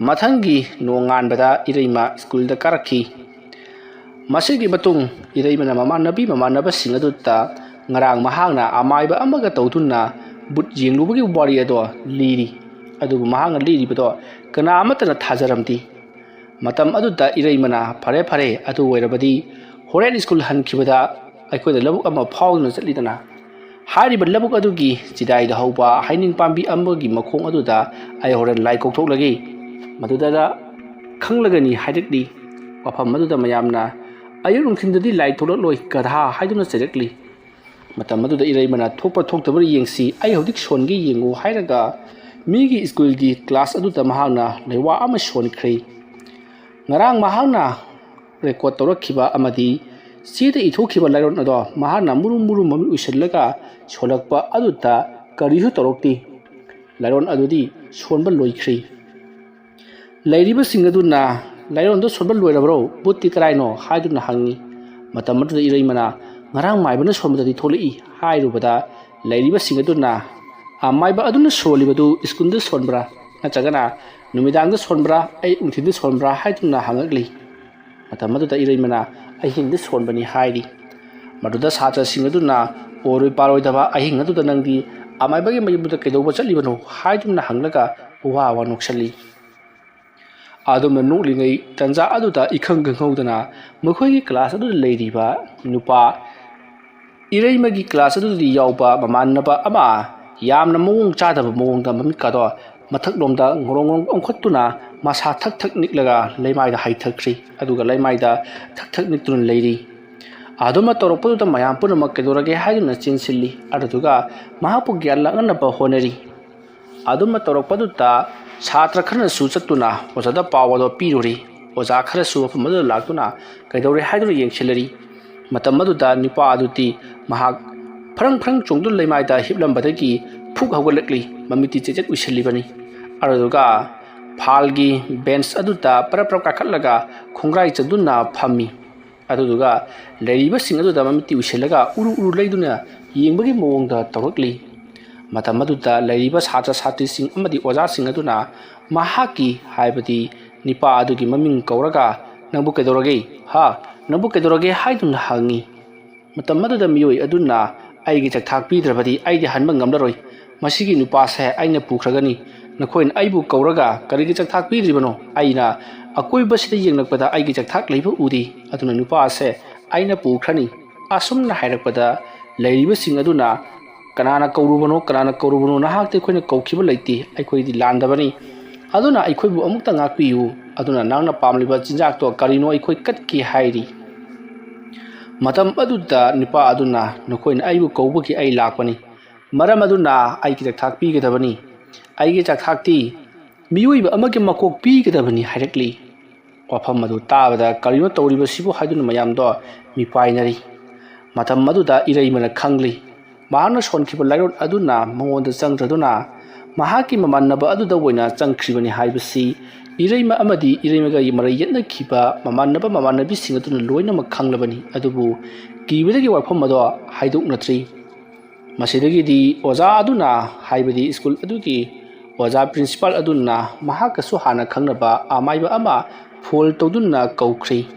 ꯃꯊꯪꯒꯤ ꯅꯣꯡꯉꯥꯟꯕꯗ ꯏꯔꯩꯃ ꯁ꯭ꯀꯨꯜꯗ ꯀꯥꯔꯛꯈꯤ ꯃꯁꯤꯒꯤ ꯃꯇꯨꯡ ꯏꯔꯩꯃꯅ ꯃꯃꯥꯟꯅꯕꯁꯤꯡ ꯑꯗꯨꯗ ꯉꯔꯥꯡ ꯃꯍꯥꯛꯅ ꯑꯃꯥꯏꯕ ꯑꯃꯒ ꯇꯧꯗꯨꯅ ꯕꯨꯠ ꯌꯦꯡꯂꯨꯕꯒꯤ ꯋꯥꯔꯤ ꯑꯗꯣ ꯂꯤꯔꯤ ꯑꯗꯨꯕꯨ ꯃꯍꯥꯛꯅ ꯂꯤꯔꯤꯕꯗꯣ ꯀꯅꯥ ꯑꯃꯠꯇꯅ ꯊꯥꯖꯔꯝꯗꯦ ꯃꯇꯝ ꯑꯗꯨꯗ ꯏꯔꯩꯃꯅ ꯐꯔꯦ ꯑꯗꯨ ꯑꯣꯏꯔꯕꯗꯤ ꯍꯣꯔꯦꯟ ꯁ꯭ꯀꯨꯜ ꯍꯟꯈꯤꯕꯗ ꯑꯩꯈꯣꯏꯅ ꯂꯧꯕꯨꯛ ꯑꯃ ꯐꯥꯎꯗꯨꯅ ꯆꯠꯂꯤꯗꯅ ꯍꯥꯏꯔꯤꯕ ꯂꯧꯕꯨꯛ ꯑꯗꯨꯒꯤ ꯆꯤꯗꯥꯏꯗ ꯍꯧꯕ ꯍꯩꯅꯤꯡ ꯄꯥꯝꯕꯤ ꯑꯃꯒꯤ ꯃꯈꯣꯡ ꯑꯗꯨꯗ ꯑꯩ ꯍꯣꯔꯦꯟ ꯂꯥꯏ ꯀꯧꯊꯣꯛꯂꯒꯦ ꯃꯗꯨꯗ ꯈꯪꯂꯒꯅꯤ ꯍꯥꯏꯔꯛꯂꯤ ꯋꯥꯐꯝ ꯑꯗꯨꯗ ꯃꯌꯥꯝꯅ ꯑꯌꯨꯛ ꯅꯨꯡꯊꯤꯟꯗꯗꯤ ꯂꯥꯏ ꯊꯣꯛꯂꯛꯂꯣꯏ ꯒꯙꯥ ꯍꯥꯏꯗꯨꯅ ꯆꯩꯔꯛꯂꯤ ꯃꯇꯝ ꯑꯗꯨꯗ ꯏꯔꯩꯃꯅ ꯊꯣꯛꯄ ꯊꯣꯛꯇꯕ ꯌꯦꯡꯁꯤ ꯑꯩ ꯍꯧꯖꯤꯛ ꯁꯣꯟꯒꯦ ꯌꯦꯡꯉꯨ ꯍꯥꯏꯔꯒ ꯃꯤꯒꯤ ꯁ꯭ꯀꯨꯜꯒꯤ ꯀ꯭ꯂꯥꯁ ꯑꯗꯨꯗ ꯃꯍꯥꯛꯅ ꯂꯩꯋꯥ ꯑꯃ ꯁꯣꯟꯈ꯭ꯔꯦ꯫ ꯉꯔꯥꯡ ꯃꯍꯥꯛꯅ ꯔꯦꯀꯣꯔꯠ ꯇꯧꯔꯛꯈꯤꯕ ꯑꯃꯗꯤ ꯆꯦꯗ ꯏꯊꯣꯛꯈꯤꯕ ꯂꯥꯏꯔꯣꯟ ꯑꯗꯣ ꯃꯍꯥꯛꯅ ꯃꯨꯔꯨꯝ ꯃꯨꯔꯨꯝ ꯃꯃꯤꯠ ꯎꯏꯁꯤꯜꯂꯒ ꯁꯣꯜꯂꯛꯄ ꯑꯗꯨꯗ ꯀꯔꯤꯁꯨ ꯇꯧꯔꯛꯇꯦ꯫ ꯂꯥꯏꯔꯣꯟ ꯑꯗꯨꯗꯤ ꯁꯣꯟꯕ ꯂꯣꯏꯈ꯭ꯔꯦ꯫ ꯂꯩꯔꯤꯕꯁꯤꯡ ꯑꯗꯨꯅ ꯂꯥꯏꯔꯣꯟꯗꯣ ꯁꯣꯟꯕ ꯂꯣꯏꯔꯕ꯭ꯔꯣ? ꯕꯨꯠꯇꯤ ꯀꯔꯥꯏꯅꯣ? ꯍꯥꯏꯗꯨꯅ ꯍꯪꯉꯤ꯫ ꯃꯇꯝ ꯑꯗꯨꯗ ꯏꯔꯩꯃꯅ ꯉꯔꯥꯡ ꯃꯥꯏꯕꯅ ꯁꯣꯟꯕꯗꯗꯤ ꯊꯣꯛꯂꯛꯏ ꯍꯥꯏꯔꯨꯕꯗ ꯂꯩꯔꯤꯕꯁꯤꯡ ꯑꯗꯨꯅ ꯃꯥꯏꯕ ꯑꯗꯨꯅ ꯁꯣꯜꯂꯤꯕꯗꯨ ꯁ꯭ꯀꯨꯜꯗ ꯁꯣꯟꯕ꯭ꯔꯥ ꯅꯠꯇ꯭ꯔꯒꯅ ꯅꯨꯃꯤꯗꯥꯡꯗ ꯁꯣꯟꯕ꯭ꯔꯥ ꯑꯌꯨꯛ ꯅꯨꯡꯊꯤꯜꯗ ꯁꯣꯟꯕ꯭ꯔꯥ ꯍꯥꯏꯗꯨꯅ ꯍꯪꯉꯛꯂꯤ꯫ ꯃꯇꯝ ꯑꯗꯨꯗ ꯏꯔꯩꯃꯅ ꯑꯍꯤꯡꯗ ꯁꯣꯟꯕꯅꯤ ꯍꯥꯏꯔꯤ꯫ ꯃꯗꯨꯗ ꯁꯥꯇ꯭ꯔꯁꯤꯡ ꯑꯗꯨꯅ ꯑꯣꯏꯔꯣꯏ ꯄꯥꯔꯣꯏꯗꯕ ꯑꯍꯤꯡ ꯑꯗꯨꯗ ꯅꯪꯗꯤ ꯑꯃꯥꯏꯕꯒꯤ ꯃꯌꯨꯝꯗꯨꯗ ꯀꯩꯗꯧꯕ ꯆꯠꯂꯤꯕꯅꯣ ꯍꯥꯏꯗꯨꯅ ꯍꯪꯂꯒ ꯋꯥ ꯅꯣꯛꯁꯜꯂꯤ꯫ ꯑꯗꯨꯝꯅ ꯅꯣꯛꯂꯤꯉꯩ ꯇꯟꯖꯥ ꯑꯗꯨꯗ ꯏꯈꯪ ꯈꯪꯍꯧꯗꯅ ꯃꯈꯣꯏꯒꯤ ꯀ꯭ꯂꯥꯁ ꯑꯗꯨꯗ ꯂꯩꯔꯤꯕ ꯅꯨꯄꯥ ꯏꯔꯩꯃꯒꯤ ꯀ꯭ꯂꯥꯁ ꯑꯗꯨꯗ ꯌꯥꯎꯕ ꯃꯃꯥꯟꯅꯕ ꯑꯃ ꯌꯥꯝꯅ ꯃꯑꯣꯡ ꯆꯥꯗꯕ ꯃꯑꯣꯡꯗ ꯃꯃꯤꯠꯀꯗꯣ ꯃꯊꯛꯂꯣꯝꯗ ꯉꯣꯔꯣꯡ ꯉꯣꯔꯣꯡ ꯑꯣꯟꯈꯠꯇꯨꯅ ꯃꯁꯥ ꯊꯛ ꯊꯛ ꯅꯤꯛꯂꯒ ꯂꯩꯃꯥꯏꯗ ꯍꯥꯏꯊꯈ꯭ꯔꯤ꯫ ꯑꯗꯨꯒ ꯂꯩꯃꯥꯏꯗ ꯊꯛ ꯊꯛ ꯅꯤꯛꯇꯨꯅ ꯂꯩꯔꯤ꯫ ꯑꯗꯨꯝꯅ ꯇꯧꯔꯛꯄꯗꯨꯗ ꯃꯌꯥꯝ ꯄꯨꯝꯅꯃꯛ ꯀꯩꯗꯧꯔꯒꯦ ꯍꯥꯏꯗꯨꯅ ꯆꯦꯟꯁꯤꯜꯂꯤ꯫ ꯑꯗꯨꯗꯨꯒ ꯃꯍꯥꯛꯄꯨ ꯒ꯭ꯌꯥꯟ ꯂꯥꯛꯅꯅꯕ ꯍꯣꯠꯅꯔꯤ꯫ ꯑꯗꯨꯝꯅ ꯇꯧꯔꯛꯄꯗꯨꯗ ꯁꯥꯇ꯭ꯔ ꯈꯔꯅꯁꯨ ꯆꯠꯇꯨꯅ ꯑꯣꯖꯥꯗ ꯄꯥꯎ ꯑꯗꯣ ꯄꯤꯔꯨꯔꯤ꯫ ꯑꯣꯖꯥ ꯈꯔꯁꯨ ꯃꯐꯝ ꯑꯗꯨꯗ ꯂꯥꯛꯇꯨꯅ ꯀꯩꯗꯧꯔꯦ ꯍꯥꯏꯗꯨꯅ ꯌꯦꯡꯁꯤꯜꯂꯔꯤ꯫ ꯃꯇꯝ ꯑꯗꯨꯗ ꯅꯨꯄꯥ ꯑꯗꯨꯗꯤ ꯃꯍꯥꯛ ꯐꯔꯪ ꯐꯔꯪ ꯆꯣꯡꯗꯨꯅ ꯂꯩꯃꯥꯏꯗ ꯍꯤꯞꯂꯝꯕꯗꯒꯤ ꯐꯨꯛ ꯍꯧꯒꯠꯂꯛꯂꯤ꯫ ꯃꯃꯤꯠꯇꯤ ꯆꯦꯆꯦꯠ ꯎꯏꯁꯤꯜꯂꯤꯕꯅꯤ꯫ ꯑꯗꯨꯗꯨꯒ ꯐꯥꯜꯒꯤ ꯕꯦꯟꯁ ꯑꯗꯨꯗ ꯄꯔꯞ ꯄꯔꯞ ꯀꯥꯈꯠꯂꯒ ꯈꯣꯡꯒ꯭ꯔꯥꯏ ꯆꯟꯗꯨꯅ ꯐꯝꯃꯤ꯫ ꯑꯗꯨꯗꯨꯒ ꯂꯩꯔꯤꯕꯁꯤꯡ ꯑꯗꯨꯗ ꯃꯃꯤꯠꯇꯤ ꯎꯏꯁꯤꯜꯂꯒ ꯎꯔꯨ ꯎꯔꯨ ꯂꯩꯗꯨꯅ ꯌꯦꯡꯕꯒꯤ ꯃꯑꯣꯡꯗ ꯇꯧꯔꯛꯂꯤ꯫ ꯃꯇꯝ ꯑꯗꯨꯗ ꯂꯩꯔꯤꯕ ꯁꯥꯇ꯭ꯔ ꯁꯥꯇ꯭ꯔꯤꯁꯤꯡ ꯑꯃꯗꯤ ꯑꯣꯖꯥꯁꯤꯡ ꯑꯗꯨꯅ ꯃꯍꯥꯛꯀꯤ ꯍꯥꯏꯕꯗꯤ ꯅꯨꯄꯥ ꯑꯗꯨꯒꯤ ꯃꯃꯤꯡ ꯀꯧꯔꯒ ꯅꯪꯕꯨ ꯀꯩꯗꯧꯔꯒꯦ? ꯅꯪꯕꯨ ꯀꯩꯗꯧꯔꯒꯦ ꯍꯥꯏꯗꯨꯅ ꯍꯪꯉꯤ꯫ ꯃꯇꯝ ꯑꯗꯨꯗ ꯃꯤꯑꯣꯏ ꯑꯗꯨꯅ ꯑꯩꯒꯤ ꯆꯥꯛꯊꯥꯛ ꯄꯤꯗ꯭ꯔꯕꯗꯤ ꯑꯩꯗꯤ ꯍꯟꯕ ꯉꯝꯂꯔꯣꯏ꯫ ꯃꯁꯤꯒꯤ ꯅꯨꯄꯥꯁꯦ ꯑꯩꯅ ꯄꯨꯈ꯭ꯔꯒꯅꯤ꯫ ꯅꯈꯣꯏꯅ ꯑꯩꯕꯨ ꯀꯧꯔꯒ ꯀꯔꯤꯒꯤ ꯆꯥꯛꯊꯥꯛ ꯄꯤꯗ꯭ꯔꯤꯕꯅꯣ? ꯑꯩꯅ ꯑꯀꯣꯏꯕꯁꯤꯗ ꯌꯦꯡꯂꯛꯄꯗ ꯑꯩꯒꯤ ꯆꯥꯛꯊꯥꯛ ꯂꯩꯕ ꯎꯗꯦ꯫ ꯑꯗꯨꯅ ꯅꯨꯄꯥꯁꯦ ꯑꯩꯅ ꯄꯨꯈ꯭ꯔꯅꯤ꯫ ꯑꯁꯨꯝꯅ ꯍꯥꯏꯔꯛꯄꯗ ꯂꯩꯔꯤꯕꯁꯤꯡ ꯑꯗꯨꯅ ꯀꯅꯥꯅ ꯀꯧꯔꯨꯕꯅꯣ? ꯀꯅꯥꯅ ꯀꯧꯔꯨꯕꯅꯣ? ꯅꯍꯥꯛꯇꯤ ꯑꯩꯈꯣꯏꯅ ꯀꯧꯈꯤꯕ ꯂꯩꯇꯦ꯫ ꯑꯩꯈꯣꯏꯗꯤ ꯂꯥꯟꯗꯕꯅꯤ꯫ ꯑꯗꯨꯅ ꯑꯩꯈꯣꯏꯕꯨ ꯑꯃꯨꯛꯇ ꯉꯥꯛꯄꯤꯌꯨ꯫ ꯑꯗꯨꯅ ꯅꯪꯅ ꯄꯥꯝꯂꯤꯕ ꯆꯤꯟꯖꯥꯛꯇꯣ ꯀꯔꯤꯅꯣ ꯑꯩꯈꯣꯏ ꯀꯠꯀꯦ ꯍꯥꯏꯔꯤ꯫ ꯃꯇꯝ ꯑꯗꯨꯗ ꯅꯨꯄꯥ ꯑꯗꯨꯅ ꯅꯈꯣꯏꯅ ꯑꯩꯕꯨ ꯀꯧꯕꯒꯤ ꯑꯩ ꯂꯥꯛꯄꯅꯤ꯫ ꯃꯔꯝ ꯑꯗꯨꯅ ꯑꯩꯒꯤ ꯆꯥꯛꯊꯥꯛ ꯄꯤꯒꯗꯕꯅꯤ꯫ ꯑꯩꯒꯤ ꯆꯥꯛꯊꯥꯛꯇꯤ ꯃꯤꯑꯣꯏꯕ ꯑꯃꯒꯤ ꯃꯀꯣꯛ ꯄꯤꯒꯗꯕꯅꯤ ꯍꯥꯏꯔꯛꯂꯤ꯫ ꯋꯥꯐꯝ ꯑꯗꯨ ꯇꯥꯕꯗ ꯀꯔꯤꯅꯣ ꯇꯧꯔꯤꯕꯁꯤꯕꯨ ꯍꯥꯏꯗꯨꯅ ꯃꯌꯥꯝꯗꯣ ꯃꯤꯄꯥꯏꯅꯔꯤ꯫ ꯃꯇꯝ ꯑꯗꯨꯗ ꯏꯔꯩꯃꯅ ꯈꯪꯂꯤ꯫ ꯃꯍꯥꯛꯅ ꯁꯣꯟꯈꯤꯕ ꯂꯥꯏꯔꯣꯟ ꯑꯗꯨꯅ ꯃꯉꯣꯟꯗ ꯆꯪꯗ꯭ꯔꯗꯨꯅ ꯃꯍꯥꯛꯀꯤ ꯃꯃꯥꯟꯅꯕ ꯑꯗꯨꯗ ꯑꯣꯏꯅ ꯆꯪꯈ꯭ꯔꯤꯕꯅꯤ ꯍꯥꯏꯕꯁꯤ ꯏꯔꯩꯃ ꯑꯃꯗꯤ ꯏꯔꯩꯃꯒ ꯃꯔꯩ ꯌꯦꯠꯅꯈꯤꯕ ꯃꯃꯥꯟꯅꯕ ꯃꯃꯥꯟꯅꯕꯤꯁꯤꯡ ꯑꯗꯨꯅ ꯂꯣꯏꯅꯃꯛ ꯈꯪꯂꯕꯅꯤ꯫ ꯑꯗꯨꯕꯨ ꯀꯤꯕꯗꯒꯤ ꯋꯥꯐꯝ ꯑꯗꯣ ꯍꯥꯏꯗꯣꯛꯅꯗ꯭ꯔꯤ꯫ ꯃꯁꯤꯗꯒꯤꯗꯤ ꯑꯣꯖꯥ ꯑꯗꯨꯅ ꯍꯥꯏꯕꯗꯤ ꯁ꯭ꯀꯨꯜ ꯑꯗꯨꯒꯤ ꯑꯣꯖꯥ ꯄ꯭ꯔꯤꯟꯁꯤꯄꯥꯜ ꯑꯗꯨꯅ ꯃꯍꯥꯛꯀꯁꯨ ꯍꯥꯟꯅ ꯈꯪꯅꯕ ꯑꯃꯥꯏꯕ ꯑꯃ ꯐꯣꯜ ꯇꯧꯗꯨꯅ ꯀꯧꯈ꯭ꯔꯤ꯫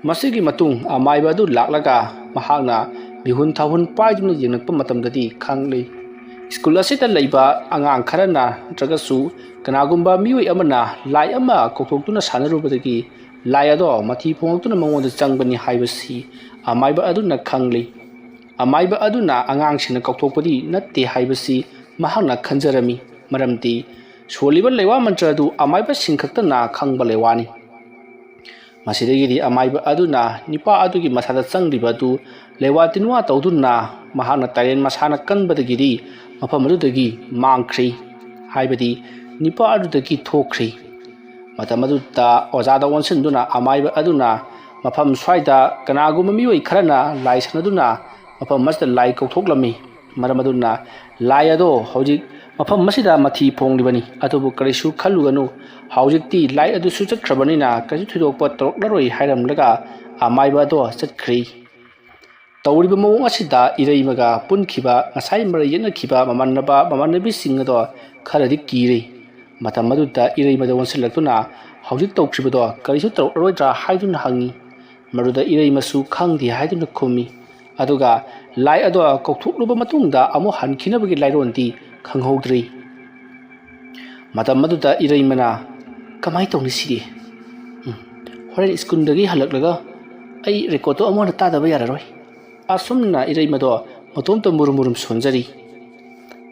ꯃꯁꯤꯒꯤ ꯃꯇꯨꯡ ꯑꯃꯥꯏꯕ ꯑꯗꯨ ꯂꯥꯛꯂꯒ ꯃꯍꯥꯛꯅ ꯃꯤꯍꯨꯟ ꯊꯥꯍꯨꯟ ꯄꯥꯏꯗꯨꯅ ꯌꯦꯡꯂꯛꯄ ꯃꯇꯝꯗꯗꯤ ꯈꯪꯂꯤ꯫ ꯁ꯭ꯀꯨꯜ ꯑꯁꯤꯗ ꯂꯩꯕ ꯑꯉꯥꯡ ꯈꯔꯅ ꯅꯠꯇ꯭ꯔꯒꯁꯨ ꯀꯅꯥꯒꯨꯝꯕ ꯃꯤꯑꯣꯏ ꯑꯃꯅ ꯂꯥꯏ ꯑꯃ ꯀꯧꯊꯣꯛꯇꯨꯅ ꯁꯥꯟꯅꯔꯨꯕꯗꯒꯤ ꯂꯥꯏ ꯑꯗꯣ ꯃꯊꯤ ꯐꯣꯡꯂꯛꯇꯨꯅ ꯃꯉꯣꯟꯗ ꯆꯪꯕꯅꯤ ꯍꯥꯏꯕꯁꯤ ꯑꯃꯥꯏꯕ ꯑꯗꯨꯅ ꯈꯪꯂꯤ꯫ ꯑꯃꯥꯏꯕ ꯑꯗꯨꯅ ꯑꯉꯥꯡꯁꯤꯡꯅ ꯀꯧꯊꯣꯛꯄꯗꯤ ꯅꯠꯇꯦ ꯍꯥꯏꯕꯁꯤ ꯃꯍꯥꯛꯅ ꯈꯟꯖꯔꯝꯃꯤ꯫ ꯃꯔꯝꯗꯤ ꯁꯣꯜꯂꯤꯕ ꯂꯩꯋꯥ ꯃꯟꯇ꯭ꯔ ꯑꯗꯨ ꯑꯃꯥꯏꯕꯁꯤꯡ ꯈꯛꯇꯅ ꯈꯪꯕ ꯂꯩꯋꯥꯅꯤ꯫ ꯃꯁꯤꯗꯒꯤꯗꯤ ꯑꯃꯥꯏꯕ ꯑꯗꯨꯅ ꯅꯨꯄꯥ ꯑꯗꯨꯒꯤ ꯃꯁꯥꯗ ꯆꯪꯂꯤꯕ ꯑꯗꯨ ꯂꯩꯋꯥ ꯇꯤꯟꯋꯥ ꯇꯧꯗꯨꯅ ꯃꯍꯥꯛꯅ ꯇꯥꯏꯔꯦꯟ ꯃꯁꯥꯅ ꯀꯟꯕꯗꯒꯤꯗꯤ ꯃꯐꯝ ꯑꯗꯨꯗꯒꯤ मांꯈ꯭ꯔꯤ ꯍꯥꯏꯕꯗꯤ ꯅꯨꯄꯥ ꯑꯗꯨꯗꯒꯤ ꯊꯣꯛꯈ꯭ꯔꯤ꯫ ꯃꯇꯝ ꯑꯗꯨꯗ ꯑꯣꯖꯥꯗ ꯑꯣꯟꯁꯤꯟꯗꯨꯅ ꯑꯃꯥꯏꯕ ꯑꯗꯨꯅ ꯃꯐꯝ ꯁ꯭ꯋꯥꯏꯗ ꯀꯅꯥꯒꯨꯝꯕ ꯃꯤꯑꯣꯏ ꯈꯔꯅ ꯂꯥꯏ ꯁꯥꯟꯅꯗꯨꯅ ꯃꯐꯝ ꯑꯁꯤꯗ ꯂꯥꯏ ꯀꯧꯊꯣꯛꯂꯝꯃꯤ꯫ ꯃꯔꯝ ꯑꯗꯨꯅ ꯂꯥꯏ ꯑꯗꯣ ꯍꯧꯖꯤꯛ ꯃꯐꯝ ꯑꯁꯤꯗ ꯃꯊꯤ ꯐꯣꯡꯂꯤꯕꯅꯤ꯫ ꯑꯗꯨꯕꯨ ꯀꯔꯤꯁꯨ ꯈꯜꯂꯨꯒꯅꯨ, ꯍꯧꯖꯤꯛꯇꯤ ꯂꯥꯏ ꯑꯗꯨꯁꯨ ꯆꯠꯈ꯭ꯔꯕꯅꯤꯅ ꯀꯩꯁꯨ ꯊꯣꯏꯗꯣꯛꯄ ꯇꯧꯔꯛꯂꯔꯣꯏ ꯍꯥꯏꯔꯝꯂꯒ ꯑꯃꯥꯏꯕ ꯑꯗꯣ ꯆꯠꯈ꯭ꯔꯤ꯫ ꯇꯧꯔꯤꯕ ꯃꯑꯣꯡ ꯑꯁꯤꯗ ꯏꯔꯩꯃꯒ ꯄꯨꯟꯈꯤꯕ ꯉꯁꯥꯏ ꯃꯔꯩ ꯌꯦꯠꯅꯈꯤꯕ ꯃꯃꯥꯟꯅꯕ ꯃꯃꯥꯟꯅꯕꯤꯁꯤꯡ ꯑꯗꯣ ꯈꯔꯗꯤ ꯀꯤꯔꯤ꯫ ꯃꯇꯝ ꯑꯗꯨꯗ ꯏꯔꯩꯃꯗ ꯑꯣꯟꯁꯤꯜꯂꯛꯇꯨꯅ ꯍꯧꯖꯤꯛ ꯇꯧꯈ꯭ꯔꯤꯕꯗꯣ ꯀꯔꯤꯁꯨ ꯇꯧꯔꯛꯂꯔꯣꯏꯗ꯭ꯔꯥ ꯍꯥꯏꯗꯨꯅ ꯍꯪꯉꯤ꯫ ꯃꯗꯨꯗ ꯏꯔꯩꯃꯁꯨ ꯈꯪꯗꯦ ꯍꯥꯏꯗꯨꯅ ꯈꯨꯝꯃꯤ꯫ ꯑꯗꯨꯒ ꯂꯥꯏ ꯑꯗꯣ ꯀꯧꯊꯣꯛꯂꯨꯕ ꯃꯇꯨꯡꯗ ꯑꯃꯨꯛ ꯍꯟꯈꯤꯅꯕꯒꯤ ꯂꯥꯏꯔꯣꯟꯗꯤ ꯈꯪꯍꯧꯗ꯭ꯔꯤ꯫ ꯃꯇꯝ ꯑꯗꯨꯗ ꯏꯔꯩꯃꯅ ꯀꯃꯥꯏ ꯇꯧꯅꯤ ꯁꯤꯗꯤ? ꯍꯣꯔꯦꯟ ꯁ꯭ꯀꯨꯜꯗꯒꯤ ꯍꯜꯂꯛꯂꯒ ꯑꯩ ꯔꯦꯀꯣꯔꯠꯇꯣ ꯑꯃꯨꯛ ꯍꯟꯅ ꯇꯥꯗꯕ ꯌꯥꯔꯔꯣꯏ꯫ ꯑꯁꯨꯝꯅ ꯏꯔꯩꯃꯗꯣ ꯃꯇꯣꯝꯇ ꯃꯨꯔꯨꯝ ꯃꯨꯔꯨꯝ ꯁꯣꯟꯖꯔꯤ꯫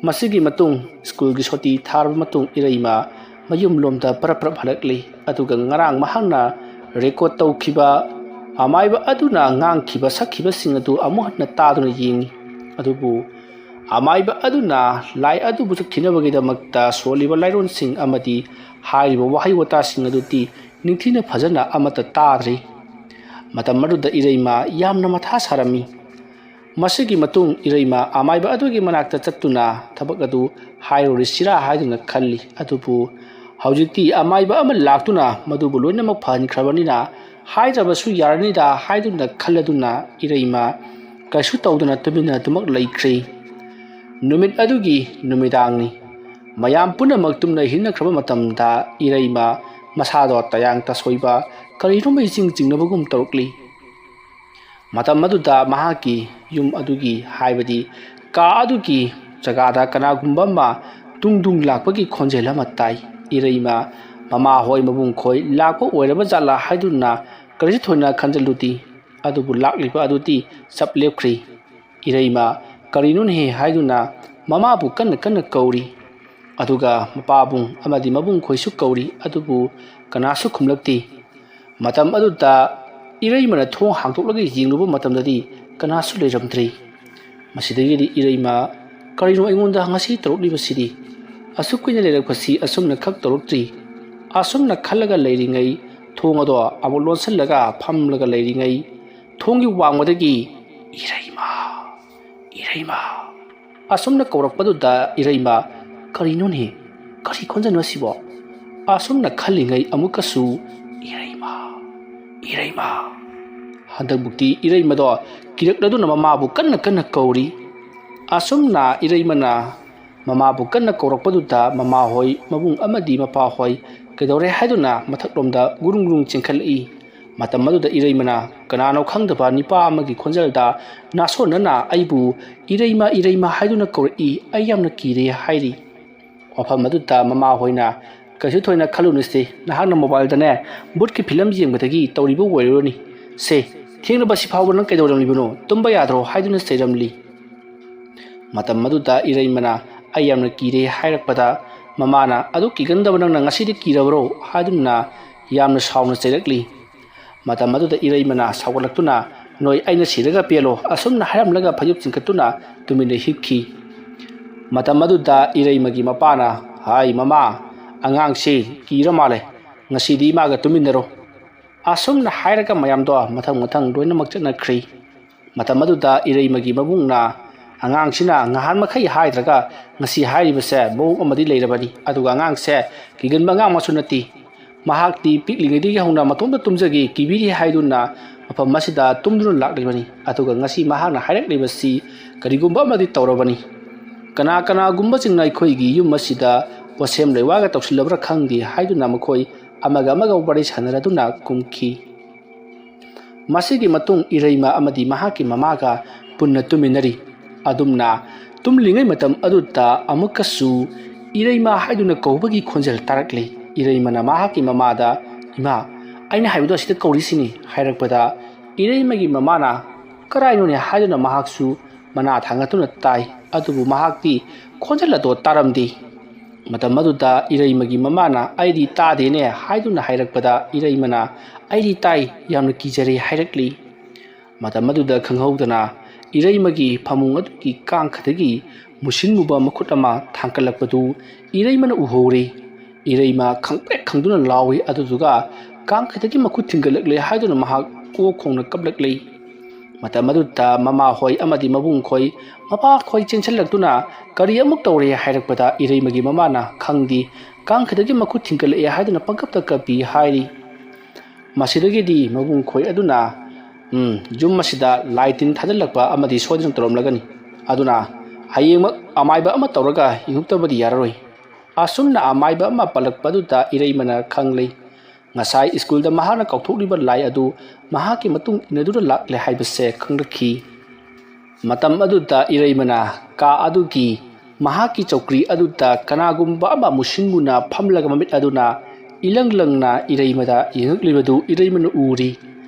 ꯃꯁꯤꯒꯤ ꯃꯇꯨꯡ ꯁ꯭ꯀꯨꯜꯒꯤ ꯁꯣꯇꯤ ꯊꯥꯔꯕ ꯃꯇꯨꯡ ꯏꯔꯩꯃ ꯃꯌꯨꯝ ꯂꯣꯝꯗ ꯄꯔꯞ ꯄꯔꯞ ꯍꯜꯂꯛꯂꯤ꯫ ꯑꯗꯨꯒ ꯉꯔꯥꯡ ꯃꯍꯥꯛꯅ ꯔꯦꯀꯣꯔꯠ ꯇꯧꯈꯤꯕ ꯑꯃꯥꯏꯕ ꯑꯗꯨꯅ ꯉꯥꯡꯈꯤꯕ ꯁꯛꯈꯤꯕꯁꯤꯡ ꯑꯗꯨ ꯑꯃꯨꯛ ꯍꯟꯅ ꯇꯥꯗꯨꯅ ꯌꯦꯡꯉꯤ꯫ ꯑꯗꯨꯕꯨ ꯑꯃꯥꯏꯕ ꯑꯗꯨꯅ ꯂꯥꯏ ꯑꯗꯨꯕꯨ ꯆꯠꯈꯤꯅꯕꯒꯤꯗꯃꯛꯇ ꯁꯣꯜꯂꯤꯕ ꯂꯥꯏꯔꯣꯟꯁꯤꯡ ꯑꯃꯗꯤ ꯍꯥꯏꯔꯤꯕ ꯋꯥꯍꯩ ꯋꯥꯇꯥꯁꯤꯡ ꯑꯗꯨꯗꯤ ꯅꯤꯡꯊꯤꯅ ꯐꯖꯅ ꯑꯃꯠꯇ ꯇꯥꯗ꯭ꯔꯤ꯫ ꯃꯇꯝ ꯑꯗꯨꯗ ꯏꯔꯩꯃ ꯌꯥꯝꯅ ꯃꯊꯥ ꯁꯥꯔꯝꯃꯤ꯫ ꯃꯁꯤꯒꯤ ꯃꯇꯨꯡ ꯏꯔꯩꯃ ꯑꯃꯥꯏꯕ ꯑꯗꯨꯒꯤ ꯃꯅꯥꯛꯇ ꯆꯠꯇꯨꯅ ꯊꯕꯛ ꯑꯗꯨ ꯍꯥꯏꯔꯨꯔꯁꯤꯔꯥ ꯍꯥꯏꯗꯨꯅ ꯈꯜꯂꯤ꯫ ꯑꯗꯨꯕꯨ ꯍꯧꯖꯤꯛꯇꯤ ꯑꯃꯥꯏꯕ ꯑꯃ ꯂꯥꯛꯇꯨꯅ ꯃꯗꯨꯕꯨ ꯂꯣꯏꯅꯃꯛ ꯐꯍꯟꯈ꯭ꯔꯕꯅꯤꯅ ꯍꯥꯏꯗ꯭ꯔꯕꯁꯨ ꯌꯥꯔꯅꯤꯗ ꯍꯥꯏꯗꯨꯅ ꯈꯜꯂꯗꯨꯅ ꯏꯔꯩꯃ ꯀꯩꯁꯨ ꯇꯧꯗꯅ ꯇꯨꯃꯤꯟꯅ ꯑꯗꯨꯃꯛ ꯂꯩꯈ꯭ꯔꯦ꯫ ꯅꯨꯃꯤꯠ ꯑꯗꯨꯒꯤ ꯅꯨꯃꯤꯗꯥꯡꯅꯤ꯫ ꯃꯌꯥꯝ ꯄꯨꯝꯅꯃꯛ ꯇꯨꯝꯅ ꯍꯤꯞꯅꯈ꯭ꯔꯕ ꯃꯇꯝꯗ ꯏꯔꯩꯃ ꯃꯁꯥꯗꯣ ꯇꯌꯥꯡ ꯇꯁꯣꯏꯕ ꯀꯔꯤꯅꯣꯝꯃ ꯏꯆꯤꯡ ꯆꯤꯡꯅꯕꯒꯨm ꯇꯧꯔꯛꯂꯤ꯫ ꯃꯇꯝ ꯑꯗꯨꯗ ꯃꯍꯥꯛꯀꯤ ꯌꯨꯝ ꯑꯗꯨꯒꯤ ꯍꯥꯏꯕꯗꯤ ꯀꯥ ꯑꯗꯨꯒꯤ ꯖꯒꯥꯗ ꯀꯅꯥꯒꯨꯝꯕ ꯑꯃ ꯗꯨꯡ ꯗꯨꯡ ꯂꯥꯛꯄꯒꯤ ꯈꯣꯟꯖꯦꯜ ꯑꯃ ꯇꯥꯏ꯫ ꯏꯔꯩꯃ ꯃꯃꯥꯍꯣꯏ ꯃꯕꯨꯡꯈꯣꯏ ꯂꯥꯛꯄ ꯑꯣꯏꯔꯕ ꯖꯥꯠꯂꯥ ꯍꯥꯏꯗꯨꯅ ꯀꯔꯤꯁꯨ ꯊꯣꯏꯅ ꯈꯟꯖꯤꯜꯂꯨꯗꯦ꯫ ꯑꯗꯨꯕꯨ ꯂꯥꯛꯂꯤꯕ ꯑꯗꯨꯗꯤ ꯆꯞ ꯂꯦꯞꯈ꯭ꯔꯦ꯫ ꯏꯔꯩꯃ ꯀꯔꯤꯅꯣꯅꯦꯍꯦ ꯍꯥꯏꯗꯨꯅ ꯃꯃꯥꯕꯨ ꯀꯟꯅ ꯀꯟꯅ ꯀꯧꯔꯤ꯫ ꯑꯗꯨꯒ ꯃꯄꯥꯕꯨꯡ ꯑꯃꯗꯤ ꯃꯕꯨꯡꯈꯣꯏꯁꯨ ꯀꯧꯔꯤ꯫ ꯑꯗꯨꯕꯨ ꯀꯅꯥꯁꯨ ꯈꯨꯝꯂꯛꯇꯦ꯫ ꯃꯇꯝ ꯑꯗꯨꯗ ꯏꯔꯩꯃꯅ ꯊꯣꯡ ꯍꯥꯡꯗꯣꯛꯂꯒ ꯌꯦꯡꯂꯨꯕ ꯃꯇꯝꯗꯗꯤ ꯀꯅꯥꯁꯨ ꯂꯩꯔꯝꯗ꯭ꯔꯦ꯫ ꯃꯁꯤꯗꯒꯤꯗꯤ ꯏꯔꯩꯃ ꯀꯔꯤꯅꯣ ꯑꯩꯉꯣꯟꯗ ꯉꯁꯤ ꯇꯧꯔꯛꯂꯤꯕꯁꯤꯗꯤ? ꯑꯁꯨꯛ ꯀꯨꯏꯅ ꯂꯩꯔꯛꯄꯁꯤ ꯑꯁꯨꯝꯅ ꯈꯛ ꯇꯧꯔꯛꯇ꯭ꯔꯤ꯫ ꯑꯁꯨꯝꯅ ꯈꯜꯂꯒ ꯂꯩꯔꯤꯉꯩ ꯊꯣꯡ ꯑꯗꯣ ꯑꯃꯨꯛ ꯂꯣꯟꯁꯤꯜꯂꯒ ꯐꯝꯂꯒ ꯂꯩꯔꯤꯉꯩ ꯊꯣꯡꯒꯤ ꯋꯥꯡꯃꯗꯒꯤ ꯏꯔꯩꯃ ꯏꯔꯩꯃ ꯑꯁꯨꯝꯅ ꯀꯧꯔꯛꯄꯗꯨꯗ ꯏꯔꯩꯃ ꯀꯔꯤꯅꯣꯅꯦ? ꯀꯔꯤ ꯈꯣꯟꯖꯦꯜꯅꯣ ꯁꯤꯕꯣ? ꯑꯁꯨꯝꯅ ꯈꯜꯂꯤꯉꯩ ꯑꯃꯨꯛꯀꯁꯨ ꯏꯔꯩꯃ ꯏꯔꯩꯃ ꯍꯟꯗꯛꯃꯨꯛꯇꯤ ꯏꯔꯩꯃꯗꯣ ꯀꯤꯔꯛꯂꯗꯨꯅ ꯃꯃꯥꯕꯨ ꯀꯟꯅ ꯀꯟꯅ ꯀꯧꯔꯤ꯫ ꯑꯁꯨꯝꯅ ꯏꯔꯩꯃꯅ ꯃꯃꯥꯕꯨ ꯀꯟꯅ ꯀꯧꯔꯛꯄꯗꯨꯗ ꯃꯃꯥꯍꯣꯏ ꯃꯕꯨꯡ ꯑꯃꯗꯤ ꯃꯄꯥꯍꯣꯏ ꯀꯩꯗꯧꯔꯦ ꯍꯥꯏꯗꯨꯅ ꯃꯊꯛꯂꯣꯝꯗ ꯒꯨꯔꯨꯡ ꯒꯨꯔꯨꯡ ꯆꯦꯟꯈꯠꯂꯛꯏ꯫ ꯃꯇꯝ ꯑꯗꯨꯗ ꯏꯔꯩꯃꯅ ꯀꯅꯥꯅꯣ ꯈꯪꯗꯕ ꯅꯤꯄꯥ ꯑꯃꯒꯤ ꯈꯣꯟꯖꯦꯜꯗ ꯅꯥꯁꯣꯟꯅꯅ ꯑꯩꯕꯨ ꯏꯔꯩꯃ ꯏꯔꯩꯃ ꯍꯥꯏꯗꯨꯅ ꯀꯧꯔꯛꯏ, ꯑꯩ ꯌꯥꯝꯅ ꯀꯤꯔꯦ ꯍꯥꯏꯔꯤ꯫ ꯋꯥꯐꯝ ꯑꯗꯨꯗ ꯃꯃꯥꯍꯣꯏꯅ ꯀꯩꯁꯨ ꯊꯣꯏꯅ ꯈꯜꯂꯨꯅꯨꯁꯦ, ꯅꯍꯥꯛꯅ ꯃꯣꯕꯥꯏꯜꯗꯅꯦ ꯕꯨꯠꯀꯤ ꯐꯤꯂꯝ ꯌꯦꯡꯕꯗꯒꯤ ꯇꯧꯔꯤꯕ ꯑꯣꯏꯔꯨꯔꯅꯤ꯫ ꯁꯦ ꯊꯦꯡꯂꯕꯁꯤ ꯐꯥꯎꯕ ꯅꯪ ꯀꯩꯗꯧꯔꯝꯂꯤꯕꯅꯣ? ꯇꯨꯝꯕ ꯌꯥꯗ꯭ꯔꯣ ꯍꯥꯏꯗꯨꯅ ꯆꯩꯔꯝꯂꯤ꯫ ꯃꯇꯝ ꯑꯗꯨꯗ ꯏꯔꯩꯃꯅ ꯑꯩ ꯌꯥꯝꯅ ꯀꯤꯔꯦ ꯍꯥꯏꯔꯛꯄꯗ ꯃꯃꯥꯅ ꯑꯗꯨ ꯀꯤꯒꯟꯗꯕ ꯅꯪꯅ ꯉꯁꯤꯗꯤ ꯀꯤꯔꯕ꯭ꯔꯣ ꯍꯥꯏꯗꯨꯅ ꯌꯥꯝꯅ ꯁꯥꯎꯅ ꯆꯩꯔꯛꯂꯤ꯫ ꯃꯇꯝ ꯑꯗꯨꯗ ꯏꯔꯩꯃꯅ ꯁꯥꯎꯒꯠꯂꯛꯇꯨꯅ ꯅꯣꯏ ꯑꯩꯅ ꯁꯤꯔꯒ ꯄꯦꯜꯂꯣ ꯑꯁꯨꯝꯅ ꯍꯥꯏꯔꯝꯂꯒ ꯐꯩꯖꯨꯞ ꯆꯤꯡꯈꯠꯇꯨꯅ ꯇꯨꯃꯤꯟꯅ ꯍꯤꯞꯈꯤ꯫ ꯃꯇꯝ ꯑꯗꯨꯗ ꯏꯔꯩꯃꯒꯤ ꯃꯄꯥꯅ ꯍꯥꯏ ꯃꯃꯥ, ꯑꯉꯥꯡꯁꯤ ꯀꯤꯔ ꯃꯥꯜꯂꯦ, ꯉꯁꯤꯗꯤ ꯏꯃꯥꯒ ꯇꯨꯃꯤꯟꯅꯔꯣ꯫ ꯑꯁꯨꯝꯅ ꯍꯥꯏꯔꯒ ꯃꯌꯥꯝꯗꯣ ꯃꯊꯪ ꯃꯊꯪ ꯂꯣꯏꯅꯃꯛ ꯆꯠꯅꯈ꯭ꯔꯦ꯫ ꯃꯇꯝ ꯑꯗꯨꯗ ꯏꯔꯩꯃꯒꯤ ꯃꯕꯨꯡꯅ ꯑꯉꯥꯡꯁꯤꯅ ꯉꯍꯥꯟ ꯃꯈꯩ ꯍꯥꯏꯗ꯭ꯔꯒ ꯉꯁꯤ ꯍꯥꯏꯔꯤꯕꯁꯦ ꯃꯑꯣꯡ ꯑꯃꯗꯤ ꯂꯩꯔꯕꯅꯤ꯫ ꯑꯗꯨꯒ ꯑꯉꯥꯡꯁꯦ ꯀꯤꯒꯟꯕ ꯑꯉꯥꯡ ꯑꯃꯁꯨ ꯅꯠꯇꯦ꯫ ꯃꯍꯥꯛꯇꯤ ꯄꯤꯛꯂꯤꯉꯩꯗꯒꯤ ꯍꯧꯅ ꯃꯇꯣꯝꯇ ꯇꯨꯝꯖꯒꯦ ꯀꯤꯕꯤꯔꯤ ꯍꯥꯏꯗꯨꯅ ꯃꯐꯝ ꯑꯁꯤꯗ ꯇꯨꯝꯗꯨꯅ ꯂꯥꯛꯂꯤꯕꯅꯤ꯫ ꯑꯗꯨꯒ ꯉꯁꯤ ꯃꯍꯥꯛꯅ ꯍꯥꯏꯔꯛꯂꯤꯕꯁꯤ ꯀꯔꯤꯒꯨꯝꯕ ꯑꯃꯗꯤ ꯇꯧꯔꯕꯅꯤ꯫ ꯀꯅꯥꯒꯨꯝꯕꯁꯤꯡꯅ ꯑꯩꯈꯣꯏꯒꯤ ꯌꯨꯝ ꯑꯁꯤꯗ ꯄꯣꯠꯁꯦꯝ ꯂꯩꯋꯥꯒ ꯇꯧꯁꯤꯜꯂꯕ꯭ꯔꯥ ꯈꯪꯗꯦ ꯍꯥꯏꯗꯨꯅ ꯃꯈꯣꯏ ꯑꯃꯒ ꯋꯥꯔꯤ ꯁꯥꯟꯅꯔꯗꯨꯅ ꯀꯨꯝꯈꯤ꯫ ꯃꯁꯤꯒꯤ ꯃꯇꯨꯡ ꯏꯔꯩꯃ ꯑꯃꯗꯤ ꯃꯍꯥꯛꯀꯤ ꯃꯃꯥꯒ ꯄꯨꯟꯅ ꯇꯨꯝꯃꯤꯟꯅꯔꯤ꯫ ꯑꯗꯨꯝꯅ ꯇꯨꯝꯂꯤꯉꯩ ꯃꯇꯝ ꯑꯗꯨꯗ ꯑꯃꯨꯛꯀꯁꯨ ꯏꯔꯩꯃ ꯍꯥꯏꯗꯨꯅ ꯀꯧꯕꯒꯤ ꯈꯣꯟꯖꯦꯜ ꯇꯥꯔꯛꯂꯤ꯫ ꯏꯔꯩꯃꯅ ꯃꯍꯥꯛꯀꯤ ꯃꯃꯥꯗ ꯏꯃꯥ, ꯑꯩꯅ ꯍꯥꯏꯕꯗꯣ ꯑꯁꯤꯗ ꯀꯧꯔꯤꯁꯤꯅꯤ ꯍꯥꯏꯔꯛꯄꯗ ꯏꯔꯩꯃꯒꯤ ꯃꯃꯥꯅ ꯀꯔꯥꯏꯅꯣꯅꯦ ꯍꯥꯏꯗꯨꯅ ꯃꯍꯥꯛꯁꯨ ꯃꯅꯥ ꯊꯥꯡꯒꯠꯇꯨꯅ ꯇꯥꯏ꯫ ꯑꯗꯨꯕꯨ ꯃꯍꯥꯛꯇꯤ ꯈꯣꯟꯖꯦꯜ ꯑꯗꯣ ꯇꯥꯔꯝꯗꯦ꯫ ꯃꯇꯝ ꯑꯗꯨꯗ ꯏꯔꯩꯃꯒꯤ ꯃꯃꯥꯅ ꯑꯩꯗꯤ ꯇꯥꯗꯦꯅꯦ ꯍꯥꯏꯗꯨꯅ ꯍꯥꯏꯔꯛꯄꯗ ꯏꯔꯩꯃꯅ ꯑꯩꯗꯤ ꯇꯥꯏ, ꯌꯥꯝꯅ ꯀꯤꯖꯔꯦ ꯍꯥꯏꯔꯛꯂꯤ꯫ ꯃꯇꯝ ꯑꯗꯨꯗ ꯈꯪꯍꯧꯗꯅ ꯏꯔꯩꯃꯒꯤ ꯐꯃꯨꯡ ꯑꯗꯨꯒꯤ ꯀꯥꯡꯈꯗꯒꯤ ꯃꯨꯁꯤꯟ ꯃꯨꯕ ꯃꯈꯨꯠ ꯑꯃ ꯊꯥꯡꯀꯠꯂꯛꯄꯗꯨ ꯏꯔꯩꯃꯅ ꯎꯍꯧꯔꯦ꯫ ꯏꯔꯩꯃ ꯈꯪꯄ꯭ꯔꯦꯛ ꯈꯪꯗꯨꯅ ꯂꯥꯎꯏ꯫ ꯑꯗꯨꯗꯨꯒ ꯀꯥꯡꯈꯗꯒꯤ ꯃꯈꯨꯠ ꯊꯤꯡꯒꯠꯂꯛꯂꯦ ꯍꯥꯏꯗꯨꯅ ꯃꯍꯥꯛ ꯀꯣꯛ ꯈꯣꯡꯅ ꯀꯞꯂꯛꯂꯤ꯫ ꯃꯇꯝ ꯑꯗꯨꯗ ꯃꯃꯥꯍꯣꯏ ꯑꯃꯗꯤ ꯃꯕꯨꯡꯈꯣꯏ ꯃꯄꯥꯈꯣꯏ ꯆꯦꯟꯁꯤꯜꯂꯛꯇꯨꯅ ꯀꯔꯤ ꯑꯃꯨꯛ ꯇꯧꯔꯦ ꯍꯥꯏꯔꯛꯄꯗ ꯏꯔꯩꯃꯒꯤ ꯃꯃꯥꯅ ꯈꯪꯗꯦ, ꯀꯥꯡꯈꯗꯒꯤ ꯃꯈꯨꯠ ꯊꯤꯡꯒꯠꯂꯛꯑꯦ ꯍꯥꯏꯗꯨꯅ ꯄꯪꯀꯞꯇ ꯀꯞꯄꯤ ꯍꯥꯏꯔꯤ꯫ ꯃꯁꯤꯗꯒꯤꯗꯤ ꯃꯕꯨꯡꯈꯣꯏ ꯑꯗꯨꯅ ꯌꯨꯝ ꯑꯁꯤꯗ ꯂꯥꯏ ꯇꯤꯟ ꯊꯥꯖꯤꯜꯂꯛꯄ ꯑꯃꯗꯤ ꯁꯣꯏꯗꯅ ꯇꯧꯔꯝꯂꯒꯅꯤ, ꯑꯗꯨꯅ ꯍꯌꯦꯡꯃꯛ ꯑꯃꯥꯏꯕ ꯑꯃ ꯇꯧꯔꯒ ꯌꯦꯡꯊꯣꯛꯇꯕꯗꯤ ꯌꯥꯔꯔꯣꯏ꯫ ꯑꯁꯨꯝꯅ ꯑꯃꯥꯏꯕ ꯑꯃ ꯄꯜꯂꯛꯄꯗꯨꯗ ꯏꯔꯩꯃꯅ ꯈꯪꯂꯦ ꯉꯁꯥꯏ ꯁ꯭ꯀꯨꯜꯗ ꯃꯍꯥꯛꯅ ꯀꯥꯎꯊꯣꯛꯂꯤꯕ ꯂꯥꯏ ꯑꯗꯨ ꯃꯍꯥꯛꯀꯤ ꯃꯇꯨꯡ ꯏꯟꯅꯗꯨꯅ ꯂꯥꯛꯂꯦ ꯍꯥꯏꯕꯁꯦ ꯈꯪꯂꯛꯈꯤ꯫ ꯃꯇꯝ ꯑꯗꯨꯗ ꯏꯔꯩꯃꯅ ꯀꯥ ꯑꯗꯨꯒꯤ ꯃꯍꯥꯛꯀꯤ ꯆꯧꯀ꯭ꯔꯤ ꯑꯗꯨꯗ ꯀꯅꯥꯒꯨꯝꯕ ꯑꯃ ꯃꯨꯁꯤꯟ ꯃꯨꯅ ꯐꯝꯂꯒ ꯃꯃꯤꯠ ꯑꯗꯨꯅ ꯏꯂꯪ ꯂꯪꯅ ꯏꯔꯩꯃꯗ ꯌꯦꯡꯉꯛꯂꯤꯕꯗꯨ ꯏꯔꯩꯃꯅ ꯎꯔꯤ꯫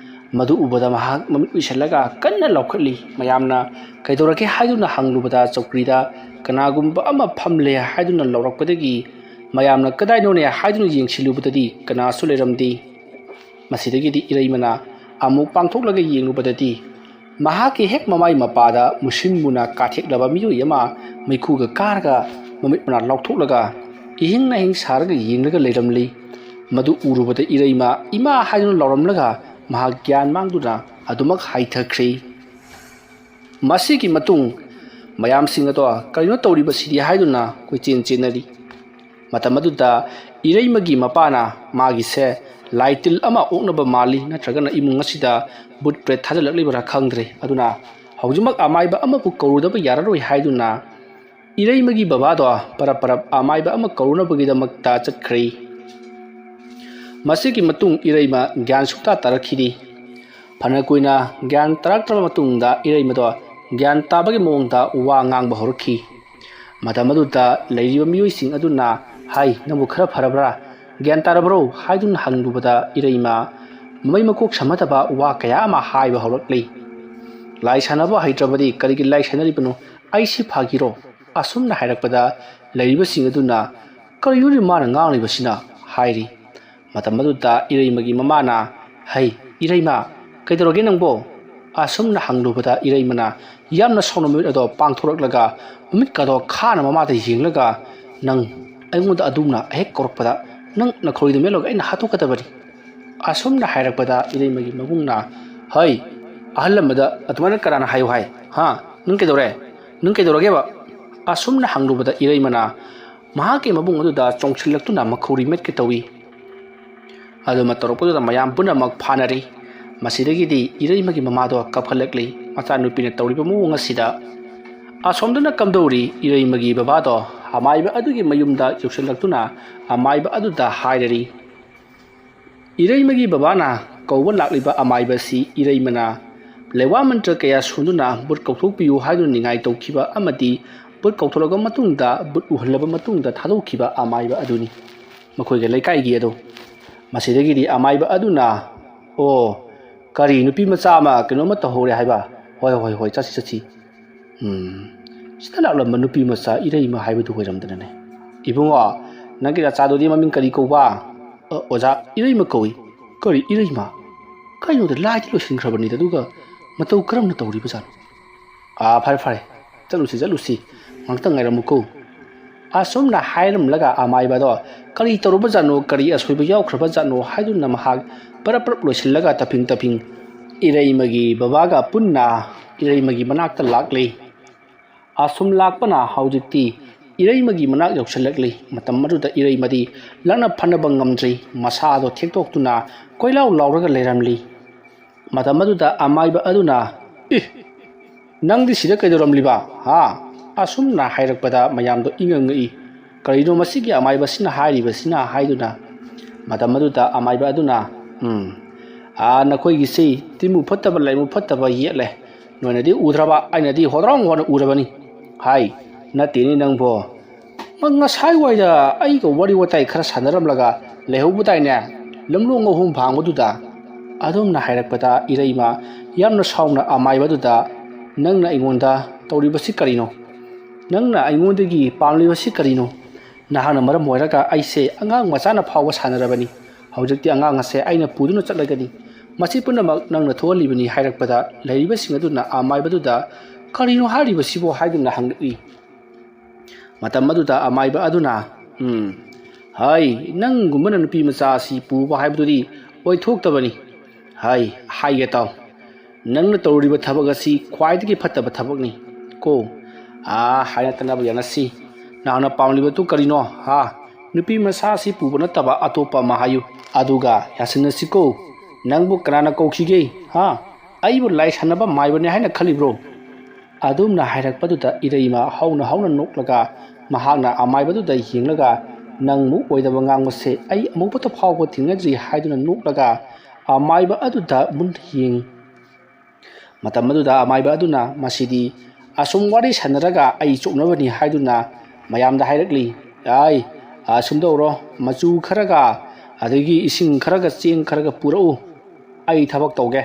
ꯃꯗꯨ ꯎꯕꯗ ꯃꯍꯥꯛ ꯃꯃꯤꯠ ꯎꯏꯁꯤꯜꯂꯒ ꯀꯟꯅ ꯂꯥꯎꯈꯠꯂꯤ꯫ ꯃꯌꯥꯝꯅ ꯀꯩꯗꯧꯔꯒꯦ ꯍꯥꯏꯗꯨꯅ ꯍꯪꯂꯨꯕꯗ ꯆꯧꯀ꯭ꯔꯤꯗ ꯀꯅꯥꯒꯨꯝꯕ ꯑꯃ ꯐꯝꯂꯦ ꯍꯥꯏꯗꯨꯅ ꯂꯥꯎꯔꯛꯄꯗꯒꯤ ꯃꯌꯥꯝꯅ ꯀꯗꯥꯏꯅꯣꯅꯦ ꯍꯥꯏꯗꯨꯅ ꯌꯦꯡꯁꯤꯜꯂꯨꯕꯗꯗꯤ ꯀꯅꯥꯁꯨ ꯂꯩꯔꯝꯗꯦ꯫ ꯃꯁꯤꯗꯒꯤꯗꯤ ꯏꯔꯩꯃꯅ ꯑꯃꯨꯛ ꯄꯥꯡꯊꯣꯛꯂꯒ ꯌꯦꯡꯂꯨꯕꯗꯗꯤ ꯃꯍꯥꯛꯀꯤ ꯍꯦꯛ ꯃꯃꯥꯏ ꯃꯄꯥꯗ ꯃꯨꯁꯤꯟ ꯃꯨꯅ ꯀꯥꯊꯦꯛꯂꯕ ꯃꯤꯑꯣꯏ ꯑꯃ ꯃꯩꯈꯨꯒ ꯀꯥꯔꯒ ꯃꯃꯤꯠ ꯃꯅꯥ ꯂꯥꯎꯊꯣꯛꯂꯒ ꯏꯍꯤꯡ ꯅꯥꯍꯤꯡ ꯁꯥꯔꯒ ꯌꯦꯡꯂꯒ ꯂꯩꯔꯝꯂꯤ꯫ ꯃꯗꯨ ꯎꯔꯨꯕꯗ ꯏꯔꯩꯃ ꯏꯃꯥ ꯍꯥꯏꯗꯨꯅ ꯂꯥꯎꯔꯝꯂꯒ ꯃꯍꯥꯛ ꯒ꯭ꯌꯥꯟ ꯃꯥꯡꯗꯨꯅ ꯑꯗꯨꯃꯛ ꯍꯥꯏꯊꯈ꯭ꯔꯦ꯫ ꯃꯁꯤꯒꯤ ꯃꯇꯨꯡ ꯃꯌꯥꯝꯁꯤꯡ ꯑꯗꯣ ꯀꯔꯤꯅꯣ ꯇꯧꯔꯤꯕꯁꯤꯗꯤ ꯍꯥꯏꯗꯨꯅ ꯀꯣꯏꯆꯦꯟ ꯆꯦꯟꯅꯔꯤ꯫ ꯃꯇꯝ ꯑꯗꯨꯗ ꯏꯔꯩꯃꯒꯤ ꯃꯄꯥꯅ ꯃꯥꯒꯤꯁꯦ ꯂꯥꯏ ꯇꯤꯜ ꯑꯃ ꯑꯣꯛꯅꯕ ꯃꯥꯜꯂꯤ, ꯅꯠꯇ꯭ꯔꯒꯅ ꯏꯃꯨꯡ ꯑꯁꯤꯗ ꯕꯨꯠ ꯄ꯭ꯔꯦꯠ ꯊꯥꯖꯤꯜꯂꯛꯂꯤꯕ꯭ꯔꯥ ꯈꯪꯗ꯭ꯔꯦ꯫ ꯑꯗꯨꯅ ꯍꯧꯖꯤꯛꯃꯛ ꯑꯃꯥꯏꯕ ꯑꯃꯕꯨ ꯀꯧꯔꯨꯗꯕ ꯌꯥꯔꯔꯣꯏ ꯍꯥꯏꯗꯨꯅ ꯏꯔꯩꯃꯒꯤ ꯕꯕꯥꯗꯣ ꯄꯔꯞ ꯄꯔꯞ ꯑꯃꯥꯏꯕ ꯑꯃ ꯀꯧꯔꯨꯅꯕꯒꯤꯗꯃꯛꯇ ꯆꯠꯈ꯭ꯔꯦ꯫ ꯃꯁꯤꯒꯤ ꯃꯇꯨꯡ ꯏꯔꯩꯃ ꯒ꯭ꯌꯥꯟ ꯁꯨꯛꯇꯥ ꯇꯥꯔꯛꯈꯤꯗꯦ꯫ ꯐꯅ ꯀꯨꯏꯅ ꯒ꯭ꯌꯥꯟ ꯇꯥꯔꯛꯇ꯭ꯔꯕ ꯃꯇꯨꯡꯗ ꯏꯔꯩꯃꯗꯣ ꯒ꯭ꯌꯥꯟ ꯇꯥꯕꯒꯤ ꯃꯑꯣꯡꯗ ꯋꯥ ꯉꯥꯡꯕ ꯍꯧꯔꯛꯈꯤ꯫ ꯃꯇꯝ ꯑꯗꯨꯗ ꯂꯩꯔꯤꯕ ꯃꯤꯑꯣꯏꯁꯤꯡ ꯑꯗꯨꯅ "ꯍꯥꯏ, ꯅꯪꯕꯨ ꯈꯔ ꯐꯔꯕ꯭ꯔꯥ? ꯒ꯭ꯌꯥꯟ ꯇꯥꯔꯕ꯭ꯔꯣ?" ꯍꯥꯏꯗꯨꯅ ꯍꯪꯂꯨꯕꯗ ꯏꯔꯩꯃ ꯃꯃꯩ ꯃꯀꯣꯛ ꯁꯝꯅꯗꯕ ꯋꯥ ꯀꯌꯥ ꯑꯃ ꯍꯥꯏꯕ ꯍꯧꯔꯛꯂꯤ꯫ "ꯂꯥꯏ ꯁꯥꯟꯅꯕ ꯍꯩꯇ꯭ꯔꯕꯗꯤ ꯀꯔꯤꯒꯤ ꯂꯥꯏ ꯁꯥꯟꯅꯔꯤꯕꯅꯣ? ꯑꯩꯁꯤ ꯐꯥꯒꯤꯔꯣ?" ꯑꯁꯨꯝꯅ ꯍꯥꯏꯔꯛꯄꯗ ꯂꯩꯔꯤꯕꯁꯤꯡ ꯑꯗꯨꯅ "ꯀꯔꯤꯅꯣꯅꯦ ꯃꯥꯅ ꯉꯥꯡꯂꯤꯕꯁꯤꯅ?" ꯍꯥꯏꯔꯤ꯫ ꯃꯇꯝ ꯑꯗꯨꯗ ꯏꯔꯩꯃꯒꯤ ꯃꯃꯥꯅ "ꯍꯩ, ꯏꯔꯩꯃ, ꯀꯩꯗꯧꯔꯒꯦ ꯅꯪꯕꯣ?" ꯑꯁꯨꯝꯅ ꯍꯪꯂꯨꯕꯗ ꯏꯔꯩꯃꯅ ꯌꯥꯝꯅ ꯁꯥꯎꯅ ꯃꯃꯤꯠ ꯑꯗꯣ ꯄꯥꯡꯊꯣꯔꯛꯂꯒ ꯃꯃꯤꯠꯀꯗꯣ ꯈꯥꯅ ꯃꯃꯥꯗ ꯌꯦꯡꯂꯒ "ꯅꯪ ꯑꯩꯉꯣꯟꯗ ꯑꯗꯨꯝꯅ ꯍꯦꯛ ꯀꯧꯔꯛꯄꯗ ꯅꯪ ꯅꯈꯣꯏꯗ ꯃꯦꯠꯂꯒ ꯑꯩꯅ ꯍꯥꯠꯇꯣꯛꯀꯗꯕꯅꯤ." ꯑꯁꯨꯝꯅ ꯍꯥꯏꯔꯛꯄꯗ ꯏꯔꯩꯃꯒꯤ ꯃꯕꯨꯡꯅ "ꯍꯩ, ꯑꯍꯜ ꯂꯃꯟꯗ ꯑꯗꯨꯃꯥꯏꯅ ꯀꯅꯥꯅ ꯍꯥꯏꯌꯨ ꯍꯥꯏ? ꯅꯪ ꯀꯩꯗꯧꯔꯦ? ꯅꯪ ꯀꯩꯗꯧꯔꯒꯦꯕ?" ꯑꯁꯨꯝꯅ ꯍꯪꯂꯨꯕꯗ ꯏꯔꯩꯃꯅ ꯃꯍꯥꯛꯀꯤ ꯃꯕꯨꯡ ꯑꯗꯨꯗ ꯆꯣꯡꯁꯤꯜꯂꯛꯇꯨꯅ ꯃꯈꯧꯔꯤ ꯃꯦꯠꯀꯦ ꯇꯧꯏ꯫ ꯑꯗꯨꯃ ꯇꯧꯔꯛꯄꯗꯨꯗ ꯃꯌꯥꯝ ꯄꯨꯝꯅꯃꯛ ꯐꯥꯅꯔꯤ꯫ ꯃꯁꯤꯗꯒꯤꯗꯤ ꯏꯔꯩꯃꯒꯤ ꯃꯃꯥꯗꯣ ꯀꯞꯈꯠꯂꯛꯂꯤ ꯃꯆꯥꯅꯨꯄꯤꯅ ꯇꯧꯔꯤꯕ ꯃꯑꯣꯡ ꯑꯁꯤꯗ꯫ ꯑꯁꯣꯝꯗꯅ ꯀꯝꯗꯧꯔꯤ ꯏꯔꯩꯃꯒꯤ ꯕꯕꯥꯗꯣ ꯑꯃꯥꯏꯕ ꯑꯗꯨꯒꯤ ꯃꯌꯨꯝꯗ ꯌꯧꯁꯤꯜꯂꯛꯇꯨꯅ ꯑꯃꯥꯏꯕ ꯑꯗꯨꯗ ꯍꯥꯏꯔꯔꯤ꯫ ꯏꯔꯩꯃꯒꯤ ꯕꯕꯥꯅ ꯀꯧꯕ ꯂꯥꯛꯂꯤꯕ ꯑꯃꯥꯏꯕꯁꯤ ꯏꯔꯩꯃꯅ ꯂꯩꯋꯥ ꯃꯟꯇ꯭ꯔ ꯀꯌꯥ ꯁꯣꯟꯗꯨꯅ ꯕꯨꯠ ꯀꯧꯊꯣꯛꯄꯤꯌꯨ ꯍꯥꯏꯗꯨꯅ ꯅꯤꯡꯉꯥꯏ ꯇꯧꯈꯤꯕ ꯑꯃꯗꯤ ꯕꯨꯠ ꯀꯧꯊꯣꯛꯂꯕ ꯃꯇꯨꯡꯗ ꯕꯨꯠ ꯎꯍꯜꯂꯕ ꯃꯇꯨꯡꯗ ꯊꯥꯗꯣꯛꯈꯤꯕ ꯑꯃꯥꯏꯕ ꯑꯗꯨꯅꯤ, ꯃꯈꯣꯏꯒ ꯂꯩꯀꯥꯏꯒꯤ ꯑꯗꯣ꯫ ꯃꯁꯤꯗꯒꯤꯗꯤ ꯑꯃꯥꯏꯕ ꯑꯗꯨꯅ "ꯑꯣ, ꯀꯔꯤ ꯅꯨꯄꯤ ꯃꯆꯥ ꯑꯃ ꯀꯩꯅꯣꯝꯃ ꯇꯧꯍꯧꯔꯦ ꯍꯥꯏꯕ? ꯍꯣꯏ, ꯆꯠꯁꯤ. ꯁꯤꯗ ꯂꯥꯛꯂꯝꯕ ꯅꯨꯄꯤ ꯃꯆꯥ ꯏꯔꯩꯃ ꯍꯥꯏꯕꯗꯨ ꯑꯣꯏꯔꯝꯗꯅꯅꯦ꯫ ꯏꯕꯨꯡꯉꯣ, ꯅꯪꯒꯤ ꯅꯆꯥꯗꯨꯗꯤ ꯃꯃꯤꯡ ꯀꯔꯤ ꯀꯧꯕ?" "ꯑꯣꯖꯥ, ꯏꯔꯩꯃ ꯀꯧꯏ." "ꯀꯔꯤ ꯏꯔꯩꯃ? ꯀꯩꯅꯣꯗ ꯂꯥꯏꯗꯤ ꯂꯣꯏꯁꯤꯟꯈ꯭ꯔꯕꯅꯤꯗ, ꯑꯗꯨꯒ ꯃꯇꯧ ꯀꯔꯝꯅ ꯇꯧꯔꯤꯕꯖꯥꯠꯅꯣ?" "ꯐꯔꯦ, ꯆꯠꯂꯨꯁꯤ, ꯉꯥꯛꯇꯪ ꯉꯥꯏꯔꯝꯃꯨꯀꯣ." ꯑꯁꯨꯝꯅ ꯍꯥꯏꯔꯝꯂꯒ ꯑꯃꯥꯏꯕꯗꯣ ꯀꯔꯤ ꯇꯧꯔꯕꯖꯥꯠꯅꯣ, ꯀꯔꯤ ꯑꯁꯣꯏꯕ ꯌꯥꯎꯈ꯭ꯔꯕꯖꯥꯠꯅꯣ ꯍꯥꯏꯗꯨꯅ ꯃꯍꯥꯛ ꯄꯔꯞ ꯂꯣꯏꯁꯤꯜꯂꯒ ꯇꯐꯤꯡ ꯏꯔꯩꯃꯒꯤ ꯕꯕꯥꯒ ꯄꯨꯟꯅ ꯏꯔꯩꯃꯒꯤ ꯃꯅꯥꯛꯇ ꯂꯥꯛꯂꯤ꯫ ꯑꯁꯨꯝ ꯂꯥꯛꯄꯅ ꯍꯧꯖꯤꯛꯇꯤ ꯏꯔꯩꯃꯒꯤ ꯃꯅꯥꯛ ꯌꯧꯁꯤꯜꯂꯛꯂꯤ꯫ ꯃꯇꯝ ꯑꯗꯨꯗ ꯏꯔꯩꯃꯗꯤ ꯂꯛꯅ ꯐꯅꯕ ꯉꯝꯗ꯭ꯔꯤ, ꯃꯁꯥꯗꯣ ꯊꯦꯛꯇꯣꯛꯇꯨꯅ ꯀꯣꯏꯂꯥꯎ ꯂꯥꯎꯔꯒ ꯂꯩꯔꯝꯂꯤ꯫ ꯃꯇꯝ ꯑꯗꯨꯗ ꯑꯃꯥꯏꯕ ꯑꯗꯨꯅ "ꯅꯪꯗꯤ ꯁꯤꯗ ꯀꯩꯗꯧꯔꯝꯂꯤꯕ? ꯑꯁꯨꯝꯅ ꯍꯥꯏꯔꯛꯄꯗ ꯃꯌꯥꯝꯗꯣ ꯏꯉꯛꯏ꯫ "ꯀꯔꯤꯅꯣ ꯃꯁꯤꯒꯤ ꯑꯃꯥꯏꯕꯁꯤꯅ ꯍꯥꯏꯔꯤꯕꯁꯤꯅ?" ꯍꯥꯏꯗꯨꯅ꯫ ꯃꯇꯝ ꯑꯗꯨꯗ ꯑꯃꯥꯏꯕ ꯑꯗꯨꯅ "ꯅꯈꯣꯏꯒꯤꯁꯤ ꯇꯤꯟꯕꯨ ꯐꯠꯇꯕ ꯂꯥꯏꯃꯨ ꯐꯠꯇꯕ ꯌꯦꯠꯂꯦ. ꯅꯣꯏꯅꯗꯤ ꯎꯗ꯭ꯔꯕ, ꯑꯩꯅꯗꯤ ꯍꯣꯗ꯭ꯔꯥꯡ ꯍꯣꯅ ꯎꯔꯕꯅꯤ." "ꯍꯥꯏ, ꯅꯠꯇꯦꯅꯦ ꯅꯪꯕꯣ. ꯉꯁꯥꯏꯋꯥꯏꯗ ꯑꯩꯒ ꯋꯥꯔꯤ ꯋꯥꯇꯥꯏ ꯈꯔ ꯁꯥꯟꯅꯔꯝꯂꯒ ꯂꯩꯍꯧꯕꯗꯥꯏꯅꯦ ꯂꯝꯂꯣꯡ ꯑꯍꯨꯝ ꯐꯥꯡꯕꯗꯨꯗ." ꯑꯗꯨꯝꯅ ꯍꯥꯏꯔꯛꯄꯗ ꯏꯔꯩꯃ ꯌꯥꯝꯅ ꯁꯥꯎꯅ ꯑꯃꯥꯏꯕꯗꯨꯗ "ꯅꯪꯅ ꯑꯩꯉꯣꯟꯗ ꯇꯧꯔꯤꯕꯁꯤ ꯀꯔꯤꯅꯣ? ꯅꯪꯅ ꯑꯩꯉꯣꯟꯗꯒꯤ ꯄꯥꯝꯂꯤꯕꯁꯤ ꯀꯔꯤꯅꯣ? ꯅꯍꯥꯛꯅ ꯃꯔꯝ ꯑꯣꯏꯔꯒ ꯑꯩꯁꯦ ꯑꯉꯥꯡ ꯃꯆꯥꯅ ꯐꯥꯎꯕ ꯁꯥꯟꯅꯔꯕꯅꯤ. ꯍꯧꯖꯤꯛꯇꯤ ꯑꯉꯥꯡ ꯑꯁꯦ ꯑꯩꯅ ꯄꯨꯗꯨꯅ ꯆꯠꯂꯒꯅꯤ. ꯃꯁꯤ ꯄꯨꯝꯅꯃꯛ ꯅꯪꯅ ꯊꯣꯛꯍꯜꯂꯤꯕꯅꯤ." ꯍꯥꯏꯔꯛꯄꯗ ꯂꯩꯔꯤꯕꯁꯤꯡ ꯑꯗꯨꯅ ꯑꯃꯥꯏꯕꯗꯨꯗ "ꯀꯔꯤꯅꯣ ꯍꯥꯏꯔꯤꯕꯁꯤꯕꯣ?" ꯍꯥꯏꯗꯨꯅ ꯍꯪꯂꯛꯏ꯫ ꯃꯇꯝ ꯑꯗꯨꯗ ꯑꯃꯥꯏꯕ ꯑꯗꯨꯅ "ꯍꯩ, ꯅꯪꯒꯨꯝꯕꯅ ꯅꯨꯄꯤ ꯃꯆꯥ ꯑꯁꯤ ꯄꯨꯕ ꯍꯥꯏꯕꯗꯨꯗꯤ ꯑꯣꯏꯊꯣꯛꯇꯕꯅꯤ. ꯍꯥꯏꯒꯦ ꯇꯥꯎ. ꯅꯪꯅ ꯇꯧꯔꯤꯕ ꯊꯕꯛ ꯑꯁꯤ ꯈ꯭ꯋꯥꯏꯗꯒꯤ ꯐꯠꯇꯕ ꯊꯕꯛꯅꯤ ꯀꯣ. ꯍꯥꯏꯅ ꯇꯅꯕ ꯌꯥꯅꯁꯤ. ꯅꯍꯥꯛꯅ ꯄꯥꯝꯂꯤꯕꯗꯨ ꯀꯔꯤꯅꯣ? ꯅꯨꯄꯤ ꯃꯆꯥ ꯑꯁꯤ ꯄꯨꯕ ꯅꯠꯇꯕ ꯑꯇꯣꯞꯄ ꯑꯃ ꯍꯥꯏꯌꯨ, ꯑꯗꯨꯒ ꯌꯥꯁꯤꯟꯅꯁꯤꯀꯣ. ꯅꯪꯕꯨ ꯀꯅꯥꯅ ꯀꯧꯈꯤꯒꯦ? ꯑꯩꯕꯨ ꯂꯥꯏ ꯁꯥꯟꯅꯕ ꯃꯥꯏꯕꯅꯤ ꯍꯥꯏꯅ ꯈꯜꯂꯤꯕ꯭ꯔꯣ?" ꯑꯗꯨꯝꯅ ꯍꯥꯏꯔꯛꯄꯗꯨꯗ ꯏꯔꯩꯃ ꯍꯧꯅ ꯅꯣꯛꯂꯒ ꯃꯍꯥꯛꯅ ꯑꯃꯥꯏꯕꯗꯨꯗ ꯌꯦꯡꯂꯒ "ꯅꯪꯃꯨꯛ ꯑꯣꯏꯗꯕ ꯉꯥꯡꯕꯁꯦ ꯑꯩ ꯑꯃꯨꯛꯇ ꯐꯥꯎꯕ ꯊꯦꯡꯅꯗ꯭ꯔꯤ" ꯍꯥꯏꯗꯨꯅ ꯅꯣꯛꯂꯒ ꯑꯃꯥꯏꯕ ꯑꯗꯨꯗ ꯃꯨꯟꯅ ꯌꯦꯡꯉꯤ꯫ ꯃꯇꯝ ꯑꯗꯨꯗ ꯑꯃꯥꯏꯕ ꯑꯗꯨꯅ "ꯃꯁꯤꯗꯤ ꯑꯁꯨꯝ ꯋꯥꯔꯤ ꯁꯥꯟꯅꯔꯒ ꯑꯩ ꯆꯣꯛꯅꯕꯅꯤ" ꯍꯥꯏꯗꯨꯅ ꯃꯌꯥꯝꯗ ꯍꯥꯏꯔꯛꯂꯤ꯫ "ꯁꯨꯝꯗꯧꯔꯣ, ꯃꯆꯨ ꯈꯔꯒ ꯑꯗꯒꯤ ꯏꯁꯤꯡ ꯈꯔꯒ ꯆꯦꯡꯈꯔꯒ ꯄꯨꯔꯛꯎ, ꯑꯩ ꯊꯕꯛ ꯇꯧꯒꯦ."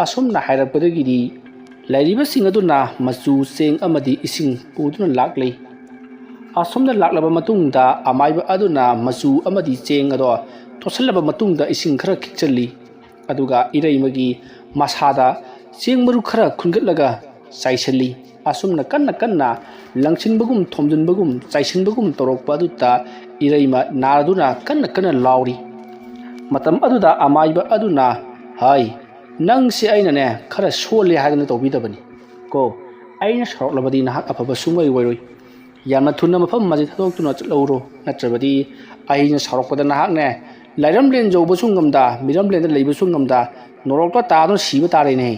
ꯑꯁꯨꯝꯅ ꯍꯥꯏꯔꯛꯄꯗꯒꯤꯗꯤ ꯂꯩꯔꯤꯕꯁꯤꯡ ꯑꯗꯨꯅ ꯃꯆꯨ, ꯆꯦꯡ ꯑꯃꯗꯤ ꯏꯁꯤꯡ ꯄꯨꯗꯨꯅ ꯂꯥꯛꯂꯤ꯫ ꯑꯁꯨꯝꯅ ꯂꯥꯛꯂꯕ ꯃꯇꯨꯡꯗ ꯑꯃꯥꯏꯕ ꯑꯗꯨꯅ ꯃꯆꯨ ꯑꯃꯗꯤ ꯆꯦꯡ ꯑꯗꯣ ꯇꯣꯠꯁꯤꯜꯂꯕ ꯃꯇꯨꯡꯗ ꯏꯁꯤꯡ ꯈꯔ ꯈꯤꯛꯆꯜꯂꯤ꯫ ꯑꯗꯨꯒ ꯏꯔꯩꯃꯒꯤ ꯃꯁꯥꯗ ꯆꯦꯡ ꯃꯔꯨ ꯈꯔ ꯈꯨꯟꯒꯠꯂꯒ ꯆꯥꯏꯁꯤꯜꯂꯤ ꯑꯁꯨꯝꯅ ꯀꯟꯅ ꯂꯪꯁꯤꯟꯕꯒꯨꯝ ꯊꯣꯝꯖꯤꯟꯕꯒꯨꯝ ꯆꯥꯏꯁꯤꯟꯕꯒꯨꯝ ꯇꯧꯔꯛꯄ ꯑꯗꯨꯗ ꯏꯔꯩꯃ ꯅꯥꯔꯗꯨꯅ ꯀꯟꯅ ꯂꯥꯎꯔꯤ ꯃꯇꯝ ꯑꯗꯨꯗ ꯑꯃꯥꯏꯕ ꯑꯗꯨꯅ ꯍꯥꯏ ꯅꯪꯁꯤ ꯑꯩꯅꯅꯦ ꯈꯔ ꯁꯣꯜꯂꯦ ꯍꯥꯏꯗꯅ ꯇꯧꯕꯤꯗꯕꯅꯤ ꯀꯣ ꯑꯩꯅ ꯁꯥꯎꯔꯛꯂꯕꯗꯤ ꯅꯍꯥꯛ ꯑꯐꯕ ꯁꯨꯡꯑꯣꯏ ꯑꯣꯏꯔꯣꯏ ꯌꯥꯝꯅ ꯊꯨꯅ ꯃꯐꯝ ꯑꯁꯤ ꯊꯥꯗꯣꯛꯇꯨꯅ ꯆꯠꯍꯧꯔꯣ ꯅꯠꯇ꯭ꯔꯕꯗꯤ ꯑꯩꯅ ꯁꯥꯎꯔꯛꯄꯗ ꯅꯍꯥꯛꯅꯦ ꯂꯩꯔꯝꯂꯦꯟ ꯌꯧꯕꯁꯨ ꯉꯝꯗ ꯃꯤꯔꯝꯂꯦꯟꯗ ꯂꯩꯕꯁꯨ ꯉꯝꯗ ꯅꯣꯔꯣꯛꯇ ꯇꯥꯗꯨꯅ ꯁꯤꯕ ꯇꯥꯔꯦꯅꯦ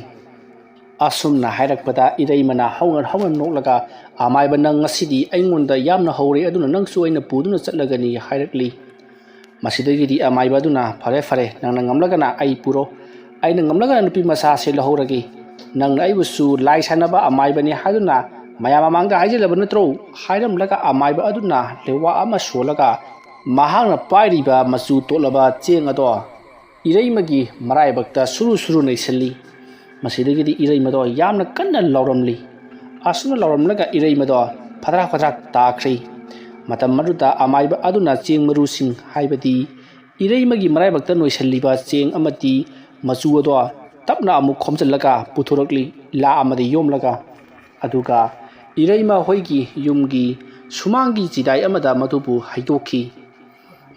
ꯑꯁꯨꯝꯅ ꯍꯥꯏꯔꯛꯄꯗ ꯏꯔꯩꯃꯅ ꯍꯧꯅ ꯅꯣꯛꯂꯒ ꯑꯃꯥꯏꯕ ꯅꯪ ꯉꯁꯤꯗꯤ ꯑꯩꯉꯣꯟꯗ ꯌꯥꯝꯅ ꯍꯧꯔꯦ ꯑꯗꯨꯅ ꯅꯪꯁꯨ ꯑꯩꯅ ꯄꯨꯗꯨꯅ ꯆꯠꯂꯒꯅꯤ ꯍꯥꯏꯔꯛꯂꯤ ꯃꯁꯤꯗꯒꯤꯗꯤ ꯑꯃꯥꯏꯕ ꯑꯗꯨꯅ ꯐꯔꯦ ꯅꯪꯅ ꯉꯝꯂꯒꯅ ꯑꯩ ꯄꯨꯔꯣ ꯑꯩꯅ ꯉꯝꯂꯒꯅ ꯅꯨꯄꯤ ꯃꯆꯥꯁꯦ ꯂꯧꯍꯧꯔꯒꯦ ꯅꯪꯅ ꯑꯩꯕꯨꯁꯨ ꯂꯥꯏ ꯁꯥꯟꯅꯕ ꯑꯃꯥꯏꯕꯅꯤ ꯍꯥꯏꯗꯨꯅ ꯃꯌꯥꯝ ꯃꯃꯥꯡꯗ ꯍꯥꯏꯖꯤꯜꯂꯕ ꯅꯠꯇ꯭ꯔꯣ ꯍꯥꯏꯔꯝꯂꯒ ꯑꯃꯥꯏꯕ ꯑꯗꯨꯅ ꯂꯦꯋꯥ ꯑꯃ ꯁꯣꯜꯂꯒ ꯃꯍꯥꯛꯅ ꯄꯥꯏꯔꯤꯕ ꯃꯆꯨ ꯇꯣꯠꯂꯕ ꯆꯦꯡ ꯑꯗꯣ ꯏꯔꯩꯃꯒꯤ ꯃꯔꯥꯏꯕꯛꯇ ꯁꯨꯔꯨ ꯅꯩꯁꯤꯜꯂꯤ ꯃꯁꯤꯗꯒꯤꯗꯤ ꯏꯔꯩꯃꯗꯣ ꯌꯥꯝꯅ ꯀꯟꯅ ꯂꯥꯎꯔꯝꯂꯤ ꯑꯁꯨꯝꯅ ꯂꯥꯎꯔꯝꯂꯒ ꯏꯔꯩꯃꯗꯣ ꯐꯗ꯭ꯔꯥꯛ ꯇꯥꯈ꯭ꯔꯦ ꯃꯇꯝ ꯑꯗꯨꯗ ꯑꯃꯥꯏꯕ ꯑꯗꯨꯅ ꯆꯦꯡ ꯃꯔꯨꯁꯤꯡ ꯍꯥꯏꯕꯗꯤ ꯏꯔꯩꯃꯒꯤ ꯃꯔꯥꯏꯕꯛꯇ ꯅꯣꯏꯁꯤꯜꯂꯤꯕ ꯆꯦꯡ ꯑꯃꯗꯤ ꯃꯆꯨ ꯑꯗꯣ ꯇꯞꯅ ꯑꯃꯨꯛ ꯈꯣꯝꯖꯤꯜꯂꯒ ꯄꯨꯊꯣꯔꯛꯂꯤ ꯂꯥ ꯑꯃꯗ ꯌꯣꯝꯂꯒ ꯑꯗꯨꯒ ꯏꯔꯩꯃ ꯍꯣꯏꯒꯤ ꯌꯨꯝꯒꯤ ꯁꯨꯃꯥꯡꯒꯤ ꯆꯤꯗꯥꯏ ꯑꯃꯗ ꯃꯗꯨꯕꯨ ꯍꯩꯗꯣꯛꯈꯤ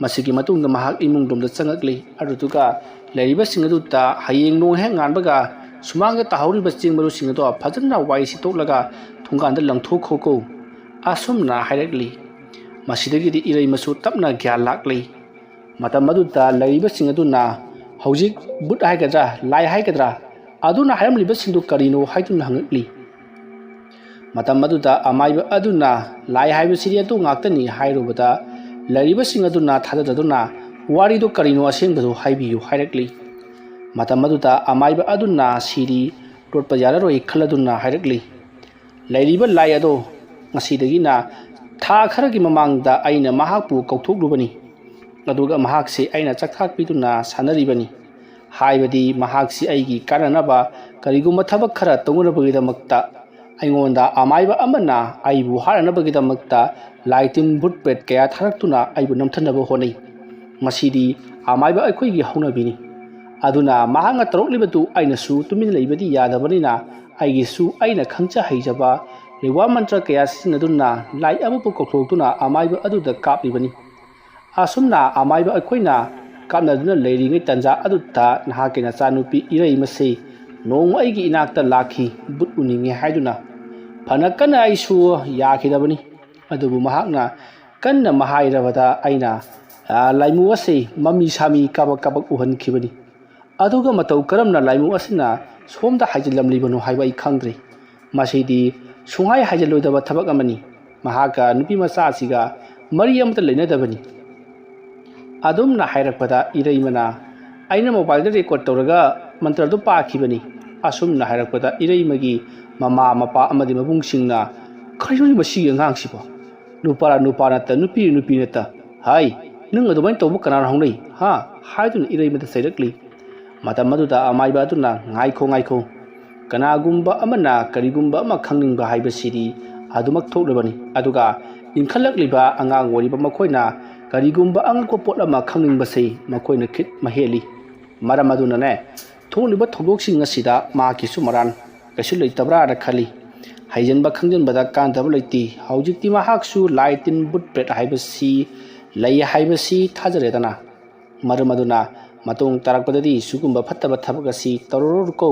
ꯃꯁꯤꯒꯤ ꯃꯇꯨꯡꯗ ꯃꯍꯥꯛ ꯏꯃꯨꯡꯂꯣꯝꯗ ꯆꯪꯉꯛꯂꯤ ꯑꯗꯨꯗꯨꯒ ꯂꯩꯔꯤꯕꯁꯤꯡ ꯑꯗꯨꯗ ꯍꯌꯦꯡ ꯅꯣꯡ ꯍꯦꯛ ꯉꯥꯟꯕꯒ ꯁꯨꯃꯥꯡꯗ ꯇꯥꯍꯧꯔꯤꯕ ꯆꯦꯡ ꯃꯔꯨꯁꯤꯡ ꯑꯗꯣ ꯐꯖꯅ ꯋꯥꯏ ꯁꯤꯠꯇꯣꯛꯂꯒ ꯊꯣꯡꯒꯥꯟꯗ ꯂꯪꯊꯣꯛꯈꯣꯀꯣ ꯑꯁꯨꯝꯅ ꯍꯥꯏꯔꯛꯂꯤ ꯃꯁꯤꯗꯒꯤꯗꯤ ꯏꯔꯩꯃꯁꯨ ꯇꯞꯅ ꯒ꯭ꯌꯥꯟ ꯂꯥꯛꯂꯤ ꯃꯇꯝ ꯑꯗꯨꯗ ꯂꯩꯔꯤꯕꯁꯤꯡ ꯑꯗꯨꯅ ꯍꯧꯖꯤꯛ ꯕꯨꯠ ꯍꯥꯏꯒꯗ꯭ꯔꯥ ꯂꯥꯏ ꯍꯥꯏꯒꯗ꯭ꯔꯥ ꯑꯗꯨꯅ ꯍꯥꯏꯔꯝꯂꯤꯕꯁꯤꯡꯗꯨ ꯀꯔꯤꯅꯣ ꯍꯥꯏꯗꯨꯅ ꯍꯪꯉꯛꯂꯤ ꯃꯇꯝ ꯑꯗꯨꯗ ꯑꯃꯥꯏꯕ ꯑꯗꯨꯅ ꯂꯥꯏ ꯍꯥꯏꯕꯁꯤꯗꯤ ꯑꯗꯨ ꯉꯥꯛꯇꯅꯤ ꯍꯥꯏꯔꯨꯕꯗ ꯂꯩꯔꯤꯕꯁꯤꯡ ꯑꯗꯨꯅ ꯊꯥꯖꯗꯗꯨꯅ ꯋꯥꯔꯤꯗꯨ ꯀꯔꯤꯅꯣ ꯑꯁꯦꯡꯕꯗꯨ ꯍꯥꯏꯕꯤꯌꯨ ꯍꯥꯏꯔꯛꯂꯤ ꯃꯇꯝ ꯑꯗꯨꯗ ꯑꯃꯥꯏꯕ ꯑꯗꯨꯅ ꯁꯤꯔꯤ ꯂꯣꯠꯄ ꯌꯥꯔꯔꯣꯏ ꯈꯜꯂꯗꯨꯅ ꯍꯥꯏꯔꯛꯂꯤ ꯂꯩꯔꯤꯕ ꯂꯥꯏ ꯑꯗꯣ ꯉꯁꯤꯗꯒꯤꯅ ꯊꯥ ꯈꯔꯒꯤ ꯃꯃꯥꯡꯗ ꯑꯩꯅ ꯃꯍꯥꯛꯄꯨ ꯀꯧꯊꯣꯛꯂꯨꯕꯅꯤ ꯑꯗꯨꯒ ꯃꯍꯥꯛꯁꯤ ꯑꯩꯅ ꯆꯥꯛꯊꯥꯛꯄꯤꯗꯨꯅ ꯁꯥꯟꯅꯔꯤꯕꯅꯤ ꯍꯥꯏꯕꯗꯤ ꯃꯍꯥꯛꯁꯤ ꯑꯩꯒꯤ ꯀꯥꯟꯅꯅꯕ ꯀꯔꯤꯒꯨꯝꯕ ꯊꯕꯛ ꯈꯔ ꯇꯧꯅꯕꯒꯤꯗꯃꯛꯇ ꯑꯩꯉꯣꯟꯗ ꯑꯃꯥꯏꯕ ꯑꯃꯅ ꯑꯩꯕꯨ ꯍꯥꯠꯅꯕꯒꯤꯗꯃꯛꯇ ꯂꯥꯏ ꯇꯤꯟ ꯕꯨꯠ ꯄ꯭ꯔꯦꯠ ꯀꯌꯥ ꯊꯥꯔꯛꯇꯨꯅ ꯑꯩꯕꯨ ꯅꯝꯊꯅꯕ ꯍꯣꯠꯅꯩ ꯃꯁꯤꯗꯤ ꯑꯃꯥꯏꯕ ꯑꯩꯈꯣꯏꯒꯤ ꯍꯧꯅꯕꯤꯅꯤ ꯑꯗꯨꯅ ꯃꯍꯥꯛꯅ ꯇꯧꯔꯛꯂꯤꯕꯗꯨ ꯑꯩꯅꯁꯨ ꯇꯨꯃꯤꯟꯅ ꯂꯩꯕꯗꯤ ꯌꯥꯗꯕꯅꯤꯅ ꯑꯩꯒꯤꯁꯨ ꯑꯩꯅ ꯈꯪꯖ ꯍꯩꯖꯕ ꯂꯩꯋꯥ ꯃꯟꯇ꯭ꯔ ꯀꯌꯥ ꯁꯤꯖꯤꯟꯅꯗꯨꯅ ꯂꯥꯏ ꯑꯃꯕꯨ ꯀꯧꯊꯣꯛꯇꯨꯅ ꯑꯃꯥꯏꯕ ꯑꯗꯨꯗ ꯀꯥꯞꯂꯤꯕꯅꯤ ꯑꯁꯨꯝꯅ ꯑꯃꯥꯏꯕ ꯑꯩꯈꯣꯏꯅ ꯀꯥꯞꯅꯗꯨꯅ ꯂꯩꯔꯤꯉꯩ ꯇꯟꯖꯥ ꯑꯗꯨꯗ ꯅꯍꯥꯛꯀꯤ ꯅꯆꯥꯅꯨꯄꯤ ꯏꯔꯩꯃꯁꯤ ꯅꯣꯡꯃ ꯑꯩꯒꯤ ꯏꯅꯥꯛꯇ ꯂꯥꯛꯈꯤ ꯕꯨꯠ ꯎꯅꯤꯡꯉꯦ ꯍꯥꯏꯗꯨꯅ ꯐꯅ ꯀꯟꯅ ꯑꯩꯁꯨ ꯌꯥꯈꯤꯗꯕꯅꯤ ꯑꯗꯨꯕꯨ ꯃꯍꯥꯛꯅ ꯀꯟꯅ ꯃꯍꯥꯏꯔꯕꯗ ꯑꯩꯅ ꯂꯥꯏꯃꯨ ꯑꯁꯤ ꯃꯃꯤ ꯁꯥꯃꯤ ꯀꯥꯕꯛ ꯎꯍꯟꯈꯤꯕꯅꯤ ꯑꯗꯨꯒ ꯃꯇꯧ ꯀꯔꯝꯅ ꯂꯥꯏꯃꯨ ꯑꯁꯤꯅ ꯁꯣꯝꯗ ꯍꯥꯏꯖꯤꯜꯂꯝꯂꯤꯕꯅꯣ ꯍꯥꯏꯕ ꯑꯩ ꯈꯪꯗ꯭ꯔꯤ ꯃꯁꯤꯗꯤ ꯁꯨꯡꯍꯥꯏ ꯍꯥꯏꯖꯤꯜꯂꯣꯏꯗꯕ ꯊꯕꯛ ꯑꯃꯅꯤ ꯃꯍꯥꯛꯀ ꯅꯨꯄꯤ ꯃꯆꯥ ꯑꯁꯤꯒ ꯃꯔꯤ ꯑꯃꯠꯇ ꯂꯩꯅꯗꯕꯅꯤ ꯑꯗꯨꯝꯅ ꯍꯥꯏꯔꯛꯄꯗ ꯏꯔꯩꯃꯅ ꯑꯩꯅ ꯃꯣꯕꯥꯏꯜꯗ ꯔꯦꯀꯣꯔꯠ ꯇꯧꯔꯒ ꯃꯟꯇ꯭ꯔꯗꯨ ꯄꯥꯈꯤꯕꯅꯤ ꯑꯁꯨꯝꯅ ꯍꯥꯏꯔꯛꯄꯗ ꯏꯔꯩꯃꯒꯤ ꯃꯃꯥ ꯃꯄꯥ ꯑꯃꯗꯤ ꯃꯕꯨꯡꯁꯤꯡꯅ ꯀꯔꯤꯅꯣ ꯃꯁꯤꯒꯤ ꯑꯉꯥꯡꯁꯤꯕꯣ ꯅꯨꯄꯥ ꯅꯠꯇ ꯅꯨꯄꯤ ꯅꯠꯇ ꯍꯥꯏ ꯅꯪ ꯑꯗꯨꯃꯥꯏꯅ ꯇꯧꯕ ꯀꯅꯥꯅ ꯍꯧꯅꯩ ꯍꯥꯏꯗꯨꯅ ꯏꯔꯩꯃꯗ ꯆꯩꯔꯛꯂꯤ ꯃꯇꯝ ꯑꯗꯨꯗ ꯑꯃꯥꯏꯕ ꯑꯗꯨꯅ ꯉꯥꯏꯈꯣ ꯀꯅꯥꯒꯨꯝꯕ ꯑꯃꯅ ꯀꯔꯤꯒꯨꯝꯕ ꯑꯃ ꯈꯪꯅꯤꯡꯕ ꯍꯥꯏꯕꯁꯤꯗꯤ ꯑꯗꯨꯃꯛ ꯊꯣꯛꯂꯕꯅꯤ ꯑꯗꯨꯒ ꯏꯟꯈꯠꯂꯛꯂꯤꯕ ꯑꯉꯥꯡ ꯑꯣꯏꯔꯤꯕ ꯃꯈꯣꯏꯅ ꯀꯔꯤꯒꯨꯝꯕ ꯑꯉꯛꯄ ꯄꯣꯠ ꯑꯃ ꯈꯪꯅꯤꯡꯕꯁꯤ ꯃꯈꯣꯏꯅ ꯈꯤꯠ ꯃꯍꯦꯜꯂꯤ ꯃꯔꯝ ꯑꯗꯨꯅꯅꯦ ꯊꯣꯛꯂꯤꯕ ꯊꯧꯗꯣꯛꯁꯤꯡ ꯑꯁꯤꯗ ꯃꯍꯥꯛꯀꯤꯁꯨ ꯃꯔꯥꯟ ꯀꯩꯁꯨ ꯂꯩꯇꯕ꯭ꯔꯥꯅ ꯈꯜꯂꯤ ꯍꯩꯖꯤꯟꯕ ꯈꯪꯖꯤꯟꯕꯗ ꯀꯥꯟꯅꯗꯕ ꯂꯩꯇꯦ ꯍꯧꯖꯤꯛꯇꯤ ꯃꯍꯥꯛꯁꯨ ꯂꯥꯏ ꯇꯤꯟ ꯕꯨꯠ ꯄ꯭ꯔꯦꯠ ꯍꯥꯏꯕꯁꯤ ꯂꯩ ꯍꯥꯏꯕꯁꯤ ꯊꯥꯖꯔꯦꯗꯅ ꯃꯔꯝ ꯑꯗꯨꯅ ꯃꯇꯨꯡ ꯇꯥꯔꯛꯄꯗꯗꯤ ꯁꯤꯒꯨꯝꯕ ꯐꯠꯇꯕ ꯊꯕꯛ ꯑꯁꯤ ꯇꯧꯔꯔꯣꯏꯀꯣ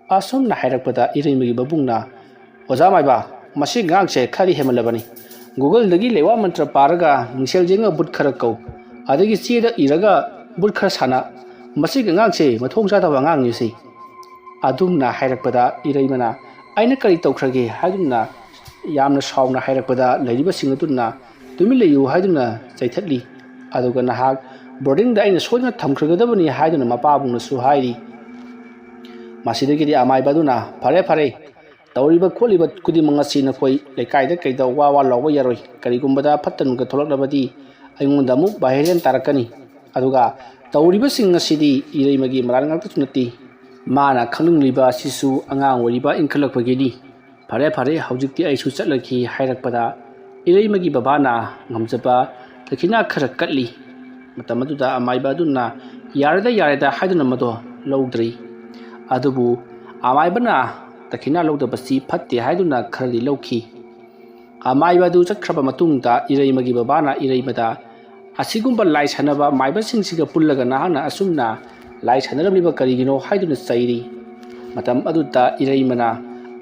ꯑꯁꯨꯝꯅ ꯍꯥꯏꯔꯛꯄꯗ ꯏꯔꯩꯃꯒꯤ ꯃꯕꯨꯡꯅ ꯑꯣꯖꯥ ꯃꯥꯏꯕ ꯃꯁꯤ ꯑꯉꯥꯡꯁꯦ ꯈꯔꯗꯤ ꯍꯦꯟꯃꯜꯂꯕꯅꯤ ꯒꯨꯒꯜꯗꯒꯤ ꯂꯩꯋꯥ ꯃꯟꯇ꯭ꯔ ꯄꯥꯔꯒ ꯃꯤꯡꯁꯦꯜ ꯌꯦꯡꯉ ꯕꯨꯠ ꯈꯔ ꯀꯧ ꯑꯗꯒꯤ ꯆꯦꯗ ꯏꯔꯒ ꯕꯨꯠꯈꯔ ꯁꯥꯟꯅ ꯃꯁꯤꯒꯤ ꯑꯉꯥꯡꯁꯦ ꯃꯊꯣꯡ ꯆꯥꯗꯕ ꯑꯉꯥꯡꯅꯤ ꯁꯤ ꯑꯗꯨꯝꯅ ꯍꯥꯏꯔꯛꯄꯗ ꯏꯔꯩꯃꯅ ꯑꯩꯅ ꯀꯔꯤ ꯇꯧꯈ꯭ꯔꯒꯦ ꯍꯥꯏꯗꯨꯅ ꯌꯥꯝꯅ ꯁꯥꯎꯅ ꯍꯥꯏꯔꯛꯄꯗ ꯂꯩꯔꯤꯕꯁꯤꯡ ꯑꯗꯨꯅ ꯇꯨꯃꯤꯟ ꯂꯩꯌꯨ ꯍꯥꯏꯗꯨꯅ ꯆꯩꯊꯠꯂꯤ ꯑꯗꯨꯒ ꯅꯍꯥꯛ ꯕꯣꯔꯗꯤꯡꯗ ꯑꯩꯅ ꯁꯣꯏꯗꯅ ꯊꯝꯈ꯭ꯔꯒꯗꯕꯅꯤ ꯍꯥꯏꯗꯨꯅ ꯃꯄꯥꯕꯨꯡꯅꯁꯨ ꯍꯥꯏꯔꯤ ꯃꯁꯤꯗꯒꯤꯗꯤ ꯑꯃꯥꯏꯕ ꯑꯗꯨꯅ ꯐꯔꯦ ꯇꯧꯔꯤꯕ ꯈꯣꯠꯂꯤꯕ ꯈꯨꯗꯤꯡꯃꯛ ꯑꯁꯤ ꯅꯈꯣꯏ ꯂꯩꯀꯥꯏꯗ ꯀꯩꯗ ꯋꯥ ꯂꯥꯎꯕ ꯌꯥꯔꯣꯏ ꯀꯔꯤꯒꯨꯝꯕꯗ ꯐꯠꯇ ꯅꯨꯡꯗ ꯊꯣꯛꯂꯛꯂꯕꯗꯤ ꯑꯩꯉꯣꯟꯗ ꯑꯃꯨꯛ ꯚꯥꯏꯔꯦꯟ ꯇꯥꯔꯛꯀꯅꯤ ꯑꯗꯨꯒ ꯇꯧꯔꯤꯕꯁꯤꯡ ꯑꯁꯤꯗꯤ ꯏꯔꯩꯃꯒꯤ ꯃꯔꯥꯜ ꯉꯥꯛꯇꯁꯨ ꯅꯠꯇꯦ ꯃꯥꯅ ꯈꯪꯅꯤꯡꯂꯤꯕ ꯑꯁꯤꯁꯨ ꯑꯉꯥꯡ ꯑꯣꯏꯔꯤꯕ ꯏꯟꯈꯠꯂꯛꯄꯒꯤꯅꯤ ꯐꯔꯦ ꯍꯧꯖꯤꯛꯇꯤ ꯑꯩꯁꯨ ꯆꯠꯂꯈꯤ ꯍꯥꯏꯔꯛꯄꯗ ꯏꯔꯩꯃꯒꯤ ꯕꯕꯥꯅ ꯉꯝꯖꯕ ꯗꯈꯤꯅꯥ ꯈꯔ ꯀꯠꯂꯤ ꯃꯇꯝ ꯑꯗꯨꯗ ꯑꯃꯥꯏꯕ ꯑꯗꯨꯅ ꯌꯥꯔꯦꯗ ꯍꯥꯏꯗꯨꯅ ꯃꯗꯣ ꯂꯧꯗ꯭ꯔꯤ ꯑꯗꯨꯕꯨ ꯑꯃꯥꯏꯕꯅ ꯗꯈꯤꯅꯥ ꯂꯧꯗꯕꯁꯤ ꯐꯠꯇꯦ ꯍꯥꯏꯗꯨꯅ ꯈꯔꯗꯤ ꯂꯧꯈꯤ꯫ ꯑꯃꯥꯏꯕ ꯑꯗꯨ ꯆꯠꯈ꯭ꯔꯕ ꯃꯇꯨꯡꯗ ꯏꯔꯩꯃꯒꯤ ꯕꯕꯥꯅ ꯏꯔꯩꯃꯗ ꯑꯁꯤꯒꯨꯝꯕ ꯂꯥꯏ ꯁꯥꯟꯅꯕ ꯃꯥꯏꯕꯁꯤꯡꯁꯤꯒ ꯄꯨꯜꯂꯒ ꯅꯍꯥꯛꯅ ꯑꯁꯨꯝꯅ ꯂꯥꯏ ꯁꯥꯟꯅꯔꯝꯂꯤꯕ ꯀꯔꯤꯒꯤꯅꯣ ꯍꯥꯏꯗꯨꯅ ꯆꯩꯔꯤ꯫ ꯃꯇꯝ ꯑꯗꯨꯗ ꯏꯔꯩꯃꯅ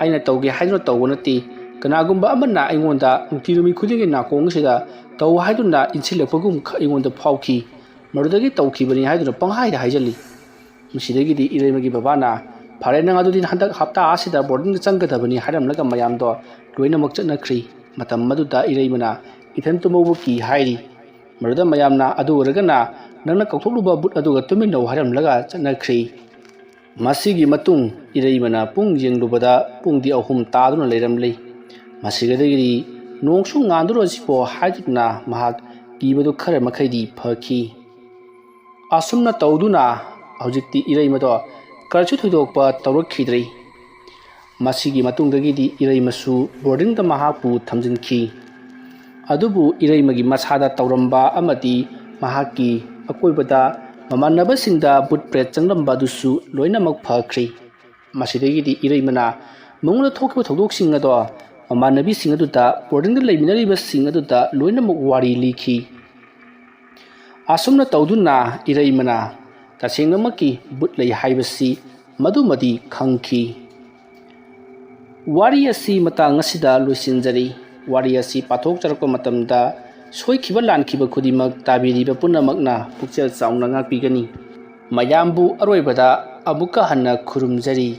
ꯑꯩꯅ ꯇꯧꯒꯦ ꯍꯥꯏꯗꯨꯅ ꯇꯧꯕ ꯅꯠꯇꯦ, ꯀꯅꯥꯒꯨꯝꯕ ꯑꯃꯅ ꯑꯩꯉꯣꯟꯗ ꯅꯨꯡꯇꯤ ꯅꯨꯃꯤꯠ ꯈꯨꯗꯤꯡꯒꯤ ꯅꯥꯀꯣꯡꯁꯤꯗ ꯇꯧ ꯍꯥꯏꯗꯨꯅ ꯏꯟꯁꯤꯜꯂꯛꯄꯒꯨꯝ ꯑꯩꯉꯣꯟꯗ ꯐꯥꯎꯈꯤ, ꯃꯗꯨꯗꯒꯤ ꯇꯧꯈꯤꯕꯅꯤ ꯍꯥꯏꯗꯨꯅ ꯄꯪꯍꯥꯏꯗ ꯍꯥꯏꯖꯜꯂꯤ꯫ ꯃꯁꯤꯗꯒꯤꯗꯤ ꯏꯔꯩꯃꯒꯤ ꯕꯕꯥꯅ ꯐꯔꯦ ꯅꯪ ꯑꯗꯨꯗꯤ ꯍꯟꯗꯛ ꯍꯞꯇꯥ ꯑꯁꯤꯗ ꯕꯣꯔꯗꯤꯡꯗ ꯆꯪꯒꯗꯕꯅꯤ ꯍꯥꯏꯔꯝꯂꯒ ꯃꯌꯥꯝꯗꯣ ꯂꯣꯏꯅꯃꯛ ꯆꯠꯅꯈ꯭ꯔꯤ꯫ ꯃꯇꯝ ꯑꯗꯨꯗ ꯏꯔꯩꯃꯅ ꯏꯊꯟ ꯇꯨꯝꯍꯧꯕ ꯀꯤ ꯍꯥꯏꯔꯤ꯫ ꯃꯗꯨꯗ ꯃꯌꯥꯝꯅ ꯑꯗꯨ ꯑꯣꯏꯔꯒꯅ ꯅꯪꯅ ꯀꯧꯊꯣꯛꯂꯨꯕ ꯕꯨꯠ ꯑꯗꯨꯒ ꯇꯨꯃꯤꯟꯅꯧ ꯍꯥꯏꯔꯝꯂꯒ ꯆꯠꯅꯈ꯭ꯔꯤ꯫ ꯃꯁꯤꯒꯤ ꯃꯇꯨꯡ ꯏꯔꯩꯃꯅ ꯄꯨꯡ ꯌꯦꯡꯂꯨꯕꯗ ꯄꯨꯡꯗꯤ 3 ꯇꯥꯗꯨꯅ ꯂꯩꯔꯝꯂꯤ꯫ ꯃꯁꯤꯗꯒꯤꯗꯤ ꯅꯣꯡꯁꯨ ꯉꯥꯟꯗꯣꯔꯁꯤꯕꯣ ꯍꯥꯏꯗꯨꯅ ꯃꯍꯥꯛ ꯀꯤꯕꯗꯨ ꯈꯔ ꯃꯈꯩꯗꯤ ꯐꯈꯤ꯫ ꯑꯁꯨꯝꯅ ꯇꯧꯗꯨꯅ ꯍꯧꯖꯤꯛꯇꯤ ꯏꯔꯩꯃꯗꯣ ꯀꯔꯤꯁꯨ ꯊꯣꯏꯗꯣꯛꯄ ꯇꯧꯔꯛꯈꯤꯗ꯭ꯔꯦ꯫ ꯃꯁꯤꯒꯤ ꯃꯇꯨꯡꯗꯒꯤꯗꯤ ꯏꯔꯩꯃꯁꯨ ꯕꯣꯔꯗꯤꯡꯗ ꯃꯍꯥꯛꯄꯨ ꯊꯝꯖꯤꯟꯈꯤ꯫ ꯑꯗꯨꯕꯨ ꯏꯔꯩꯃꯒꯤ ꯃꯁꯥꯗ ꯇꯧꯔꯝꯕ ꯑꯃꯗꯤ ꯃꯍꯥꯛꯀꯤ ꯑꯀꯣꯏꯕꯗ ꯃꯃꯥꯟꯅꯕꯁꯤꯡꯗ ꯕꯨꯠ ꯄ꯭ꯔꯦꯠ ꯆꯪꯂꯝꯕ ꯑꯗꯨꯁꯨ ꯂꯣꯏꯅꯃꯛ ꯐꯈ꯭ꯔꯤ꯫ ꯃꯁꯤꯗꯒꯤꯗꯤ ꯏꯔꯩꯃꯅ ꯃꯉꯣꯟꯗ ꯊꯣꯛꯈꯤꯕ ꯊꯧꯗꯣꯛꯁꯤꯡ ꯑꯗꯣ ꯃꯃꯥꯟꯅꯕꯤꯁꯤꯡ ꯑꯗꯨꯗ ꯕꯣꯔꯗꯤꯡꯗ ꯂꯩꯃꯤꯟꯅꯔꯤꯕꯁꯤꯡ ꯑꯗꯨꯗ ꯂꯣꯏꯅꯃꯛ ꯋꯥꯔꯤ ꯂꯤꯈꯤ꯫ ꯑꯁꯨꯝꯅ ꯇꯧꯗꯨꯅ ꯏꯔꯩꯃꯅ ꯇꯁꯦꯡꯅꯃꯛꯀꯤ ꯕꯨꯠ ꯂꯩ ꯍꯥꯏꯕꯁꯤ ꯃꯗꯨꯃꯗꯤ ꯈꯪꯈꯤ꯫ ꯋꯥꯔꯤ ꯑꯁꯤ ꯃꯇꯥꯡ ꯑꯁꯤꯗ ꯂꯣꯏꯁꯤꯟꯖꯔꯤ꯫ ꯋꯥꯔꯤ ꯑꯁꯤ ꯄꯥꯊꯣꯛꯆꯔꯛꯄ ꯃꯇꯝꯗ ꯁꯣꯏꯈꯤꯕ ꯂꯥꯟꯈꯤꯕ ꯈꯨꯗꯤꯡꯃꯛ ꯇꯥꯕꯤꯔꯤꯕ ꯄꯨꯝꯅꯃꯛꯅ ꯄꯨꯛꯆꯦꯜ ꯆꯥꯎꯅ ꯉꯥꯛꯄꯤꯒꯅꯤ꯫ ꯃꯌꯥꯝꯕꯨ ꯑꯔꯣꯏꯕꯗ ꯑꯃꯨꯛꯀ ꯍꯟꯅ ꯈꯨꯔꯨꯝꯖꯔꯤ꯫